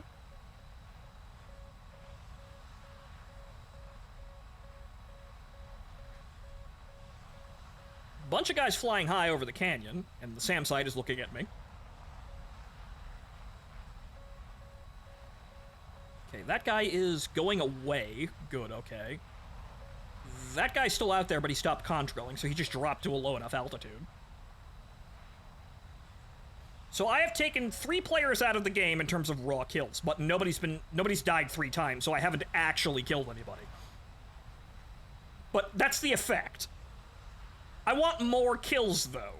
[SPEAKER 1] Bunch of guys flying high over the canyon, and the SAM site is looking at me. Okay, that guy is going away. Good, okay. That guy's still out there, but he stopped contrailing, so he just dropped to a low enough altitude. So I have taken 3 players out of the game in terms of raw kills, but nobody's died 3 times, so I haven't actually killed anybody. But that's the effect. I want more kills, though.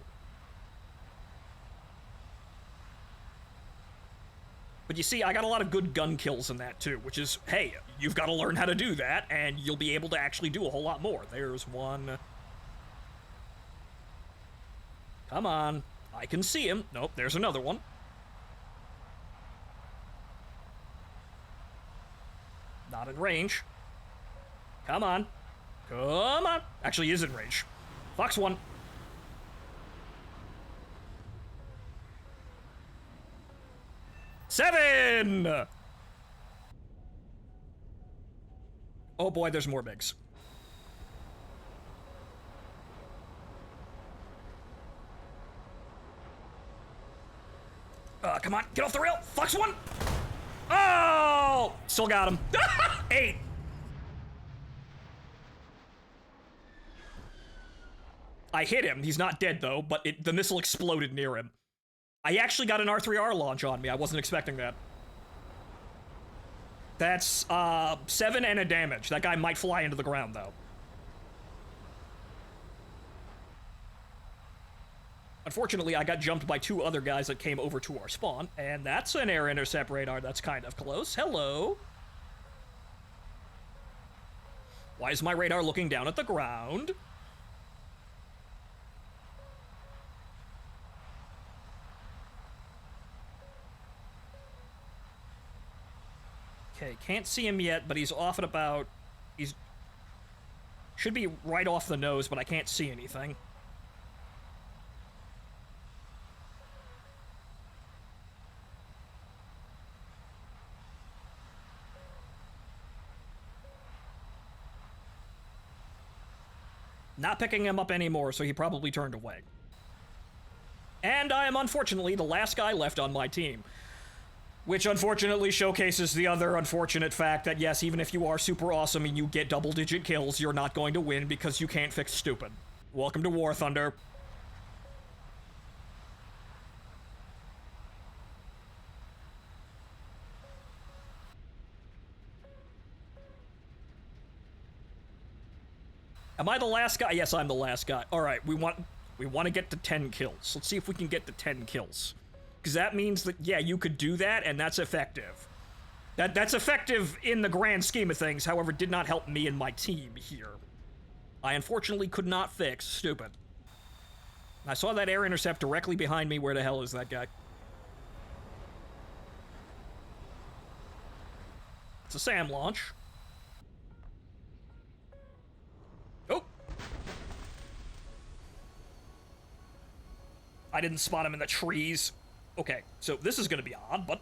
[SPEAKER 1] But you see, I got a lot of good gun kills in that, too, which is, hey, you've got to learn how to do that, and you'll be able to actually do a whole lot more. There's one. Come on. I can see him. Nope, there's another one. Not in range. Come on. Come on. Actually, he is in range. Fox 1. Seven! Oh boy, there's more bigs. Come on, get off the rail! Fox 1! Oh! Still got him. 8! I hit him. He's not dead, though, but the missile exploded near him. I actually got an R3R launch on me. I wasn't expecting that. That's, 7 and a damage. That guy might fly into the ground, though. Unfortunately, I got jumped by 2 other guys that came over to our spawn, and that's an air intercept radar that's kind of close. Hello. Why is my radar looking down at the ground? Okay, can't see him yet, but he's off at about... He's... Should be right off the nose, but I can't see anything. Not picking him up anymore, so he probably turned away. And I am unfortunately the last guy left on my team. Which unfortunately showcases the other unfortunate fact that yes, even if you are super awesome and you get double-digit kills, you're not going to win because you can't fix stupid. Welcome to War Thunder. Am I the last guy? Yes, I'm the last guy. All right, we want to get to 10 kills. Let's see if we can get to 10 kills. Because that means that, yeah, you could do that, and that's effective. That's effective in the grand scheme of things, however, did not help me and my team here. I unfortunately could not fix stupid. I saw that air intercept directly behind me. Where the hell is that guy? It's a SAM launch. Oh! I didn't spot him in the trees. Okay, so this is gonna be odd, but...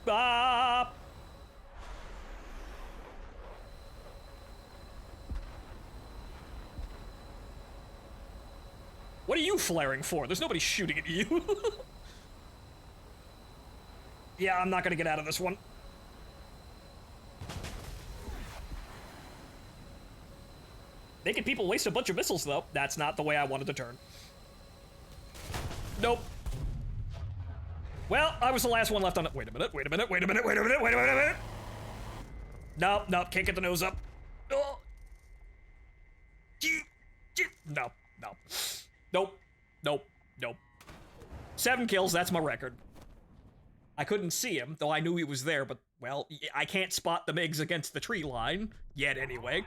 [SPEAKER 1] Ah! What are you flaring for? There's nobody shooting at you. Yeah, I'm not gonna get out of this one. Making people waste a bunch of missiles, though. That's not the way I wanted to turn. Nope. Well, I was the last one left on it. Wait a minute, wait a minute, wait a minute, wait a minute, wait a minute, wait a minute. Nope, nope, can't get the nose up. Oh. No, no. Nope, nope, nope. 7 kills, that's my record. I couldn't see him, though I knew he was there, but, well, I can't spot the MiGs against the tree line. Yet, anyway.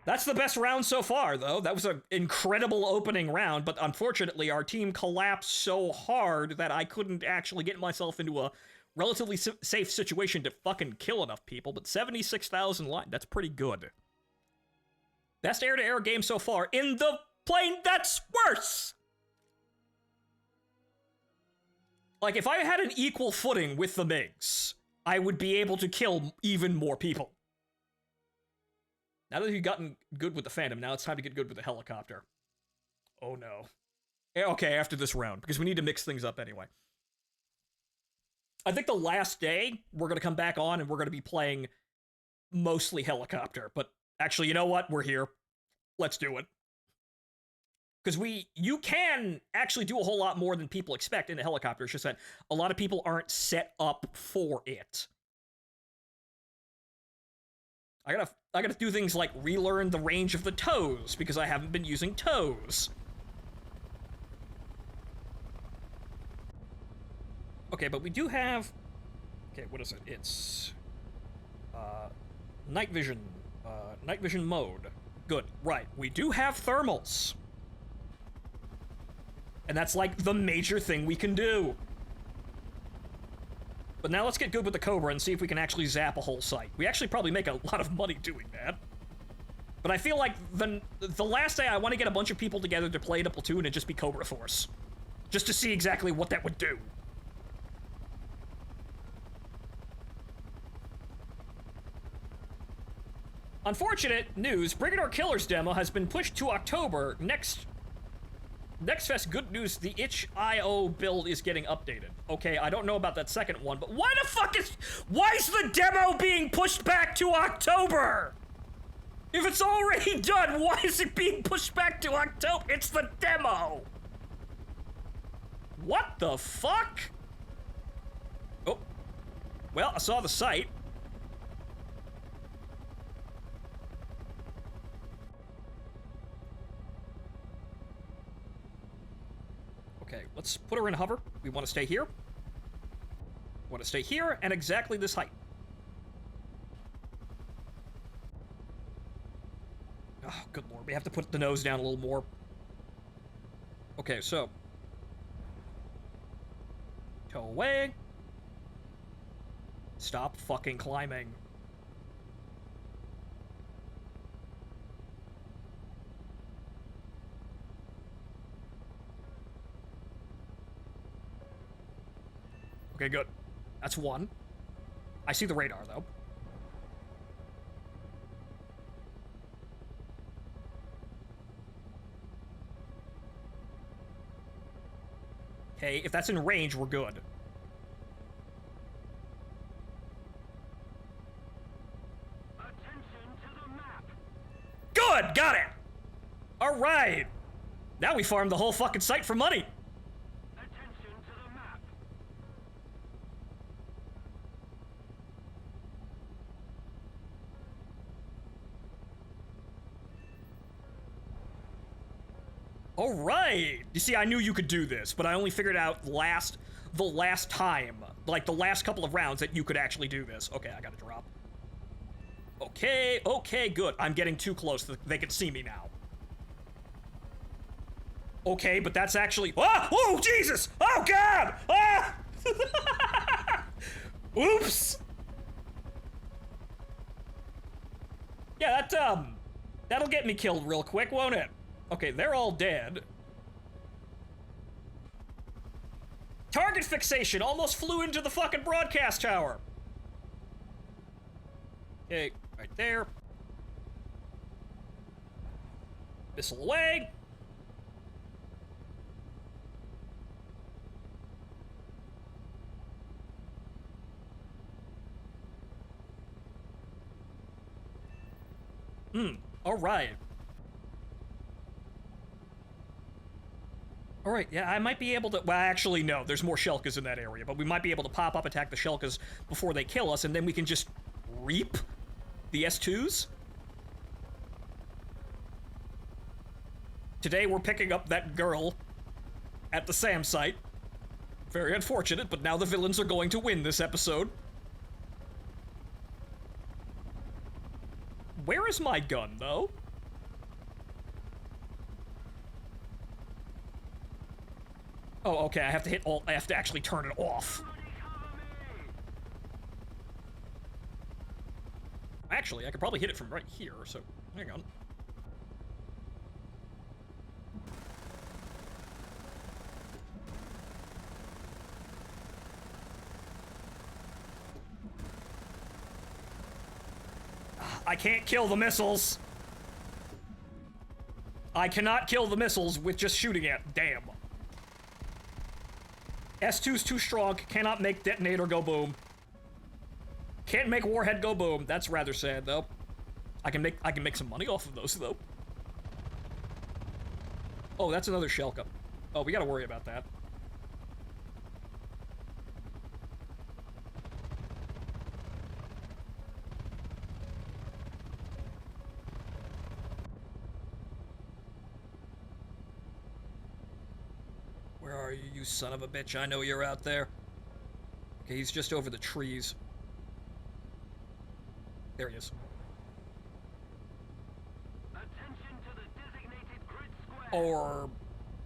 [SPEAKER 1] That's the best round so far, though. That was an incredible opening round, but unfortunately, our team collapsed so hard that I couldn't actually get myself into a relatively safe situation to fucking kill enough people, but 76,000 line, that's pretty good. Best air-to-air game so far in the plane that's worse! Like, if I had an equal footing with the MiGs, I would be able to kill even more people. Now that you've gotten good with the Phantom, now it's time to get good with the helicopter. Oh no. Okay, after this round, because we need to mix things up anyway. I think the last day, we're going to come back on and we're going to be playing mostly helicopter. But actually, you know what? We're here. Let's do it. Because you can actually do a whole lot more than people expect in a helicopter. It's just that a lot of people aren't set up for it. I gotta do things like relearn the range of the toes, because I haven't been using toes. Okay, but we do have... Okay, what is it? It's... night vision. Night vision mode. Good, right. We do have thermals. And that's like the major thing we can do. But now let's get good with the Cobra and see if we can actually zap a whole site. We actually probably make a lot of money doing that. But I feel like the last day I want to get a bunch of people together to play a platoon and just be Cobra Force. Just to see exactly what that would do. Unfortunate news, Brigadier Killer's demo has been pushed to October. Next Fest, good news, the itch.io build is getting updated. Okay, I don't know about that second one, but why is the demo being pushed back to October? If it's already done, why is it being pushed back to October? It's the demo! What the fuck? Oh. Well, I saw the site. Okay, let's put her in hover. We want to stay here. We want to stay here and exactly this height. Oh, good lord. We have to put the nose down a little more. Okay, so. Toe away. Stop fucking climbing. Okay, good. That's one. I see the radar, though. Okay, if that's in range, we're good.
[SPEAKER 2] Attention to the map.
[SPEAKER 1] Good! Got it! Alright! Now we farmed the whole fucking site for money!
[SPEAKER 2] Attention to the map.
[SPEAKER 1] Alright! You see, I knew you could do this, but I only figured out the last time, like the last couple of rounds, that you could actually do this. Okay, I gotta drop. Okay, okay, good. I'm getting too close. They can see me now. Okay, but that's actually... Ah! Oh, Jesus! Oh, God! Ah! Oops! Yeah, that'll get me killed real quick, won't it? Okay, they're all dead. Target fixation! Almost flew into the fucking broadcast tower! Okay, right there. Missile away! Alright. Alright, yeah, I might be able to... Well, actually, no. There's more Shelkas in that area, but we might be able to pop up, attack the Shelkas before they kill us, and then we can just reap the S2s. Today, we're picking up that girl at the SAM site. Very unfortunate, but now the villains are going to win this episode. Where is my gun, though? Oh, okay, I have to hit alt. I have to actually turn it off.
[SPEAKER 2] Somebody cover me.
[SPEAKER 1] Actually, I could probably hit it from right here, so hang on. I can't kill the missiles. I cannot kill the missiles with just shooting it. Damn. S2's too strong. Cannot make detonator go boom. Can't make warhead go boom. That's rather sad, though. I can make some money off of those, though. Oh, that's another Shelka. Oh, we gotta worry about that. Where are you, you son of a bitch? I know you're out there. Okay, he's just over the trees. There he is.
[SPEAKER 2] Attention to the designated grid square.
[SPEAKER 1] Or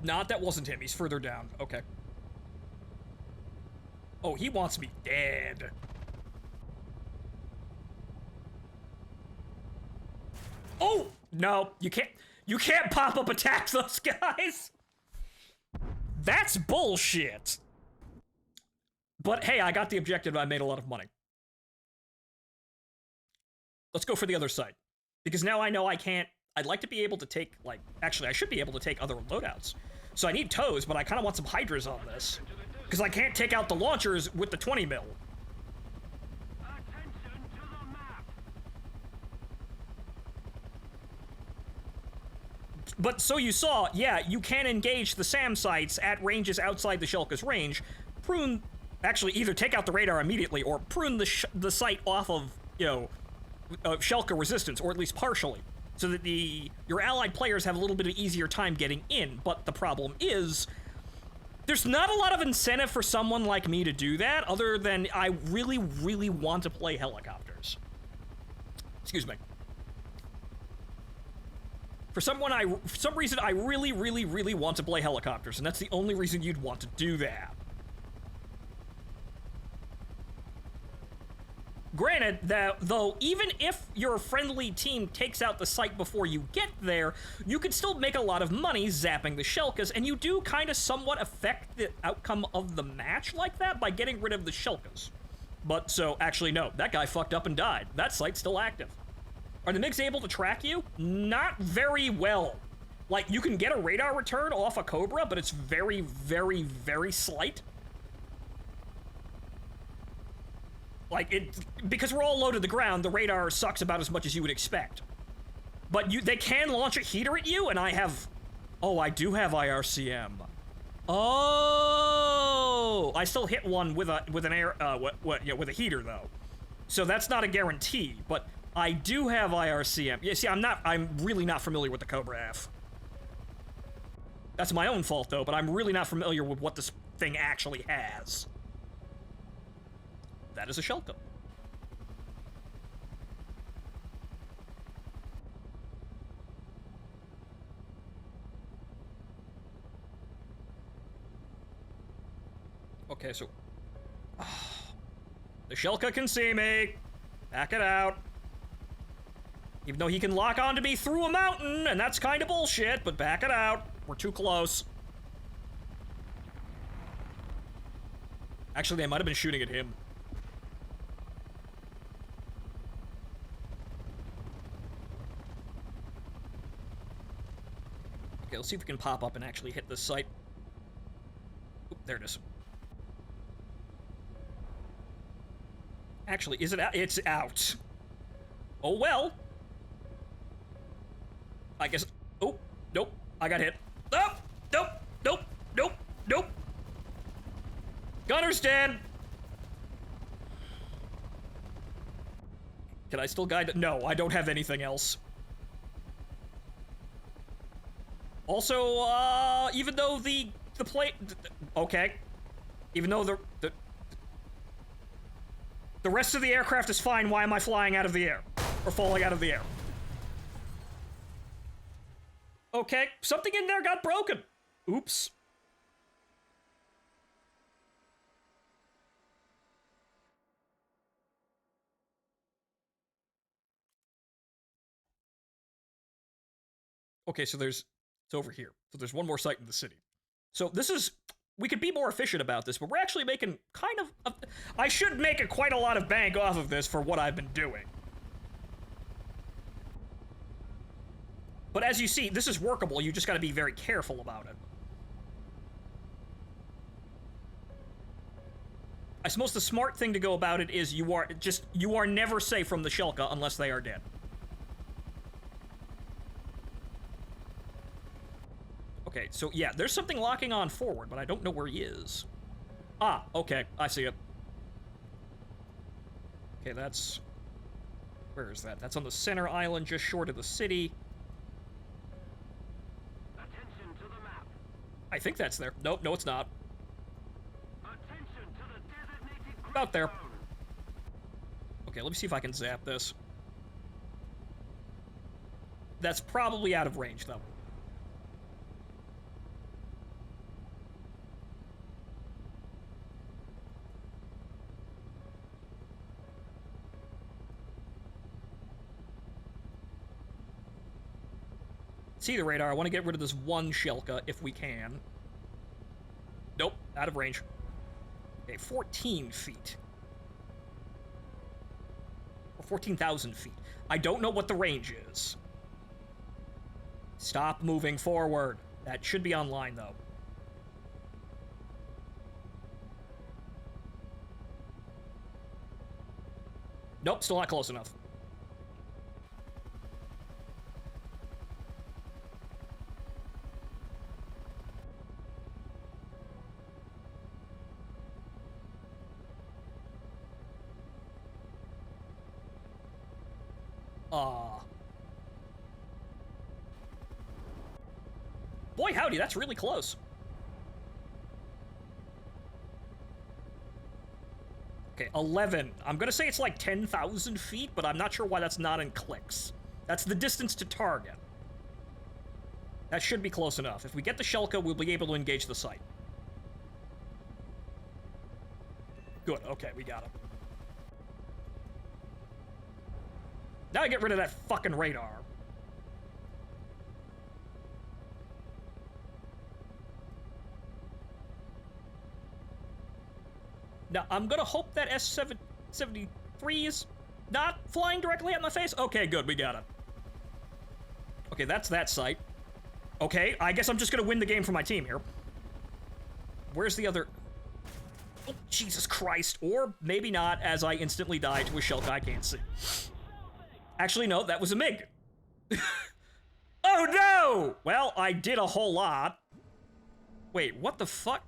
[SPEAKER 1] not, that wasn't him. He's further down. Okay. Oh, he wants me dead. Oh, no, you can't pop up attack those guys. That's bullshit. But hey, I got the objective. I made a lot of money. Let's go for the other side. Because now I know I can't... I'd like to be able to take, like... Actually, I should be able to take other loadouts. So I need tows, but I kind of want some Hydras on this. Because I can't take out the launchers with the 20 mil.
[SPEAKER 2] Attention to the map.
[SPEAKER 1] But so you saw, yeah, you can engage the SAM sites at ranges outside the Shelka's range. Prune... Actually, either take out the radar immediately or prune the site off of, you know... Shelka resistance, or at least partially, so that your allied players have a little bit of easier time getting in. But the problem is, there's not a lot of incentive for someone like me to do that, other than I really, really want to play helicopters. Excuse me. For some reason, I really, really, really want to play helicopters, and that's the only reason you'd want to do that. Granted, though, even if your friendly team takes out the site before you get there, you could still make a lot of money zapping the Shelkas, and you do kind of somewhat affect the outcome of the match like that by getting rid of the Shelkas. But, so, actually, no, that guy fucked up and died. That site's still active. Are the MiGs able to track you? Not very well. Like, you can get a radar return off a Cobra, but it's very, very, very slight. Like, because we're all low to the ground, the radar sucks about as much as you would expect. But they can launch a heater at you, and I have... Oh, I do have IRCM. Oh! I still hit one with with a heater, though. So that's not a guarantee, but I do have IRCM. Yeah, see, I'm really not familiar with the Cobra F. That's my own fault, though, but I'm really not familiar with what this thing actually has. That is a Shelka. Okay, so... the Shelka can see me. Back it out. Even though he can lock onto me through a mountain, and that's kind of bullshit, but back it out. We're too close. Actually, they might have been shooting at him. Okay, let's see if we can pop up and actually hit this site. Oop, there it is. Actually, is it out? It's out. Oh, well. I guess... Oh, nope. I got hit. Oh, nope, nope, nope, nope. Gunner's dead. Can I still guide? No, I don't have anything else. Also, even though the plane... Okay. Even though the rest of the aircraft is fine, why am I flying out of the air? Or falling out of the air? Okay, something in there got broken. Oops. Okay, so it's over here. So there's one more site in the city. So this is... We could be more efficient about this, but we're actually making kind of... I should make quite a lot of bank off of this for what I've been doing. But as you see, this is workable. You just gotta be very careful about it. I suppose the smart thing to go about it is you are never safe from the Shelka unless they are dead. Okay, so yeah, there's something locking on forward, but I don't know where he is. Ah, okay, I see it. Okay, that's... Where is that? That's on the center island, just short of the city.
[SPEAKER 2] Attention to the map.
[SPEAKER 1] I think that's there. Nope, no, it's not.
[SPEAKER 2] Attention to the designated grid
[SPEAKER 1] About there.
[SPEAKER 2] zone.
[SPEAKER 1] Okay, let me see if I can zap this. That's probably out of range, though. See the radar. I want to get rid of this one Shelka if we can. Nope, out of range. Okay, 14 feet. Or 14,000 feet. I don't know what the range is. Stop moving forward. That should be online, though. Nope, still not close enough. Boy, howdy, that's really close. Okay, 11. I'm gonna say it's like 10,000 feet, but I'm not sure why that's not in clicks. That's the distance to target. That should be close enough. If we get the Shelka, we'll be able to engage the site. Good, okay, we got him. Now I get rid of that fucking radar. Now, I'm gonna hope that S-73 is not flying directly at my face. Okay, good, we got it. Okay, that's that site. Okay, I guess I'm just gonna win the game for my team here. Where's the other... Oh, Jesus Christ. Or maybe not, as I instantly die to a shelter I can't see. Actually, no, that was a MiG. Oh, no! Well, I did a whole lot. Wait, what the fuck?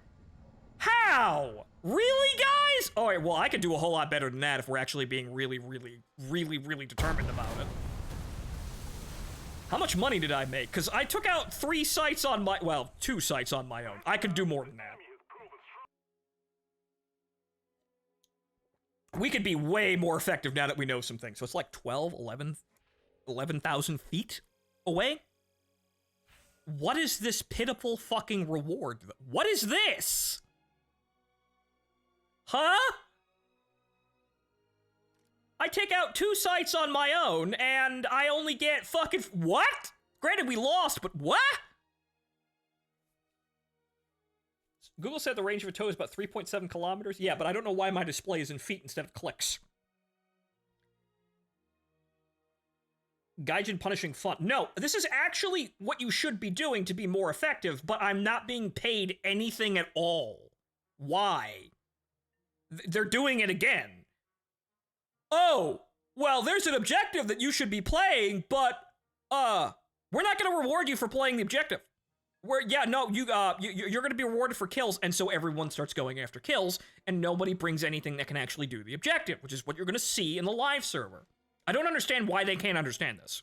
[SPEAKER 1] How? Really, guys? All right, well, I could do a whole lot better than that if we're actually being really, really, really, really determined about it. How much money did I make? Because I took out 3 sites on my... Well, 2 sites on my own. I could do more than that. We could be way more effective now that we know some things. So it's like 12, 11,000 feet away? What is this pitiful fucking reward? What is this? Huh? I take out 2 sites on my own, and I only get fucking... What? Granted, we lost, but what? Google said the range of a tow is about 3.7 kilometers. Yeah, but I don't know why my display is in feet instead of clicks. Gaijin punishing fun. No, this is actually what you should be doing to be more effective, but I'm not being paid anything at all. Why? They're doing it again. Oh, well, there's an objective that you should be playing, but, we're not gonna reward you for playing the objective. You're gonna be rewarded for kills, and so everyone starts going after kills, and nobody brings anything that can actually do the objective, which is what you're gonna see in the live server. I don't understand why they can't understand this.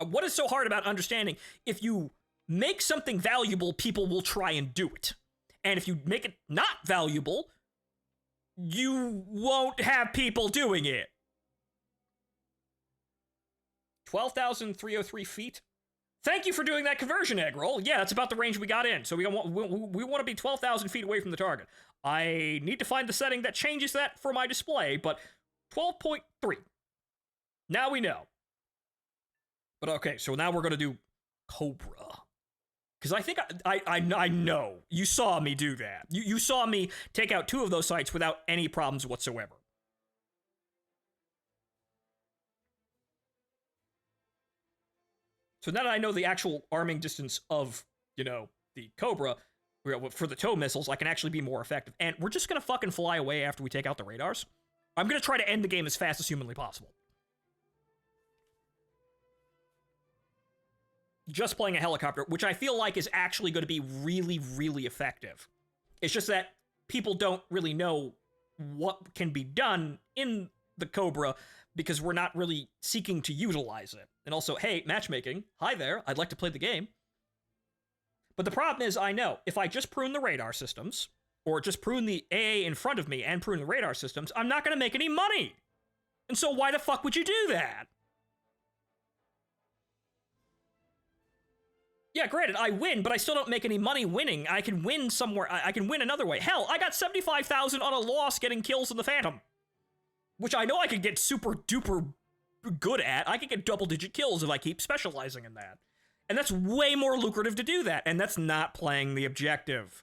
[SPEAKER 1] What is so hard about understanding? If you make something valuable, people will try and do it. And if you make it not valuable, you won't have people doing it. 12,303 feet. Thank you for doing that conversion, egg roll. Yeah, that's about the range we got in. So we want to be 12,000 feet away from the target. I need to find the setting that changes that for my display, but 12.3. Now we know. But okay, so now we're going to do Cobra. Because I think I know. You saw me do that. You saw me take out 2 of those sites without any problems whatsoever. So now that I know the actual arming distance of, the Cobra, for the tow missiles, I can actually be more effective. And we're just going to fucking fly away after we take out the radars. I'm going to try to end the game as fast as humanly possible. Just playing a helicopter, which I feel like is actually going to be really, really effective. It's just that people don't really know what can be done in the Cobra because we're not really seeking to utilize it. And also, hey, matchmaking, hi there, I'd like to play the game. But the problem is, I know, if I just prune the radar systems, or just prune the AA in front of me and prune the radar systems, I'm not going to make any money. And so why the fuck would you do that? Yeah, granted, I win, but I still don't make any money winning. I can win somewhere. I can win another way. Hell, I got 75,000 on a loss getting kills in the Phantom. Which I know I could get super duper good at. I could get double-digit kills if I keep specializing in that. And that's way more lucrative to do that. And that's not playing the objective.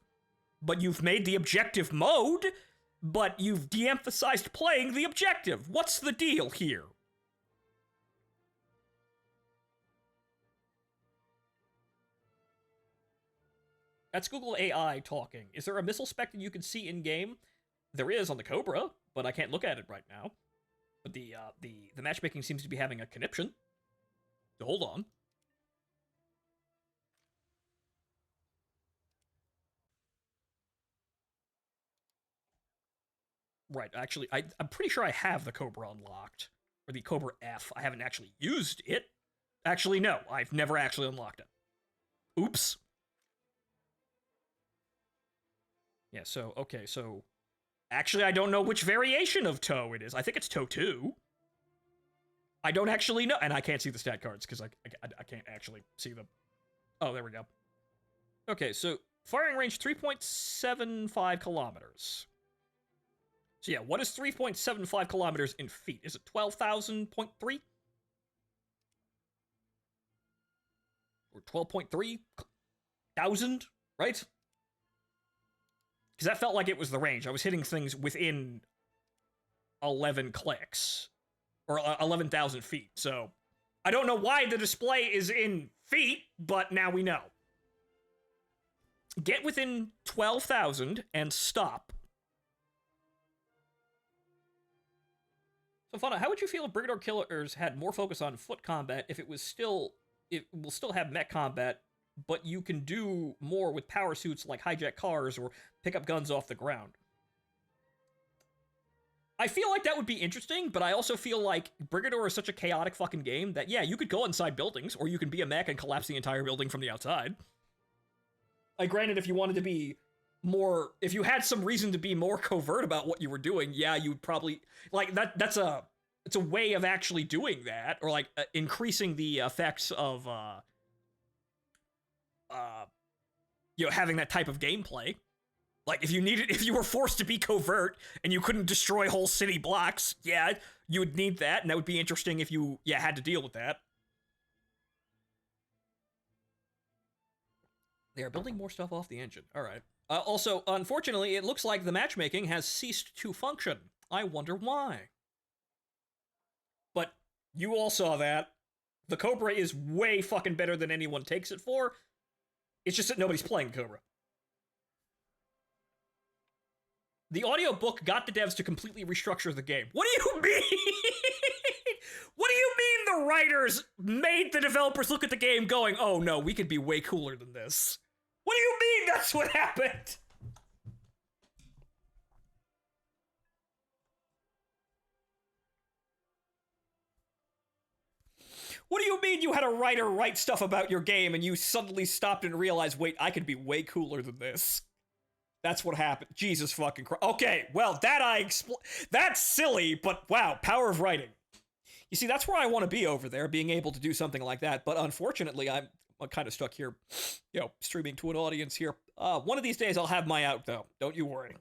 [SPEAKER 1] But you've made the objective mode, but you've de-emphasized playing the objective. What's the deal here? That's Google AI talking. Is there a missile spec that you can see in-game? There is on the Cobra, but I can't look at it right now. But the matchmaking seems to be having a conniption. So hold on. Right, actually, I'm pretty sure I have the Cobra unlocked. Or the Cobra F. I haven't actually used it. Actually, no, I've never actually unlocked it. Oops. Yeah, so, okay, so... Actually, I don't know which variation of tow it is. I think it's tow 2. I don't actually know. And I can't see the stat cards, because I can't actually see them. Oh, there we go. Okay, so, firing range 3.75 kilometers. So yeah, what is 3.75 kilometers in feet? Is it 12,000.3? Or 12.3 thousand, right? Because that felt like it was the range. I was hitting things within 11 clicks. Or 11,000 feet, so... I don't know why the display is in feet, but now we know. Get within 12,000 and stop. So, Fauna, how would you feel if Brigador Killers had more focus on foot combat if it will still have mech combat, but you can do more with power suits like hijack cars or pick up guns off the ground? I feel like that would be interesting, but I also feel like Brigador is such a chaotic fucking game that, yeah, you could go inside buildings, or you can be a mech and collapse the entire building from the outside. Like, granted, if you wanted to be more, if you had some reason to be more covert about what you were doing, yeah, you would probably, like, it's a way of actually doing that, or, like, increasing the effects of, having that type of gameplay. Like, if you were forced to be covert and you couldn't destroy whole city blocks, yeah, you would need that, and that would be interesting if you, had to deal with that. They are building more stuff off the engine. All right. Also, unfortunately, it looks like the matchmaking has ceased to function. I wonder why. But you all saw that. The Cobra is way fucking better than anyone takes it for. It's just that nobody's playing Cobra. The audiobook got the devs to completely restructure the game. What do you mean? What do you mean the writers made the developers look at the game going, oh no, we could be way cooler than this? What do you mean that's what happened? What do you mean you had a writer write stuff about your game and you suddenly stopped and realized, wait, I could be way cooler than this? That's what happened. Jesus fucking Christ. Okay, well, that's silly, but wow, power of writing. You see, that's where I want to be over there, being able to do something like that, but unfortunately, I'm kind of stuck here, streaming to an audience here. One of these days, I'll have my out, though. Don't you worry.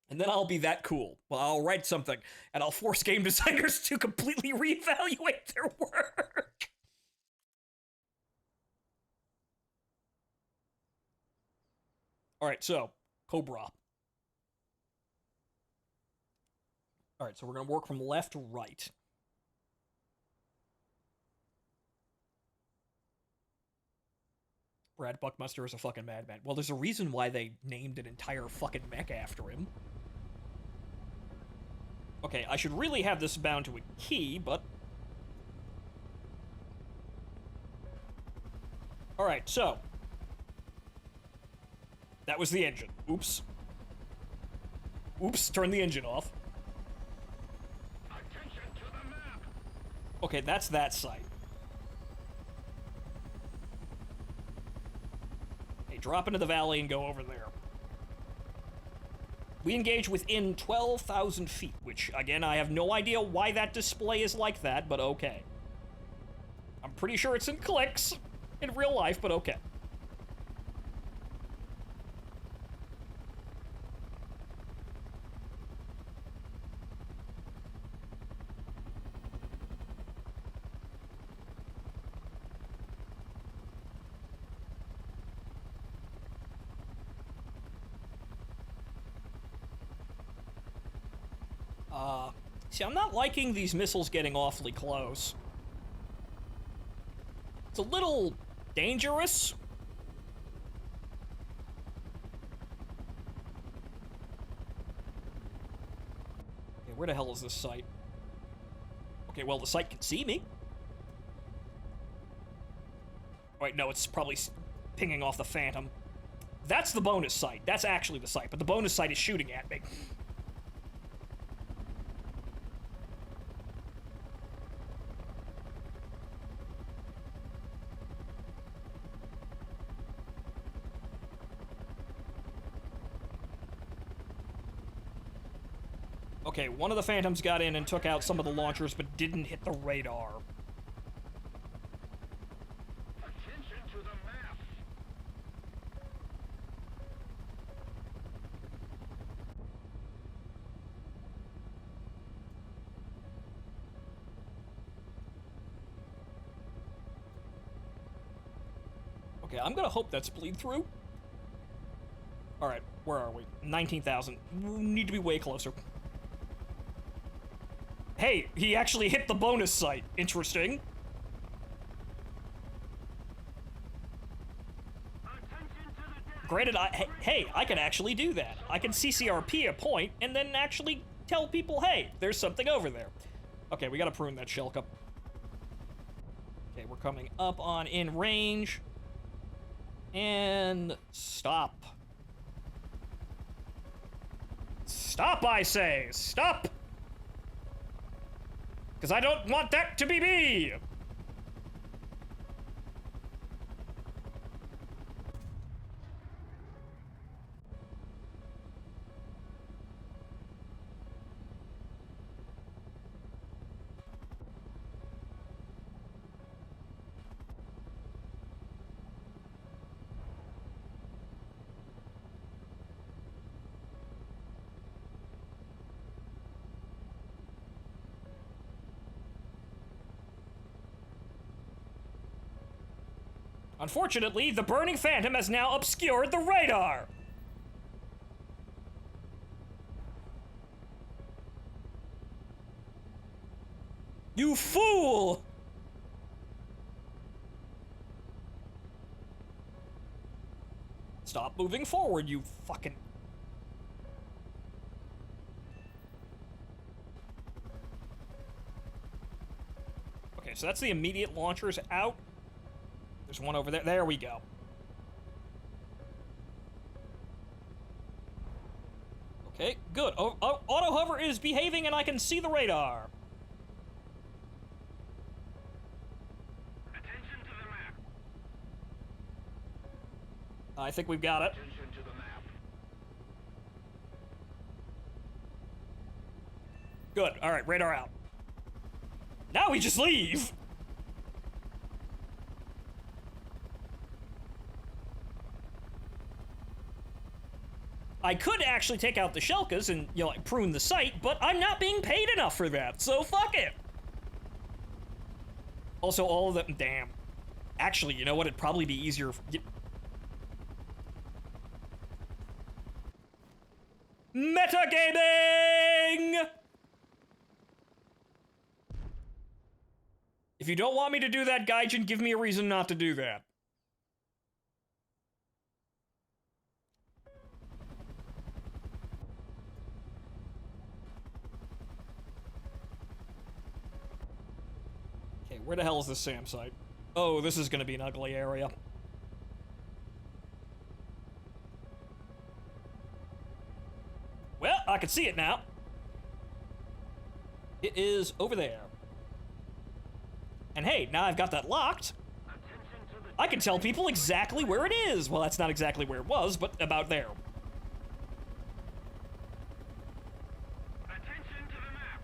[SPEAKER 1] And then I'll be that cool. Well, I'll write something, and I'll force game designers to completely reevaluate their work. All right, so Cobra. All right, so we're going to work from left to right. Brad Buckmaster is a fucking madman. Well, there's a reason why they named an entire fucking mech after him. Okay, I should really have this bound to a key, but... Alright, so... That was the engine. Oops. Oops, turn the engine off.
[SPEAKER 2] Attention to the map.
[SPEAKER 1] Okay, that's that site. Hey, drop into the valley and go over there. We engage within 12,000 feet, which, again, I have no idea why that display is like that, but okay. I'm pretty sure it's in clicks in real life, but okay. See, I'm not liking these missiles getting awfully close. It's a little dangerous. Okay, where the hell is this site? Okay, well, the site can see me. Wait, no, it's probably pinging off the Phantom. That's the bonus site. That's actually the site, but the bonus site is shooting at me. Okay, one of the Phantoms got in and took out some of the launchers, but didn't hit the radar.
[SPEAKER 2] Attention to the map.
[SPEAKER 1] Okay, I'm gonna hope that's bleed through. Alright, where are we? 19,000. Need to be way closer. Hey, he actually hit the bonus site. Interesting. Granted, hey, I can actually do that. I can CCRP a point and then actually tell people, hey, there's something over there. Okay, we gotta prune that shell cup. Okay, we're coming up on in range. And stop. Stop, I say! Stop! Because I don't want that to be me! Unfortunately, the burning phantom has now obscured the radar! You fool! Stop moving forward, you fucking... Okay, so that's the immediate launchers out. There's one over there. There we go. Okay, good. Auto hover is behaving and I can see the radar.
[SPEAKER 2] Attention to the map.
[SPEAKER 1] I think we've got it.
[SPEAKER 2] Attention to the map.
[SPEAKER 1] Good. All right, radar out. Now we just leave. I could actually take out the Shelkas and, you know, like, prune the site, but I'm not being paid enough for that, so fuck it! Also, all of them, damn. Actually, you know what, it'd probably be easier if... Metagaming! If you don't want me to do that, Gaijin, give me a reason not to do that. Where the hell is this SAM site? Oh, this is gonna be an ugly area. Well, I can see it now. It is over there. And hey, now I've got that locked. I can tell people exactly where it is. Well, that's not exactly where it was, but about there.
[SPEAKER 2] Attention to the map.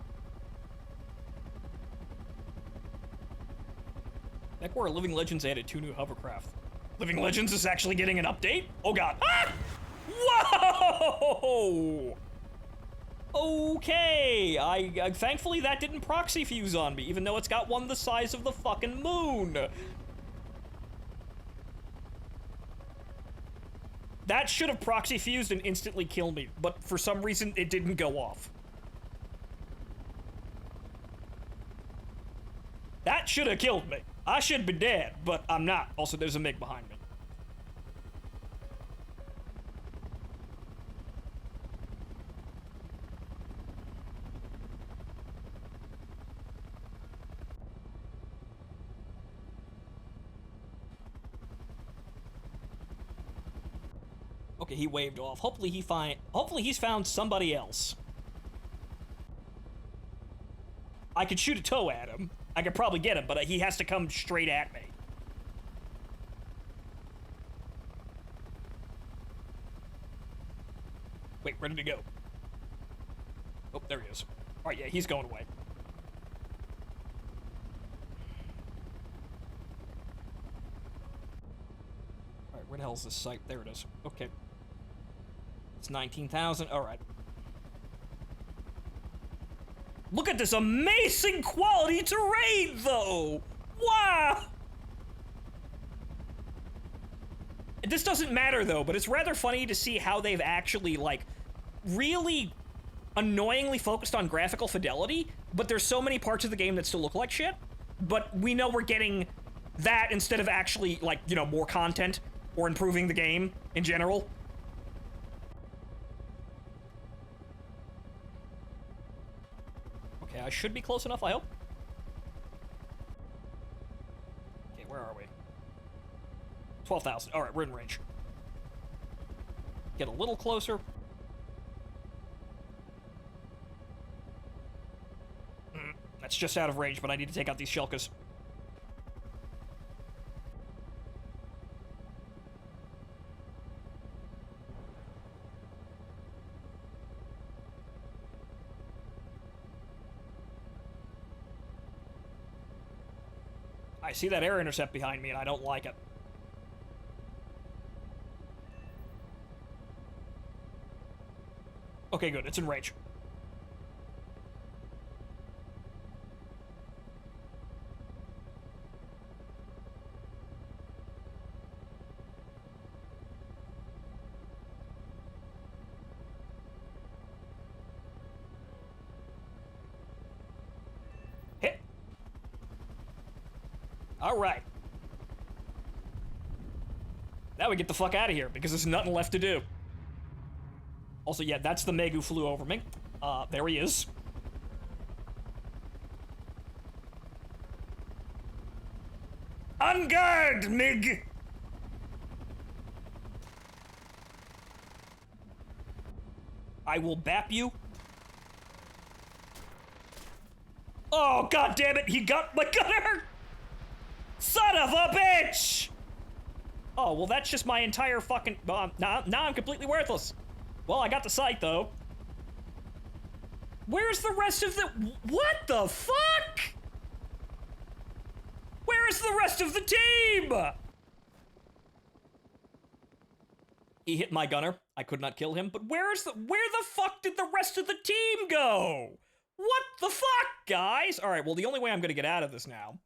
[SPEAKER 1] Back where Living Legends added 2 new hovercraft. Living Legends is actually getting an update? Oh god. Ah! Whoa! Okay, I thankfully that didn't proxy fuse on me, even though it's got one the size of the fucking moon. That should have proxy fused and instantly killed me, but for some reason it didn't go off. That should have killed me. I should be dead, but I'm not. Also, there's a MiG behind me. Okay, he waved off. Hopefully he's found somebody else. I could shoot a tow at him. I could probably get him, but he has to come straight at me. Wait, where did he go? Oh, there he is. Alright, yeah, he's going away. Alright, where the hell is this site? There it is. Okay. It's 19,000. Alright. Look at this amazing quality terrain, though! Wow! This doesn't matter, though, but it's rather funny to see how they've actually, like, really annoyingly focused on graphical fidelity, but there's so many parts of the game that still look like shit, but we know we're getting that instead of actually, like, you know, more content. or improving the game in general. Okay, I should be close enough, I hope. Okay, where are we? 12,000. Alright, we're in range. Get a little closer. That's just out of range, but I need to take out these Shulkas. I see that air intercept behind me, and I don't like it. Okay, good. It's in range. Hit. All right. Now we get the fuck out of here, because there's nothing left to do. Also, yeah, that's the Meg who flew over me. There he is. On guard, Mig! I will bap you. Oh, god damn it, he got my gunner! Son of a bitch! Oh, well, that's just my entire fucking... now I'm completely worthless. Well, I got the sight, though. Where's the rest of the... What the fuck? Where's the rest of the team? He hit my gunner. I could not kill him, but where the fuck did the rest of the team go? What the fuck, guys? All right, well, the only way I'm gonna get out of this now...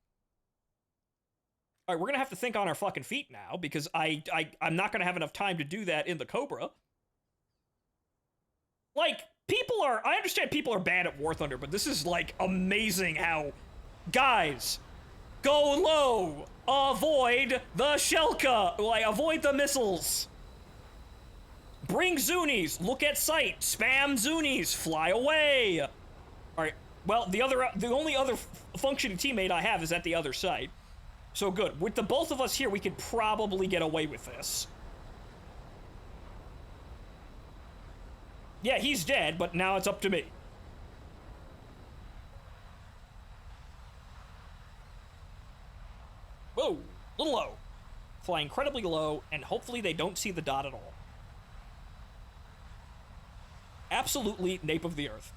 [SPEAKER 1] All right, we're gonna have to think on our fucking feet now, because I'm not gonna have enough time to do that in the Cobra. Like, I understand people are bad at War Thunder, but this is, like, amazing how, guys, go low, avoid the Shelka, like, avoid the missiles. Bring Zunies, look at sight, spam Zunies, fly away. All right, well, the only other functioning teammate I have is at the other site. So good, with the both of us here, we could probably get away with this. Yeah, he's dead, but now it's up to me. Whoa, little low. Fly incredibly low, and hopefully they don't see the dot at all. Absolutely nape of the earth.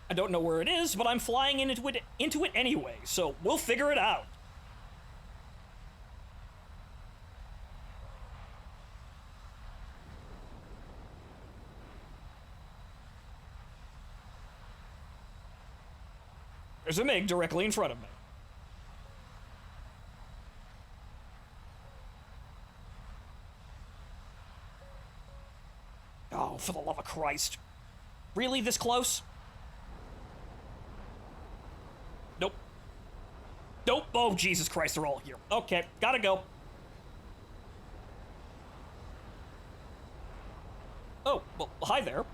[SPEAKER 1] I don't know where it is, but I'm flying into it anyway, so we'll figure it out. There's a MiG directly in front of me. Oh, for the love of Christ. Really, this close? Nope. Nope. Oh, Jesus Christ, they're all here. Okay, gotta go. Oh, well, hi there.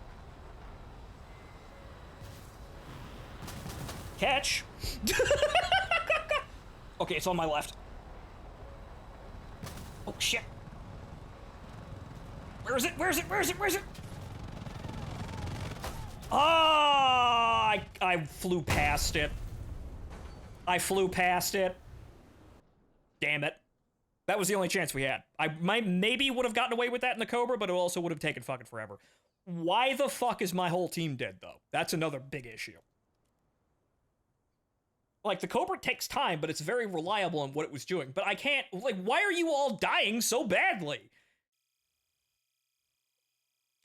[SPEAKER 1] Catch. Okay, it's on my left. Oh, shit. Where is it? Where is it? Where is it? Where is it? Ah! I flew past it. I flew past it. Damn it. That was the only chance we had. I maybe would have gotten away with that in the Cobra, but it also would have taken fucking forever. Why the fuck is my whole team dead, though? That's another big issue. Like, the Cobra takes time, but it's very reliable in what it was doing. But I can't... Like, why are you all dying so badly?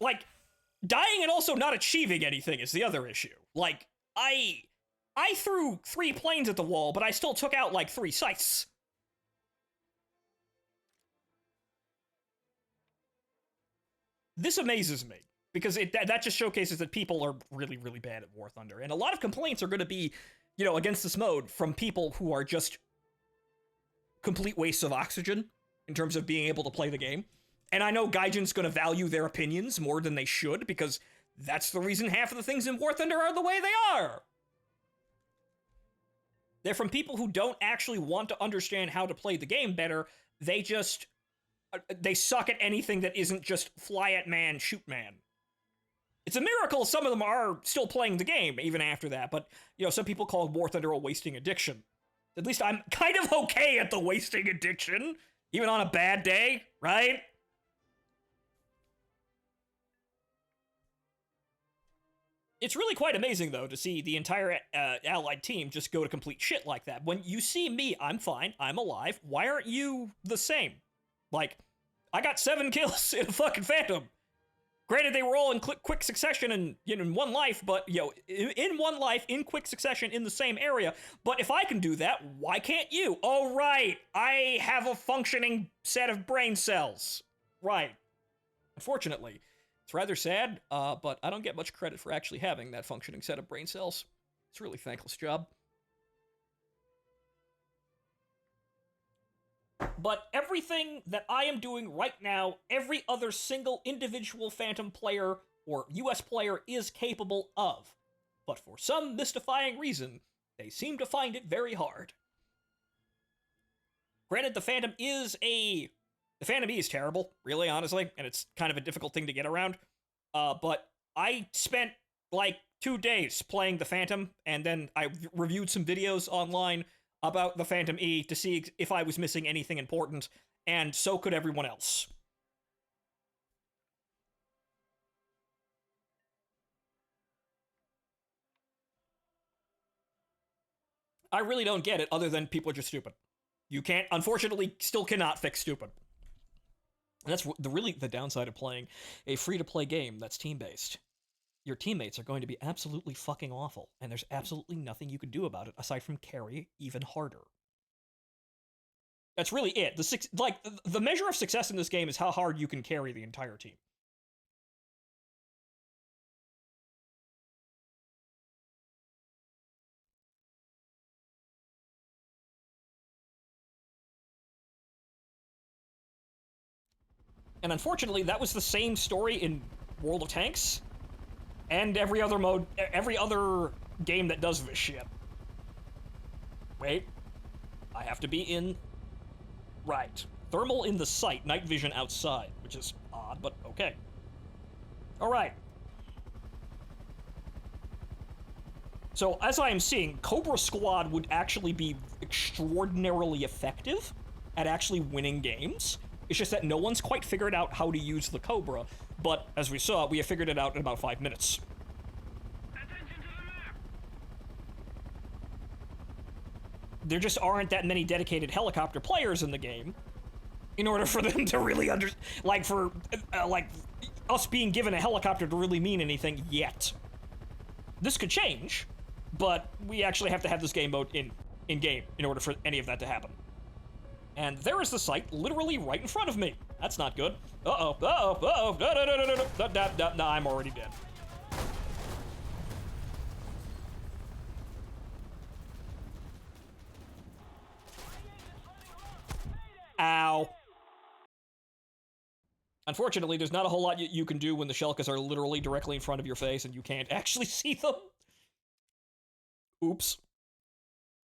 [SPEAKER 1] Like, dying and also not achieving anything is the other issue. Like, I threw 3 planes at the wall, but I still took out, like, 3 sites. This amazes me. Because that just showcases that people are really, really bad at War Thunder. And a lot of complaints are going to be, against this mode from people who are just complete wastes of oxygen in terms of being able to play the game. And I know Gaijin's going to value their opinions more than they should, because that's the reason half of the things in War Thunder are the way they are. They're from people who don't actually want to understand how to play the game better. They suck at anything that isn't just fly at man, shoot man. It's a miracle some of them are still playing the game even after that, but, some people call War Thunder a wasting addiction. At least I'm kind of okay at the wasting addiction, even on a bad day, right? It's really quite amazing, though, to see the entire Allied team just go to complete shit like that. When you see me, I'm fine, I'm alive. Why aren't you the same? Like, I got 7 kills in a fucking Phantom. Granted, they were all in quick succession and in one life, but, in one life, in quick succession, in the same area. But if I can do that, why can't you? Oh, right, I have a functioning set of brain cells. Right. Unfortunately. It's rather sad, but I don't get much credit for actually having that functioning set of brain cells. It's a really thankless job. But everything that I am doing right now, every other single individual Phantom player or US player is capable of. But for some mystifying reason, they seem to find it very hard. Granted, the Phantom E is terrible, really, honestly, and it's kind of a difficult thing to get around. But I spent, 2 days playing the Phantom, and then I reviewed some videos online about the Phantom E to see if I was missing anything important, and so could everyone else. I really don't get it, other than people are just stupid. You can't, unfortunately, still cannot fix stupid. That's really the downside of playing a free-to-play game that's team-based. Your teammates are going to be absolutely fucking awful, and there's absolutely nothing you can do about it aside from carry even harder. That's really it. The measure of success in this game is how hard you can carry the entire team. And unfortunately, that was the same story in World of Tanks and every other game that does this shit. Wait. I have to be in... Right. Thermal in the sight, night vision outside, which is odd, but okay. Alright. So, as I am seeing, Cobra Squad would actually be extraordinarily effective at actually winning games. It's just that no one's quite figured out how to use the Cobra, but as we saw, we have figured it out in about 5 minutes.
[SPEAKER 2] Attention to the map!
[SPEAKER 1] There just aren't that many dedicated helicopter players in the game in order for them to really us being given a helicopter to really mean anything yet. This could change, but we actually have to have this game mode in-game in order for any of that to happen. And there is the site literally right in front of me. That's not good. Uh-oh, uh-oh, uh-oh, no, I'm already dead. Ow. Unfortunately, there's not a whole lot you can do when the Shelkas are literally directly in front of your face and you can't actually see them. Oops.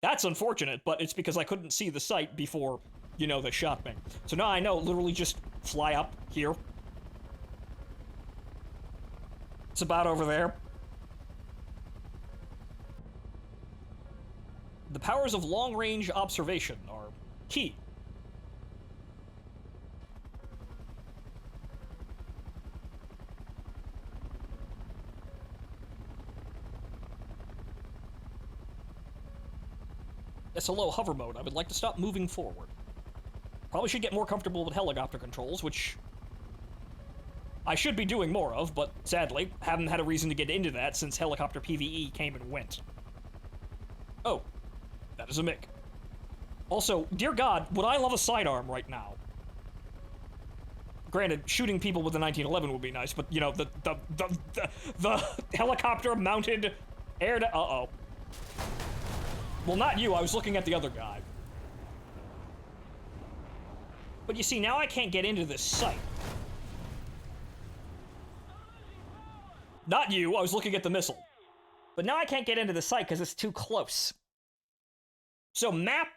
[SPEAKER 1] That's unfortunate, but it's because I couldn't see the site before, they shot me. So now I know, literally just fly up here. It's about over there. The powers of long-range observation are key. SLO hover mode. I would like to stop moving forward. Probably should get more comfortable with helicopter controls, which I should be doing more of, but sadly, haven't had a reason to get into that since helicopter PvE came and went. Oh, that is a MiG. Also, dear God, would I love a sidearm right now? Granted, shooting people with the 1911 would be nice, but, you know, the helicopter-mounted air to... Uh-oh. Well, not you, I was looking at the other guy. But you see, now I can't get into this site. Not you, I was looking at the missile. But now I can't get into the site because it's too close. So map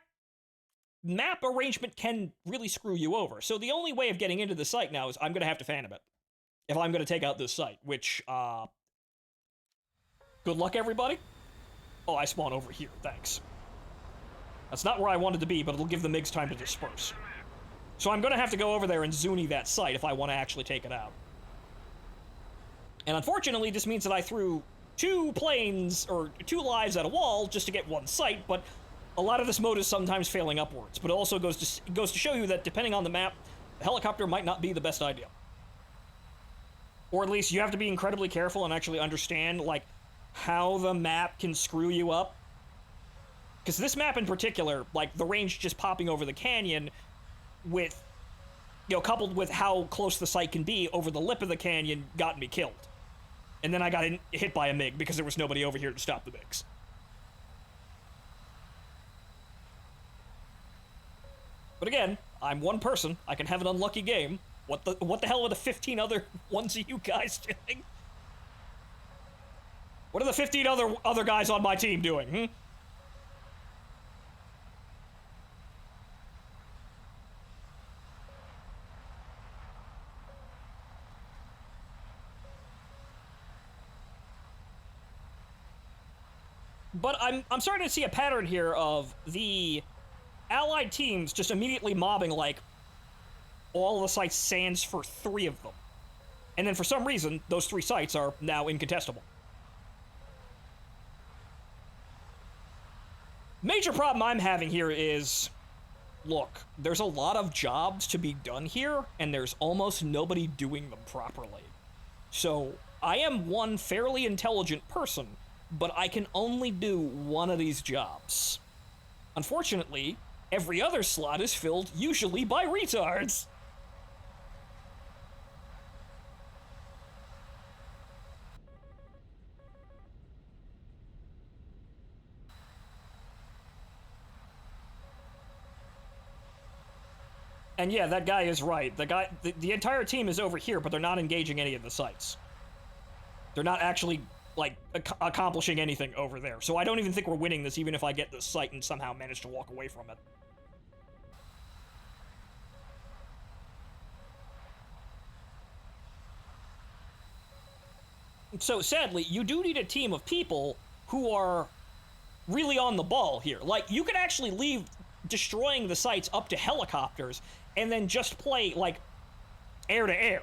[SPEAKER 1] arrangement can really screw you over. So the only way of getting into the site now is I'm going to have to Phantom it. If I'm going to take out this site, which, good luck, everybody. Oh, I spawn over here, thanks. That's not where I wanted to be, but it'll give the MiGs time to disperse. So I'm going to have to go over there and Zuni that site if I want to actually take it out. And unfortunately, this means that I threw 2 planes, or 2 lives at a wall just to get one site, but a lot of this mode is sometimes failing upwards. But it also goes to show you that depending on the map, the helicopter might not be the best idea. Or at least you have to be incredibly careful and actually understand, like, how the map can screw you up. Because this map in particular, like, the range just popping over the canyon with, you know, coupled with how close the site can be over the lip of the canyon got me killed. And then I got hit by a MiG because there was nobody over here to stop the MiGs. But again, I'm one person. I can have an unlucky game. What the hell are the 15 other ones of you guys doing? What are the 15 other guys on my team doing, hmm? But I'm starting to see a pattern here of the allied teams just immediately mobbing, like, all the sites sans for 3 of them. And then for some reason, those 3 sites are now incontestable. Major problem I'm having here is, look, there's a lot of jobs to be done here, and there's almost nobody doing them properly. So, I am one fairly intelligent person, but I can only do one of these jobs. Unfortunately, every other slot is filled usually by retards. And yeah, that guy is right. The entire team is over here, but they're not engaging any of the sites. They're not actually, like, accomplishing anything over there. So I don't even think we're winning this, even if I get this site and somehow manage to walk away from it. So sadly, you do need a team of people who are really on the ball here. Like, you could actually leave destroying the sites up to helicopters and then just play, like, air-to-air.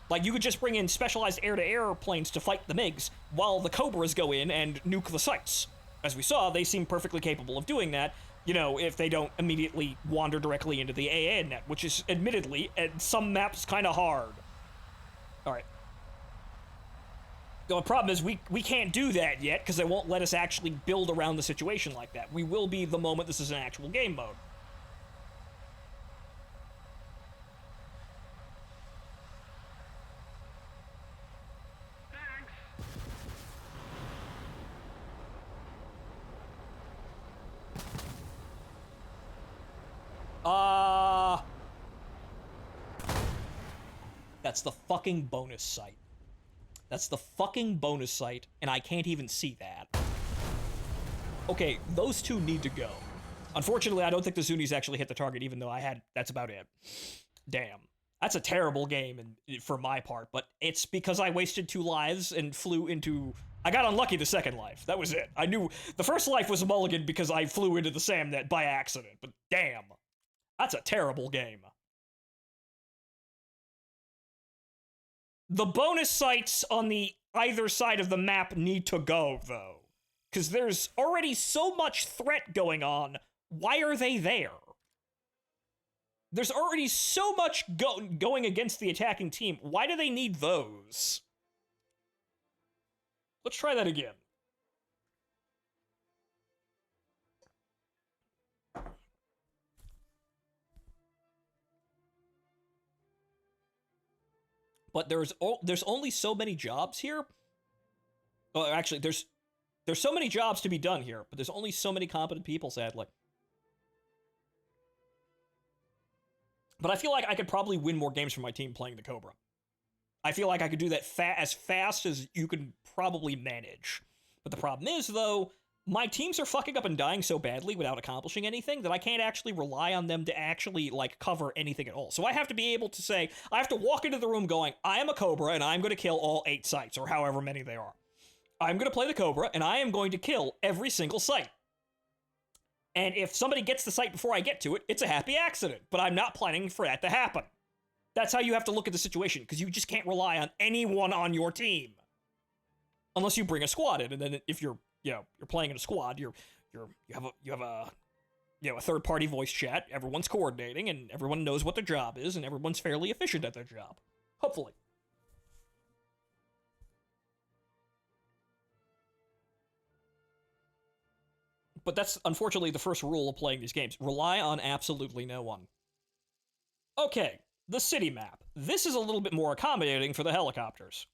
[SPEAKER 1] Like, you could just bring in specialized air-to-air planes to fight the MiGs while the Cobras go in and nuke the sites. As we saw, they seem perfectly capable of doing that, you know, if they don't immediately wander directly into the AA net, which is, admittedly, at some maps, kind of hard. Alright. The problem is we can't do that yet, because they won't let us actually build around the situation like that. We will be the moment this is an actual game mode. That's the fucking bonus site. That's the fucking bonus site, and I can't even see that. Okay, those 2 need to go. Unfortunately, I don't think the Zunis actually hit the target, even though that's about it. Damn. That's a terrible game for my part, but it's because I wasted 2 lives and flew into... I got unlucky the second life. That was it. I knew the first life was a mulligan because I flew into the SAMnet by accident, but damn. That's a terrible game. The bonus sites on the either side of the map need to go, though. Because there's already so much threat going on. Why are they there? There's already so much going against the attacking team. Why do they need those? Let's try that again. But there's only so many jobs here. Well, actually, there's so many jobs to be done here, but there's only so many competent people, sadly. But I feel like I could probably win more games for my team playing the Cobra. I feel like I could do that as fast as you could probably manage. But the problem is, though, my teams are fucking up and dying so badly without accomplishing anything that I can't actually rely on them to actually, like, cover anything at all. So I have to be able to say, I have to walk into the room going, I am a Cobra, and I'm going to kill all 8 sites, or however many they are. I'm going to play the Cobra, and I am going to kill every single site. And if somebody gets the site before I get to it, it's a happy accident. But I'm not planning for that to happen. That's how you have to look at the situation, because you just can't rely on anyone on your team. Unless you bring a squad in, and then if you're playing in a squad, you have a third-party voice chat, everyone's coordinating, and everyone knows what their job is, and everyone's fairly efficient at their job. Hopefully. But that's, unfortunately, the first rule of playing these games. Rely on absolutely no one. Okay, the city map. This is a little bit more accommodating for the helicopters.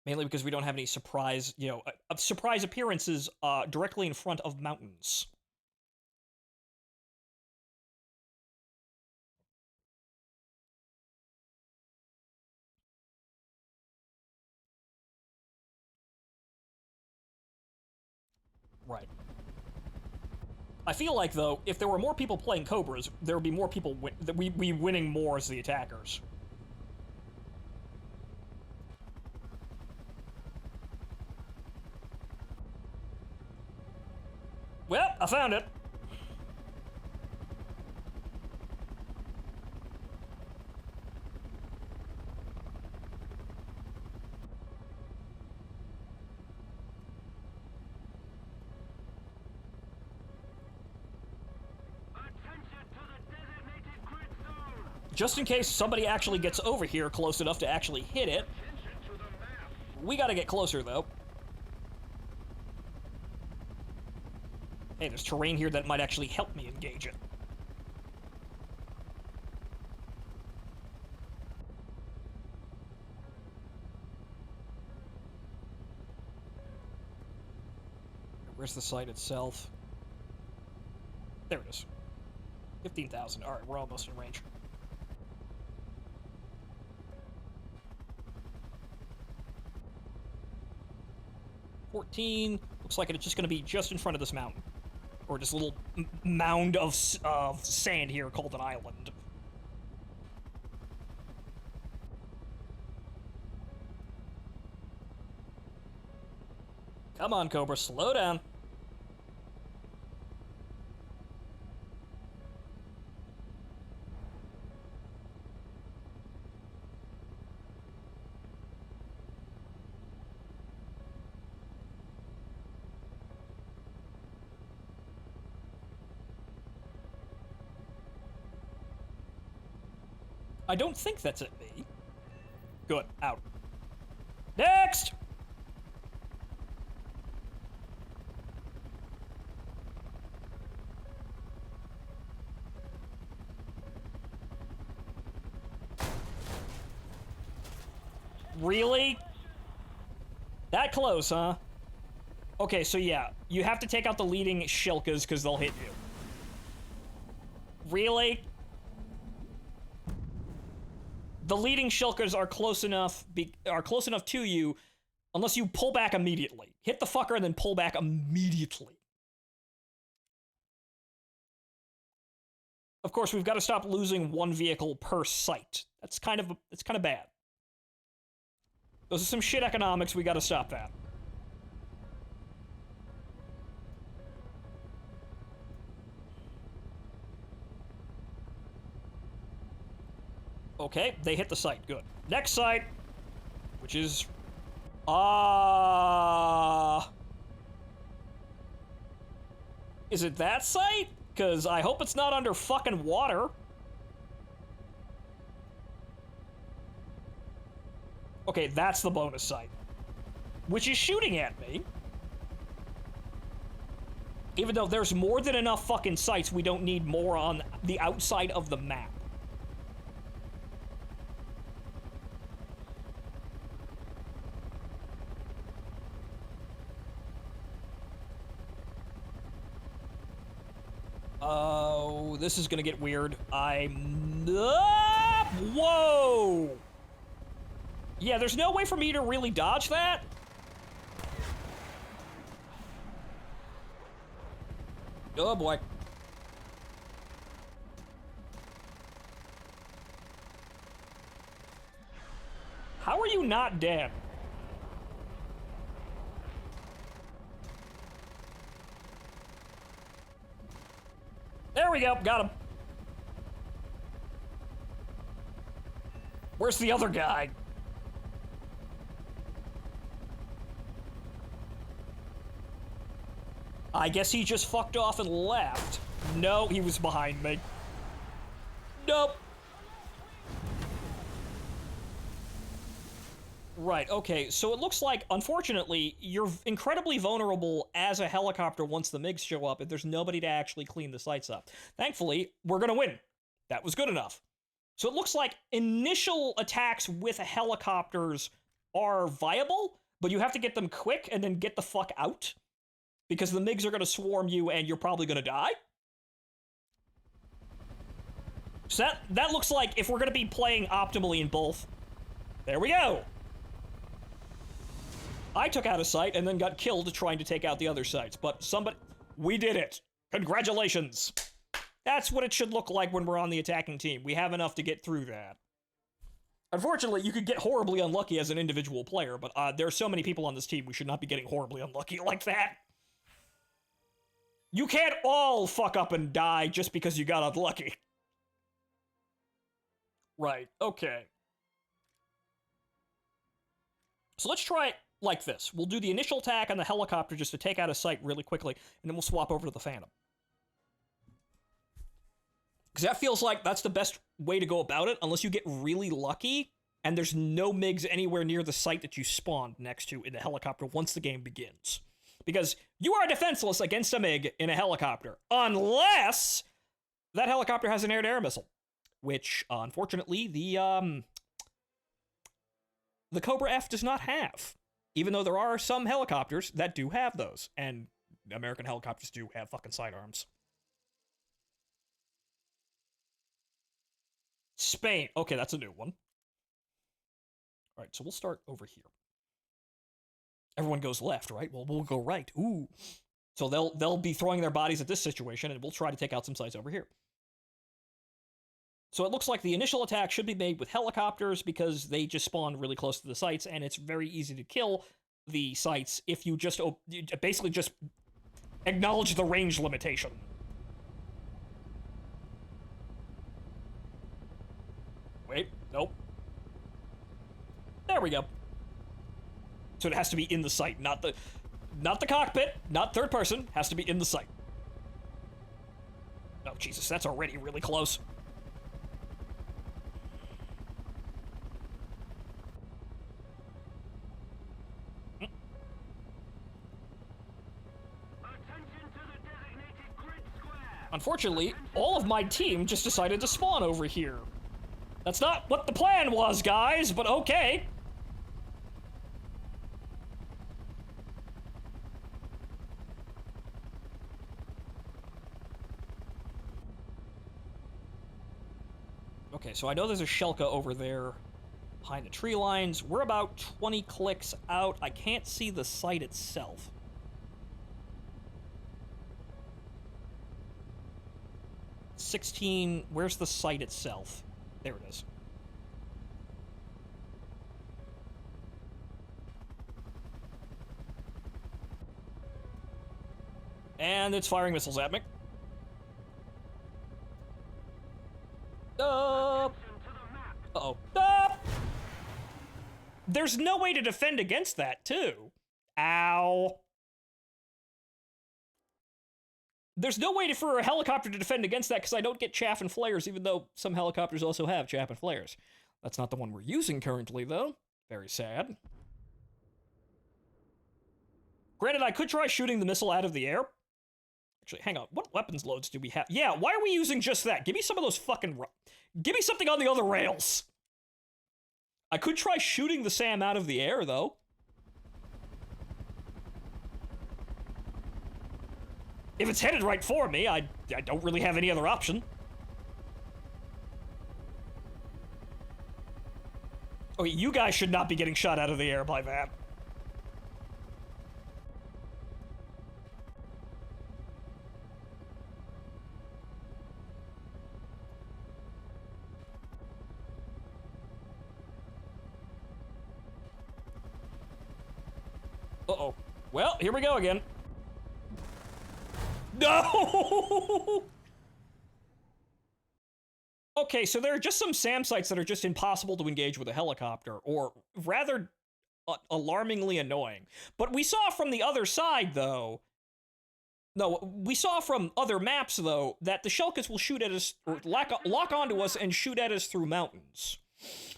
[SPEAKER 1] Mainly because we don't have any surprise, surprise appearances directly in front of mountains. Right. I feel like, though, if there were more people playing Cobras, there would be more people we'd be winning more as the attackers. Well, I found it. Just in case somebody actually gets over here close enough to actually hit it. We gotta get closer, though. Hey, there's terrain here that might actually help me engage it. Where's the site itself? There it is. 15,000. Alright, we're almost in range. Looks like it's just going to be just in front of this mountain. Or this little mound of sand here called an island. Come on, Cobra, slow down. I don't think that's at me. Good, out. Next! Really? That close, huh? Okay, so yeah, you have to take out the leading Shilkas because they'll hit you. Really? The leading Shilkas are close enough to you unless you pull back immediately. Hit the fucker and then pull back immediately. Of course, we've got to stop losing one vehicle per site. It's kind of bad. Those are some shit economics, we got to stop that. Okay, they hit the site. Good. Next site, which is... Is it that site? Because I hope it's not under fucking water. Okay, that's the bonus site. Which is shooting at me. Even though there's more than enough fucking sites, we don't need more on the outside of the map. this is gonna get weird. Whoa! Yeah, there's no way for me to really dodge that. Oh boy. How are you not dead? There we go, got him. Where's the other guy? I guess he just fucked off and left. No, he was behind me. Nope. Right, okay, so it looks like, unfortunately, you're incredibly vulnerable as a helicopter once the MiGs show up, and there's nobody to actually clean the sites up. Thankfully, we're gonna win. That was good enough. So it looks like initial attacks with helicopters are viable, but you have to get them quick and then get the fuck out, because the MiGs are gonna swarm you and you're probably gonna die. So that looks like if we're gonna be playing optimally in both. There we go! I took out a site and then got killed trying to take out the other sites, but we did it. Congratulations. That's what it should look like when we're on the attacking team. We have enough to get through that. Unfortunately, you could get horribly unlucky as an individual player, but there are so many people on this team, we should not be getting horribly unlucky like that. You can't all fuck up and die just because you got unlucky. Right, okay. So let's try it like this. We'll do the initial attack on the helicopter just to take out a site really quickly, and then we'll swap over to the Phantom. Because that feels like that's the best way to go about it, unless you get really lucky, and there's no MiGs anywhere near the site that you spawned next to in the helicopter once the game begins. Because you are defenseless against a MiG in a helicopter, unless that helicopter has an air-to-air missile, which, unfortunately, the Cobra F does not have. Even though there are some helicopters that do have those, and American helicopters do have fucking sidearms. Spain. Okay, that's a new one. All right, so we'll start over here. Everyone goes left, right? Well, we'll go right. Ooh. So they'll be throwing their bodies at this situation, and we'll try to take out some sites over here. So it looks like the initial attack should be made with helicopters because they just spawn really close to the sites, and it's very easy to kill the sites if you just basically just acknowledge the range limitation. Wait, nope. There we go. So it has to be in the site, not the cockpit, not third person, has to be in the site. Oh, Jesus, that's already really close. Unfortunately, all of my team just decided to spawn over here. That's not what the plan was, guys, but okay. Okay, so I know there's a Shelka over there behind the tree lines. We're about 20 clicks out. I can't see the site itself. Where's the site itself? There it is. And it's firing missiles at me. Uh-oh. There's no way to defend against that, too. Ow. There's no way for a helicopter to defend against that because I don't get chaff and flares, even though some helicopters also have chaff and flares. That's not the one we're using currently, though. Very sad. Granted, I could try shooting the missile out of the air. Actually, hang on. What weapons loads do we have? Yeah, why are we using just that? Give me some of those fucking... Give me something on the other rails. I could try shooting the SAM out of the air, though. If it's headed right for me, I don't really have any other option. Okay, you guys should not be getting shot out of the air by that. Uh-oh. Well, here we go again. No! Okay, so there are just some SAM sites that are just impossible to engage with a helicopter, or rather alarmingly annoying. But we saw from the other side, though... No, we saw from other maps, though, that the Shellkas will shoot at us, or lock onto us and shoot at us through mountains.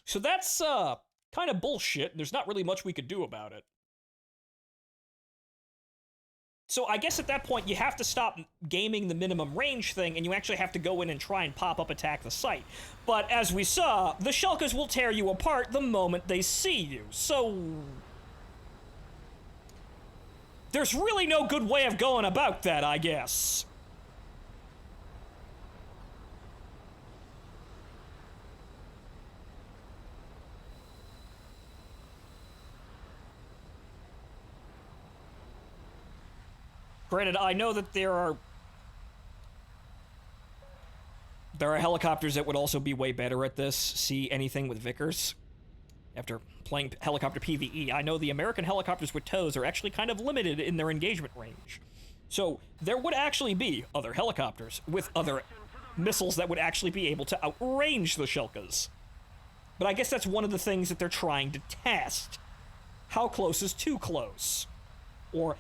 [SPEAKER 1] So that's, kind of bullshit, and there's not really much we could do about it. So I guess at that point, you have to stop gaming the minimum range thing, and you actually have to go in and try and pop-up attack the site. But as we saw, the Shellkas will tear you apart the moment they see you, so... there's really no good way of going about that, I guess. Granted, I know that there are helicopters that would also be way better at this. See anything with Vickers? After playing helicopter PvE, I know the American helicopters with tows are actually kind of limited in their engagement range. So there would actually be other helicopters with other missiles that would actually be able to outrange the Shellkas. But I guess that's one of the things that they're trying to test. How close is too close? Or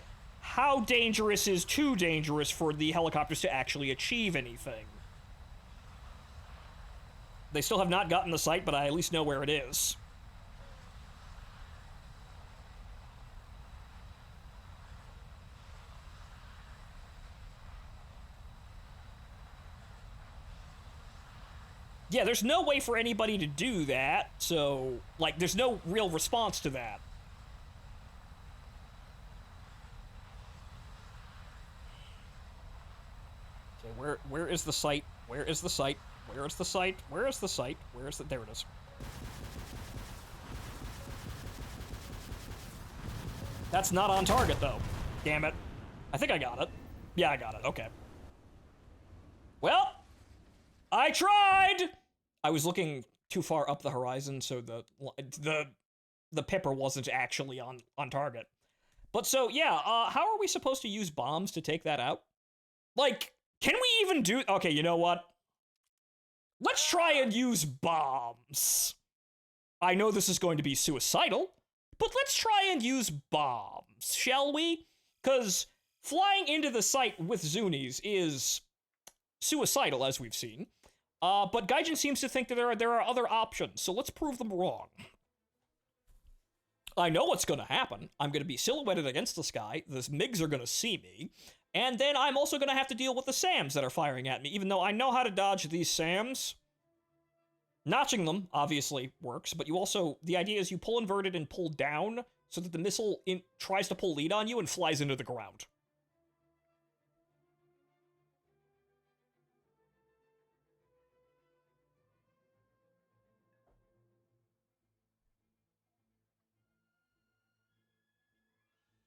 [SPEAKER 1] how dangerous is too dangerous for the helicopters to actually achieve anything? They still have not gotten the site, but I at least know where it is. Yeah, there's no way for anybody to do that, so, like, there's no real response to that. Okay, where is the site? Where is the site? Where is the site? Where is the site? Where is the... there it is. That's not on target, though. Damn it. I think I got it. Yeah, I got it. Okay. Well, I tried! I was looking too far up the horizon, so the pipper wasn't actually on target. But so, yeah, how are we supposed to use bombs to take that out? Like, can we even do... okay, you know what? Let's try and use bombs. I know this is going to be suicidal, but let's try and use bombs, shall we? Because flying into the site with Zunis is suicidal, as we've seen. But Gaijin seems to think that there are other options, so let's prove them wrong. I know what's going to happen. I'm going to be silhouetted against the sky, the MiGs are going to see me, and then I'm also going to have to deal with the SAMs that are firing at me, even though I know how to dodge these SAMs. Notching them, obviously, works, but you also... the idea is you pull inverted and pull down so that the missile tries to pull lead on you and flies into the ground.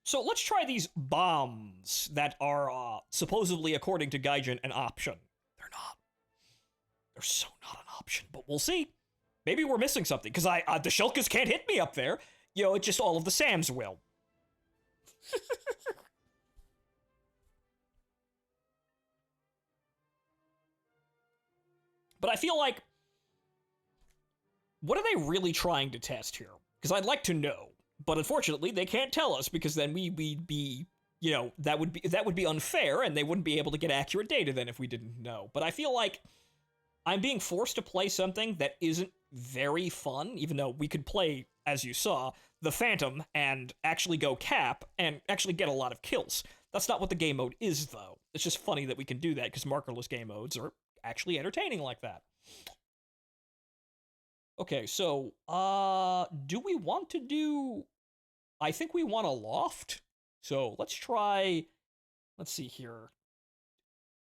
[SPEAKER 1] So let's try these bombs that are supposedly, according to Gaijin, an option. They're not. They're so not an option, but we'll see. Maybe we're missing something, because the Shellkas can't hit me up there. You know, it's just all of the SAMs will. But I feel like... what are they really trying to test here? Because I'd like to know. But unfortunately, they can't tell us, because then we'd be, you know, that would be unfair, and they wouldn't be able to get accurate data then if we didn't know. But I feel like I'm being forced to play something that isn't very fun, even though we could play, as you saw, the Phantom and actually go cap and actually get a lot of kills. That's not what the game mode is, though. It's just funny that we can do that, because markerless game modes are actually entertaining like that. Okay, so, do we want to do... I think we want a loft. So let's try... let's see here.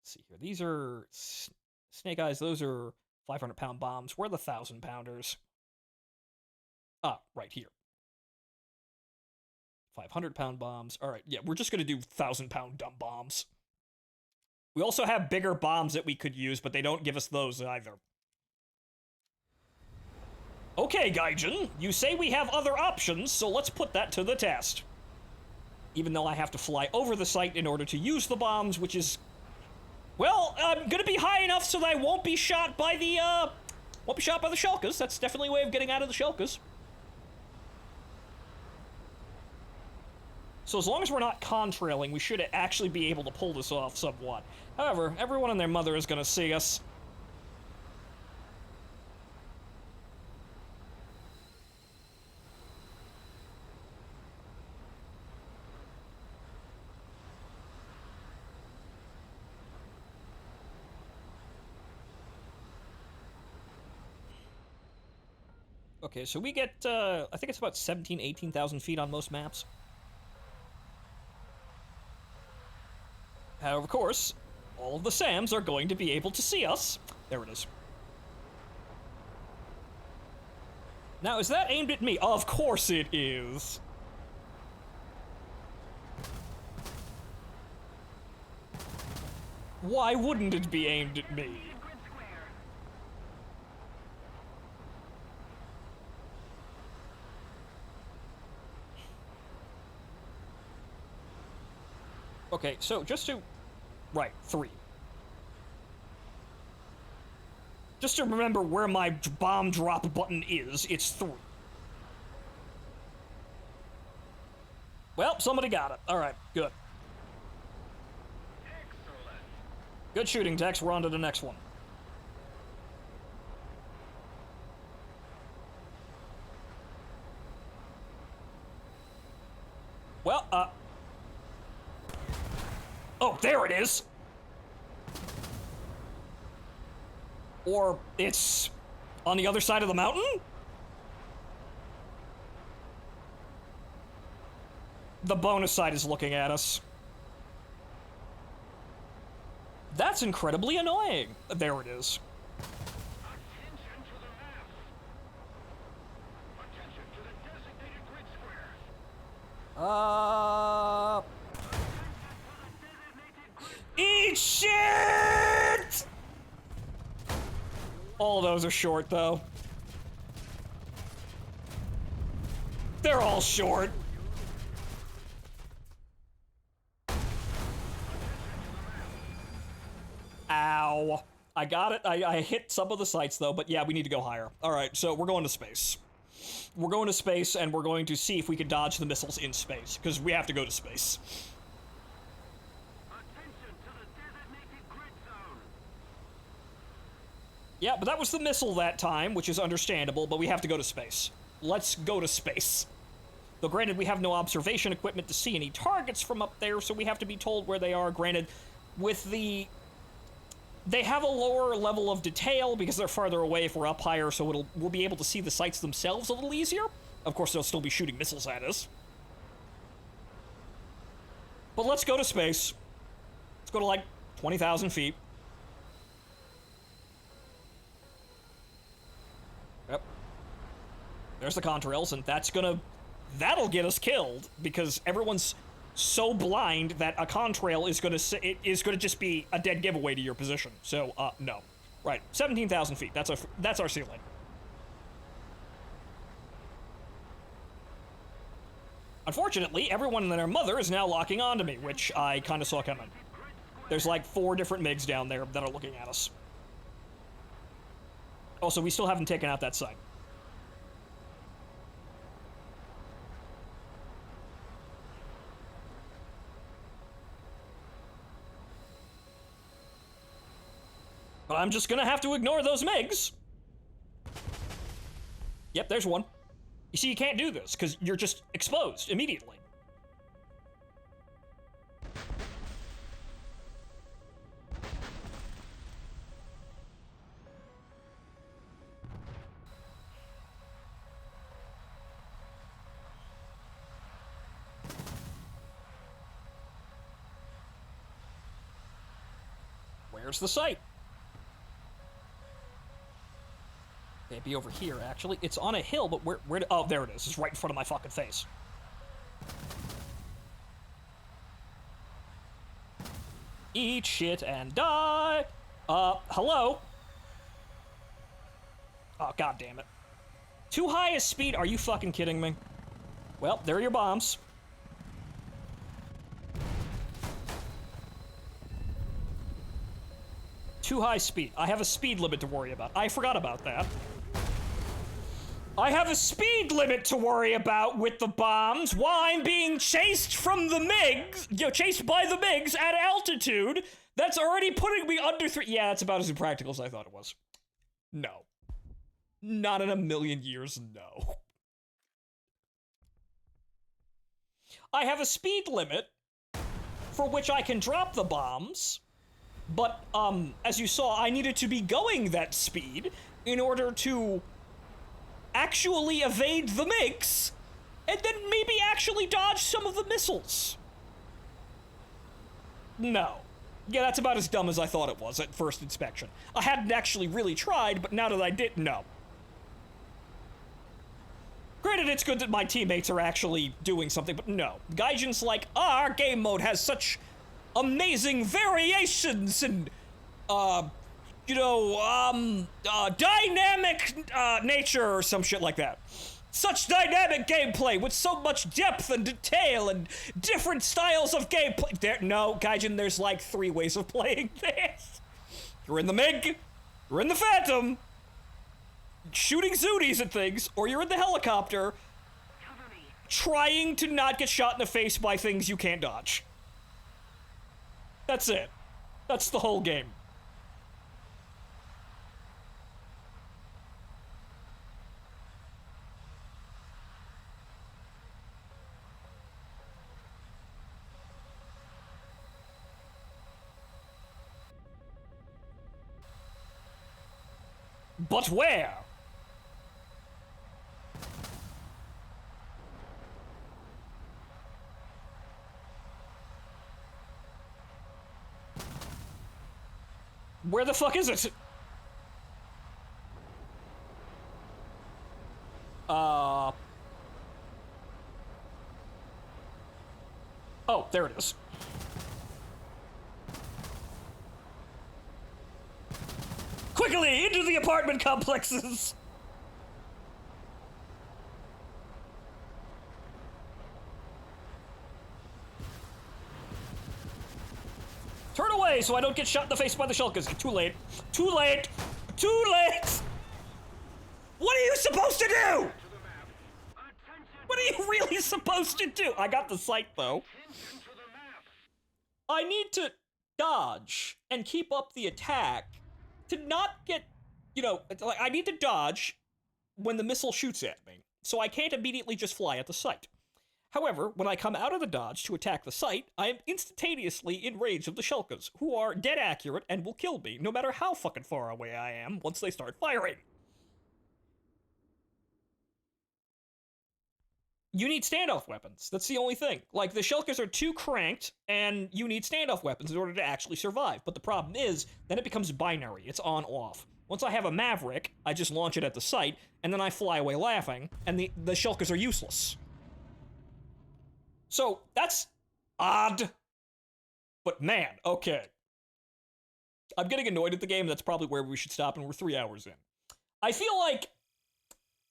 [SPEAKER 1] Let's see here. These are Snake Eyes. Those are 500-pound bombs. Where are the 1,000-pounders? Ah, right here. 500-pound bombs. All right, yeah, we're just gonna do 1,000-pound dumb bombs. We also have bigger bombs that we could use, but they don't give us those either. Okay, Gaijin, you say we have other options, so let's put that to the test. Even though I have to fly over the site in order to use the bombs, which is... Well, I'm gonna be high enough so that I won't be shot by the, Shulkers. That's definitely a way of getting out of the Shulkers. So as long as we're not contrailing, we should actually be able to pull this off somewhat. However, everyone and their mother is gonna see us. Okay, so we get, I think it's about 17,000, 18,000 feet on most maps. However, of course, all of the SAMs are going to be able to see us. There it is. Now, is that aimed at me? Of course it is. Why wouldn't it be aimed at me? Okay, so just to... Right, 3. Just to remember where my bomb drop button is, it's 3. Well, somebody got it. Alright, good.
[SPEAKER 2] Excellent.
[SPEAKER 1] Good shooting, Tex. We're on to the next one. Well, oh, there it is! Or it's on the other side of the mountain? The bonus side is looking at us. That's incredibly annoying. There it is.
[SPEAKER 2] Attention to the map. Attention to the designated grid square.
[SPEAKER 1] Eat shit! All those are short, though. They're all short. Ow. I got it. I hit some of the sites, though, but yeah, we need to go higher. Alright, so we're going to space. We're going to space, and we're going to see if we can dodge the missiles in space, because we have to go to space.
[SPEAKER 2] Attention to the designated grid zone.
[SPEAKER 1] Yeah, but that was the missile that time, which is understandable, but we have to go to space. Let's go to space. Though granted, we have no observation equipment to see any targets from up there, so we have to be told where they are. Granted, with the... They have a lower level of detail because they're farther away if we're up higher, so we'll be able to see the sites themselves a little easier. Of course, they'll still be shooting missiles at us. But let's go to space. Let's go to, like, 20,000 feet. Yep. There's the contrails, and that'll get us killed, because everyone's so blind that a contrail is gonna just be a dead giveaway to your position. So, no. Right, 17,000 feet. That's our ceiling. Unfortunately, everyone and their mother is now locking onto me, which I kind of saw coming. There's like 4 different MiGs down there that are looking at us. Also, we still haven't taken out that site. But I'm just gonna have to ignore those MiGs. Yep, there's one. You see, you can't do this, because you're just exposed immediately. Where's the site? It'd be over here, actually. It's on a hill, but where oh, there it is. It's right in front of my fucking face. Eat shit and die! Hello? Oh, god damn it. Too high a speed? Are you fucking kidding me? Well, there are your bombs. Too high speed. I have a speed limit to worry about. I forgot about that. I have a speed limit to worry about with the bombs while I'm being chased from the MiGs, chased by the MiGs at altitude. That's already putting me under 3. Yeah, it's about as impractical as I thought it was. No. Not in a million years, no. I have a speed limit for which I can drop the bombs, but, as you saw, I needed to be going that speed in order to actually evade the MiGs, and then maybe actually dodge some of the missiles. No. Yeah, that's about as dumb as I thought it was at first inspection. I hadn't actually really tried, but now that I did, no. Granted, it's good that my teammates are actually doing something, but no. Gaijin's like, our game mode has such amazing variations and, dynamic, nature or some shit like that. Such dynamic gameplay with so much depth and detail and different styles of gameplay. No, Gaijin, there's like 3 ways of playing this. You're in the MiG, you're in the Phantom, shooting zooties at things, or you're in the helicopter trying to not get shot in the face by things you can't dodge. That's it. That's the whole game. But where? Where the fuck is it? Oh, there it is. Quickly, into the apartment complexes! Turn away so I don't get shot in the face by the shulkers. Too late. Too late. Too late! What are you supposed to do? What are you really supposed to do? I got the sight, though. I need to dodge and keep up the attack to not get, like, I need to dodge when the missile shoots at me, so I can't immediately just fly at the site. However, when I come out of the dodge to attack the site, I am instantaneously in range of the shulkers, who are dead accurate and will kill me, no matter how fucking far away I am once they start firing. You need standoff weapons. That's the only thing. Like, the shulkers are too cranked, and you need standoff weapons in order to actually survive. But the problem is, then it becomes binary. It's on-off. Once I have a Maverick, I just launch it at the site, and then I fly away laughing, and the shulkers are useless. So, that's odd. But man, okay. I'm getting annoyed at the game, that's probably where we should stop, and we're 3 hours in. I feel like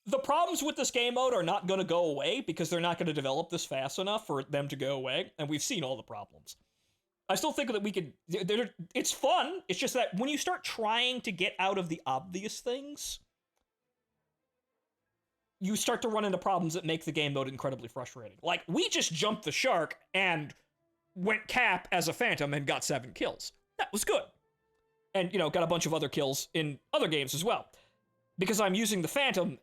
[SPEAKER 1] the problems with this game mode are not going to go away because they're not going to develop this fast enough for them to go away, and we've seen all the problems. I still think that we could... It's fun, it's just that when you start trying to get out of the obvious things, you start to run into problems that make the game mode incredibly frustrating. Like, we just jumped the shark and went cap as a Phantom and got 7 kills. That was good. And, got a bunch of other kills in other games as well. Because I'm using the Phantom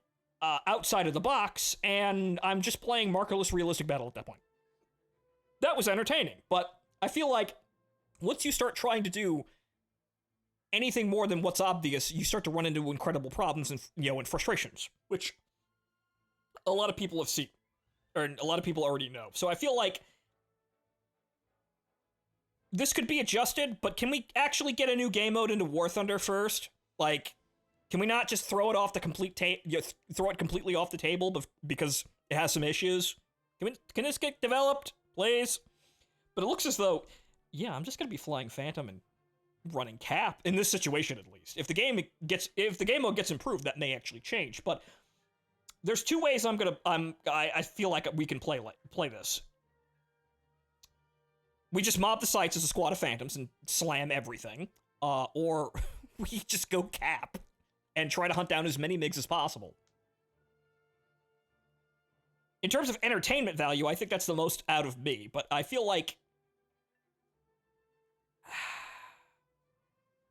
[SPEAKER 1] outside of the box, and I'm just playing markerless realistic battle at that point. That was entertaining, but I feel like once you start trying to do anything more than what's obvious, you start to run into incredible problems and, and frustrations, which a lot of people have seen, or a lot of people already know. So I feel like this could be adjusted, but can we actually get a new game mode into War Thunder first? Like, can we not just throw it off the throw it completely off the table because it has some issues? Can this get developed, please? But it looks as though, yeah, I'm just gonna be flying Phantom and running Cap in this situation at least. If the game mode gets improved, that may actually change. But there's two ways I feel like we can play this. We just mob the sites as a squad of Phantoms and slam everything, or we just go Cap and try to hunt down as many MiGs as possible. In terms of entertainment value, I think that's the most out of me, but I feel like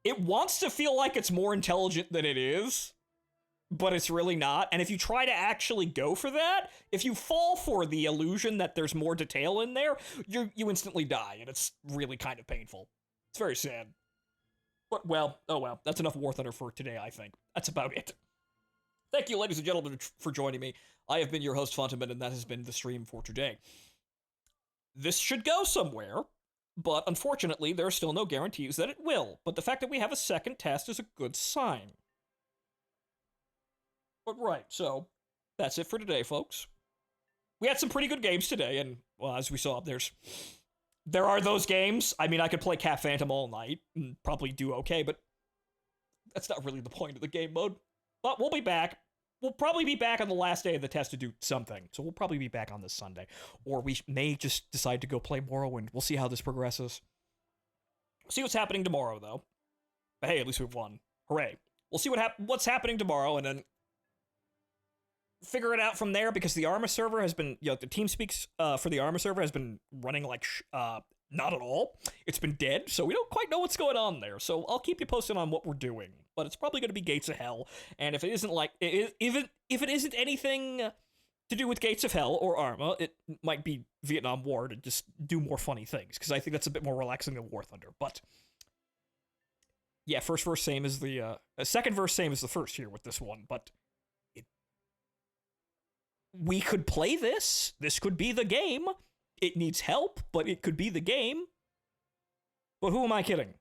[SPEAKER 1] it wants to feel like it's more intelligent than it is, but it's really not. And if you try to actually go for that, if you fall for the illusion that there's more detail in there, you instantly die, and it's really kind of painful. It's very sad. But, well, oh well, that's enough War Thunder for today, I think. That's about it. Thank you, ladies and gentlemen, for joining me. I have been your host, Funtaman, and that has been the stream for today. This should go somewhere, but unfortunately, there are still no guarantees that it will. But the fact that we have a second test is a good sign. But right, so that's it for today, folks. We had some pretty good games today, and, well, as we saw, there are those games. I mean, I could play Cap Phantom all night and probably do okay, but that's not really the point of the game mode. But we'll be back. We'll probably be back on the last day of the test to do something. So we'll probably be back on this Sunday. Or we may just decide to go play Morrowind. We'll see how this progresses. See what's happening tomorrow, though. But hey, at least we've won. Hooray. We'll see what's happening tomorrow, and then figure it out from there, because the Arma server has been, the TeamSpeak for the Arma server has been running like, not at all. It's been dead, so we don't quite know what's going on there. So I'll keep you posted on what we're doing. But it's probably going to be Gates of Hell, and if it isn't if it isn't anything to do with Gates of Hell or Arma, it might be Vietnam War to just do more funny things, because I think that's a bit more relaxing than War Thunder. But yeah, first verse same as the second verse same as the first here with this one, but we could play this. This could be the game. It needs help, but it could be the game. But who am I kidding?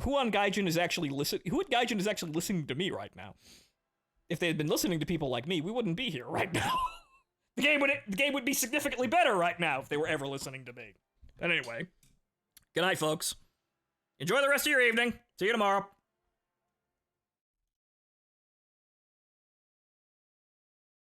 [SPEAKER 1] Who at Gaijin is actually listening to me right now? If they had been listening to people like me, we wouldn't be here right now. The game would be significantly better right now if they were ever listening to me. But anyway, good night, folks. Enjoy the rest of your evening. See you tomorrow.